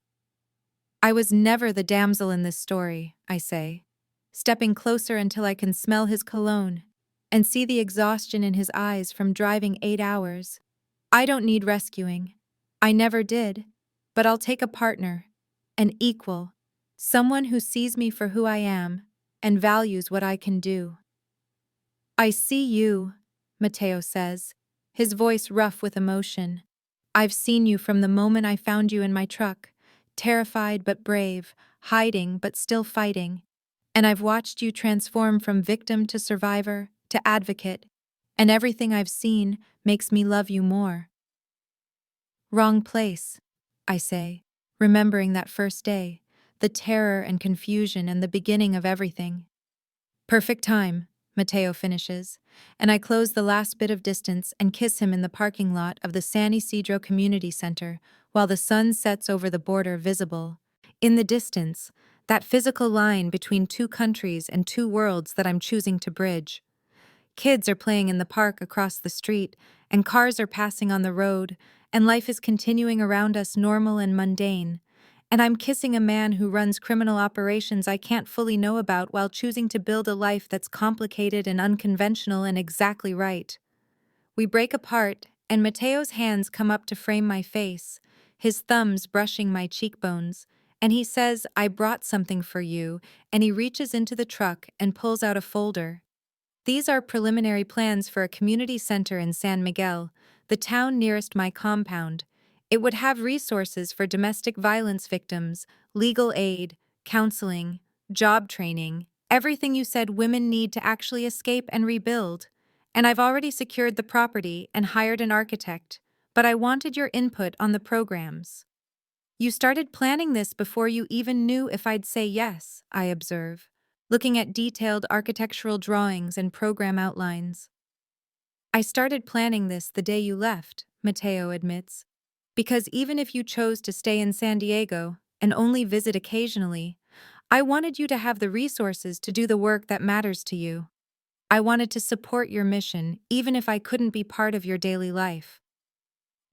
I was never the damsel in this story, I say, stepping closer until I can smell his cologne and see the exhaustion in his eyes from driving 8 hours. I don't need rescuing. I never did. But I'll take a partner, an equal, someone who sees me for who I am and values what I can do. I see you, Mateo says, his voice rough with emotion. I've seen you from the moment I found you in my truck, terrified but brave, hiding but still fighting. And I've watched you transform from victim to survivor to advocate, and everything I've seen makes me love you more. Wrong place, I say, remembering that first day, the terror and confusion and the beginning of everything. Perfect time, Mateo finishes, and I close the last bit of distance and kiss him in the parking lot of the San Isidro Community Center while the sun sets over the border visible. In the distance, that physical line between two countries and two worlds that I'm choosing to bridge. Kids are playing in the park across the street, and cars are passing on the road, and life is continuing around us normal and mundane. And I'm kissing a man who runs criminal operations I can't fully know about while choosing to build a life that's complicated and unconventional and exactly right. We break apart, and Mateo's hands come up to frame my face, his thumbs brushing my cheekbones, and he says, I brought something for you, and he reaches into the truck and pulls out a folder. These are preliminary plans for a community center in San Miguel, the town nearest my compound. It would have resources for domestic violence victims, legal aid, counseling, job training, everything you said women need to actually escape and rebuild. And I've already secured the property and hired an architect, but I wanted your input on the programs. You started planning this before you even knew if I'd say yes, I observe, looking at detailed architectural drawings and program outlines. I started planning this the day you left, Mateo admits, because even if you chose to stay in San Diego and only visit occasionally, I wanted you to have the resources to do the work that matters to you. I wanted to support your mission even if I couldn't be part of your daily life.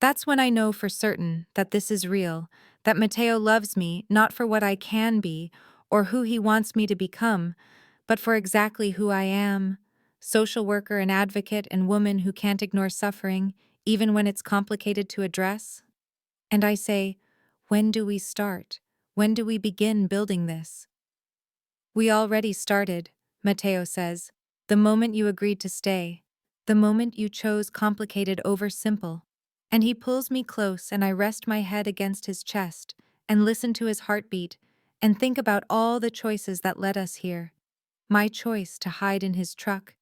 That's when I know for certain that this is real, that Mateo loves me not for what I can be or who he wants me to become, but for exactly who I am, social worker and advocate and woman who can't ignore suffering, even when it's complicated to address. And I say, when do we start? When do we begin building this? We already started, Mateo says, the moment you agreed to stay, the moment you chose complicated over simple. And he pulls me close and I rest my head against his chest and listen to his heartbeat and think about all the choices that led us here. My choice to hide in his truck,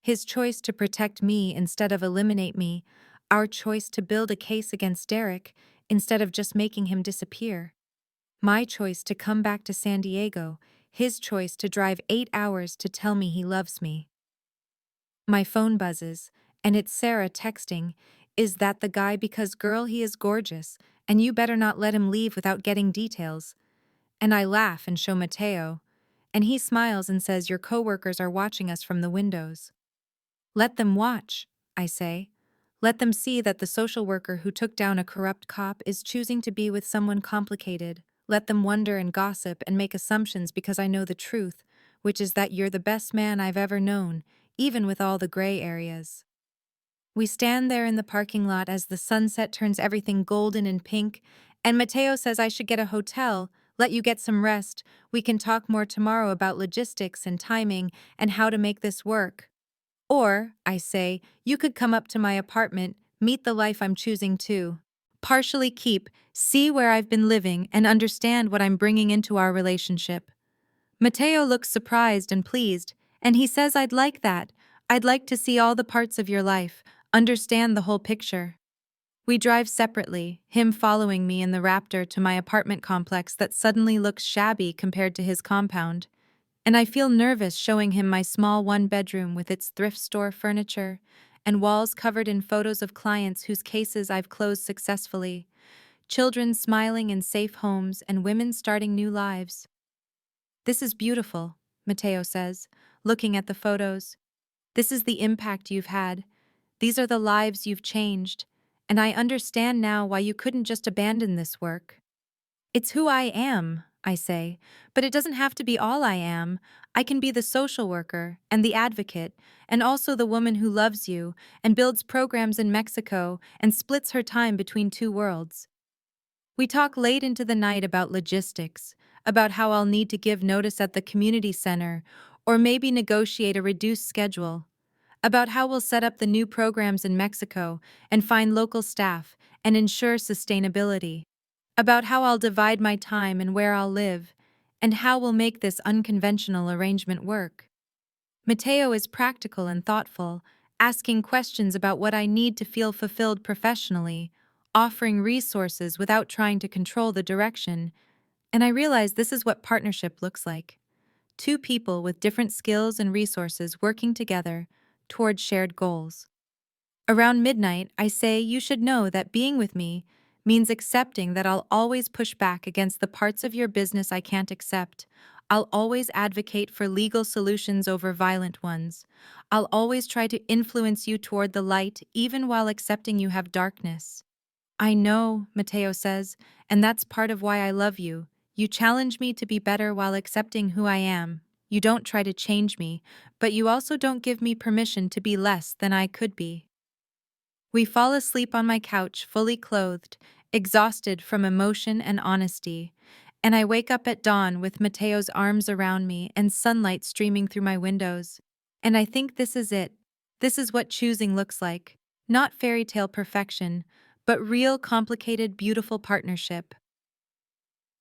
his choice to protect me instead of eliminate me, our choice to build a case against Derek instead of just making him disappear. My choice to come back to San Diego, his choice to drive 8 hours to tell me he loves me. My phone buzzes, and it's Sarah texting, "Is that the guy? Because girl, he is gorgeous, and you better not let him leave without getting details." And I laugh and show Mateo, and he smiles and says your coworkers are watching us from the windows. Let them watch, I say. Let them see that the social worker who took down a corrupt cop is choosing to be with someone complicated. Let them wonder and gossip and make assumptions because I know the truth, which is that you're the best man I've ever known, even with all the gray areas. We stand there in the parking lot as the sunset turns everything golden and pink, and Mateo says I should get a hotel, let you get some rest. We can talk more tomorrow about logistics and timing and how to make this work. Or, I say, you could come up to my apartment, meet the life I'm choosing to. Partially keep, see where I've been living, and understand what I'm bringing into our relationship. Mateo looks surprised and pleased, and he says I'd like that. I'd like to see all the parts of your life, understand the whole picture. We drive separately, him following me in the Raptor to my apartment complex that suddenly looks shabby compared to his compound. And I feel nervous showing him my small one-bedroom with its thrift store furniture and walls covered in photos of clients whose cases I've closed successfully, children smiling in safe homes and women starting new lives. This is beautiful, Mateo says, looking at the photos. This is the impact you've had. These are the lives you've changed, and I understand now why you couldn't just abandon this work. It's who I am, I say, but it doesn't have to be all I am. I can be the social worker and the advocate, and also the woman who loves you and builds programs in Mexico and splits her time between two worlds. We talk late into the night about logistics, about how I'll need to give notice at the community center or maybe negotiate a reduced schedule, about how we'll set up the new programs in Mexico and find local staff and ensure sustainability, about how I'll divide my time and where I'll live, and how we'll make this unconventional arrangement work. Mateo is practical and thoughtful, asking questions about what I need to feel fulfilled professionally, offering resources without trying to control the direction, and I realize this is what partnership looks like. Two people with different skills and resources working together toward shared goals. Around midnight, I say you should know that being with me means accepting that I'll always push back against the parts of your business I can't accept. I'll always advocate for legal solutions over violent ones. I'll always try to influence you toward the light even while accepting you have darkness. I know, Mateo says, and that's part of why I love you. You challenge me to be better while accepting who I am. You don't try to change me, but you also don't give me permission to be less than I could be. We fall asleep on my couch fully clothed, exhausted from emotion and honesty, and I wake up at dawn with Mateo's arms around me and sunlight streaming through my windows. And I think this is it. This is what choosing looks like. Not fairy tale perfection, but real complicated, beautiful partnership.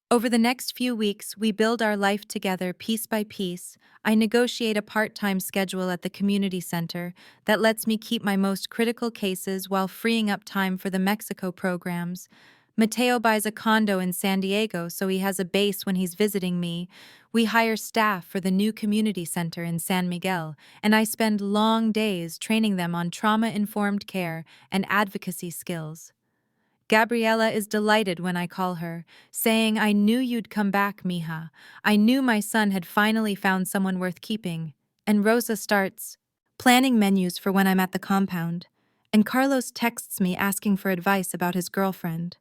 Over the next few weeks, we build our life together piece by piece. I negotiate a part-time schedule at the community center that lets me keep my most critical cases while freeing up time for the Mexico programs. Mateo buys a condo in San Diego so he has a base when he's visiting me. We hire staff for the new community center in San Miguel, and I spend long days training them on trauma-informed care and advocacy skills. Gabriela is delighted when I call her, saying, I knew you'd come back, mija. I knew my son had finally found someone worth keeping. And Rosa starts planning menus for when I'm at the compound. And Carlos texts me asking for advice about his girlfriend.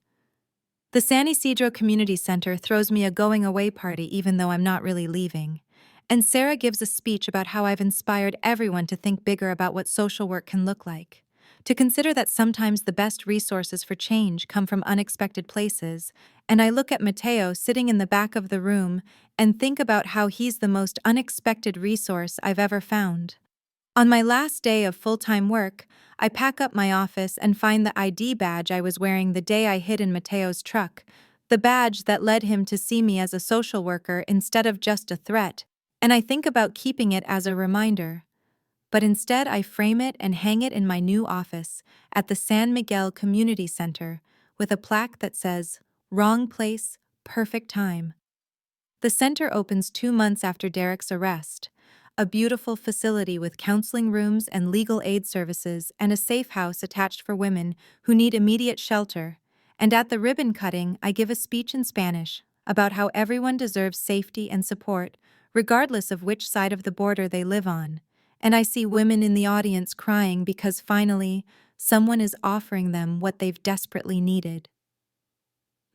The San Isidro Community Center throws me a going-away party even though I'm not really leaving. And Sarah gives a speech about how I've inspired everyone to think bigger about what social work can look like. To consider that sometimes the best resources for change come from unexpected places, and I look at Mateo sitting in the back of the room and think about how he's the most unexpected resource I've ever found. On my last day of full-time work, I pack up my office and find the ID badge I was wearing the day I hid in Mateo's truck, the badge that led him to see me as a social worker instead of just a threat, and I think about keeping it as a reminder. But instead I frame it and hang it in my new office at the San Miguel Community Center with a plaque that says, Wrong place, perfect time. The center opens 2 months after Derek's arrest, a beautiful facility with counseling rooms and legal aid services and a safe house attached for women who need immediate shelter. And at the ribbon cutting, I give a speech in Spanish about how everyone deserves safety and support, regardless of which side of the border they live on, and I see women in the audience crying because finally, someone is offering them what they've desperately needed.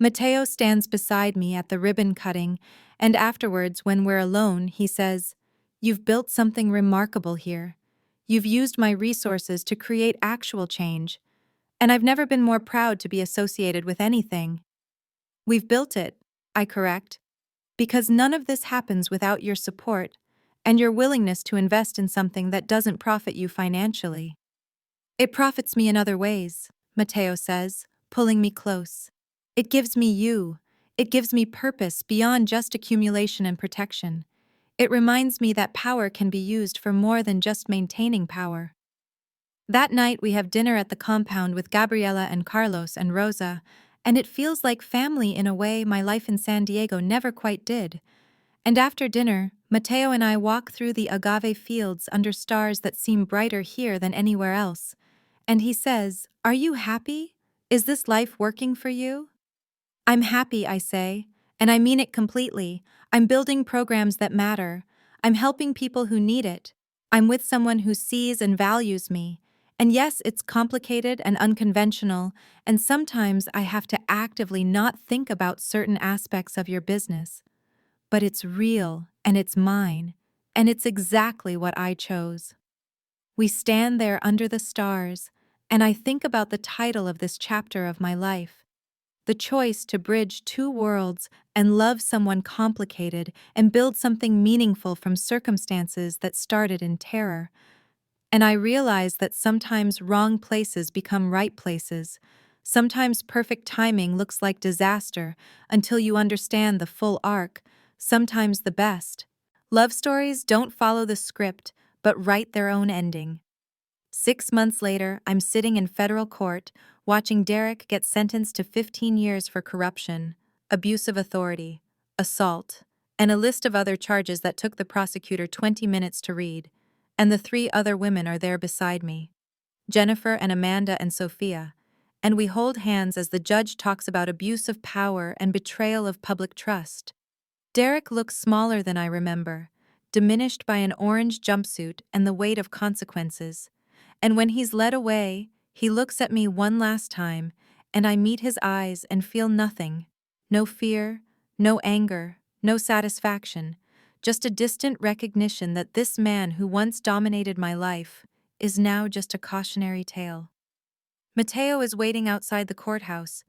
Mateo stands beside me at the ribbon cutting, and afterwards, when we're alone, he says, "You've built something remarkable here. You've used my resources to create actual change, and I've never been more proud to be associated with anything." "We've built it," I correct, "because none of this happens without your support and your willingness to invest in something that doesn't profit you financially." "It profits me in other ways," Mateo says, pulling me close. "It gives me you. It gives me purpose beyond just accumulation and protection. It reminds me that power can be used for more than just maintaining power." That night we have dinner at the compound with Gabriela and Carlos and Rosa, and it feels like family in a way my life in San Diego never quite did. And after dinner, Mateo and I walk through the agave fields under stars that seem brighter here than anywhere else. And he says, "Are you happy? Is this life working for you?" "I'm happy," I say, and I mean it completely. I'm building programs that matter. I'm helping people who need it. I'm with someone who sees and values me. And yes, it's complicated and unconventional, and sometimes I have to actively not think about certain aspects of your business. But it's real, and it's mine, and it's exactly what I chose. We stand there under the stars, and I think about the title of this chapter of my life. The choice to bridge two worlds and love someone complicated and build something meaningful from circumstances that started in terror. And I realize that sometimes wrong places become right places. Sometimes perfect timing looks like disaster until you understand the full arc, sometimes the best. Love stories don't follow the script, but write their own ending. 6 months later, I'm sitting in federal court, watching Derek get sentenced to 15 years for corruption, abuse of authority, assault, and a list of other charges that took the prosecutor 20 minutes to read. And the three other women are there beside me, Jennifer and Amanda and Sophia, and we hold hands as the judge talks about abuse of power and betrayal of public trust. Derek looks smaller than I remember, diminished by an orange jumpsuit and the weight of consequences. And when he's led away, he looks at me one last time, and I meet his eyes and feel nothing. No fear, no anger, no satisfaction, just a distant recognition that this man who once dominated my life is now just a cautionary tale. Mateo is waiting outside the courthouse.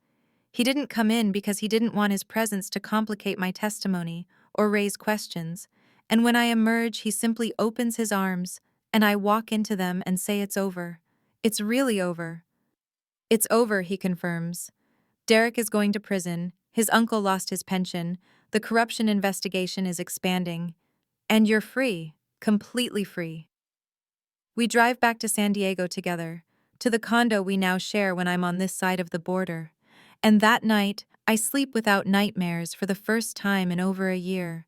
He didn't come in because he didn't want his presence to complicate my testimony or raise questions, and when I emerge, he simply opens his arms, and I walk into them and say it's over. It's really over. "It's over," he confirms. "Derek is going to prison, his uncle lost his pension, the corruption investigation is expanding, and you're free, completely free." We drive back to San Diego together, to the condo we now share when I'm on this side of the border. And that night, I sleep without nightmares for the first time in over a year.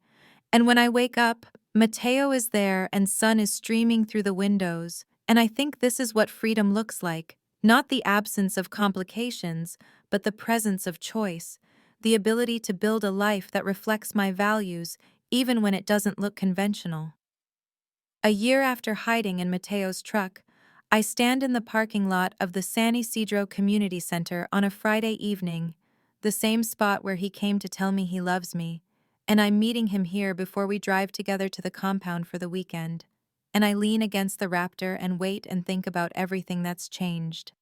And when I wake up, Mateo is there and sun is streaming through the windows, and I think this is what freedom looks like. Not the absence of complications, but the presence of choice, the ability to build a life that reflects my values, even when it doesn't look conventional. A year after hiding in Mateo's truck, I stand in the parking lot of the San Isidro Community Center on a Friday evening, the same spot where he came to tell me he loves me, and I'm meeting him here before we drive together to the compound for the weekend, and I lean against the Raptor and wait and think about everything that's changed.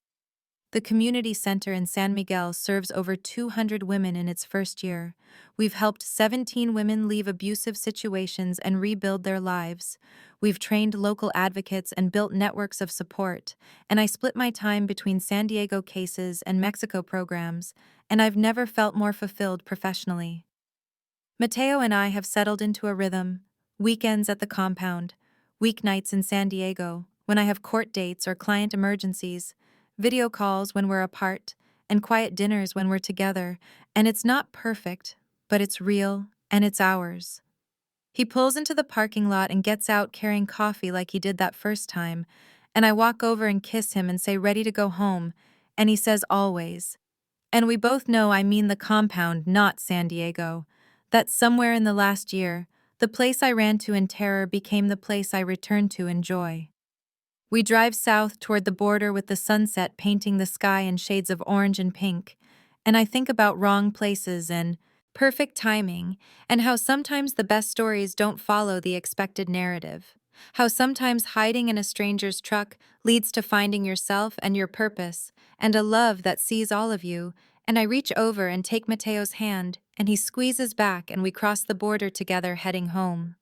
The community center in San Miguel serves over 200 women in its first year. We've helped 17 women leave abusive situations and rebuild their lives. We've trained local advocates and built networks of support, and I split my time between San Diego cases and Mexico programs, and I've never felt more fulfilled professionally. Mateo and I have settled into a rhythm: weekends at the compound, weeknights in San Diego, when I have court dates or client emergencies, video calls when we're apart, and quiet dinners when we're together, and it's not perfect, but it's real, and it's ours. He pulls into the parking lot and gets out carrying coffee like he did that first time, and I walk over and kiss him and say ready to go home, and he says always. And we both know I mean the compound, not San Diego. That somewhere in the last year, The place I ran to in terror became the place I returned to in joy. We drive south toward the border with the sunset painting the sky in shades of orange and pink, and I think about wrong places and perfect timing, and how sometimes the best stories don't follow the expected narrative. How sometimes hiding in a stranger's truck leads to finding yourself and your purpose, and a love that sees all of you. And I reach over and take Mateo's hand, and he squeezes back, and we cross the border together heading home.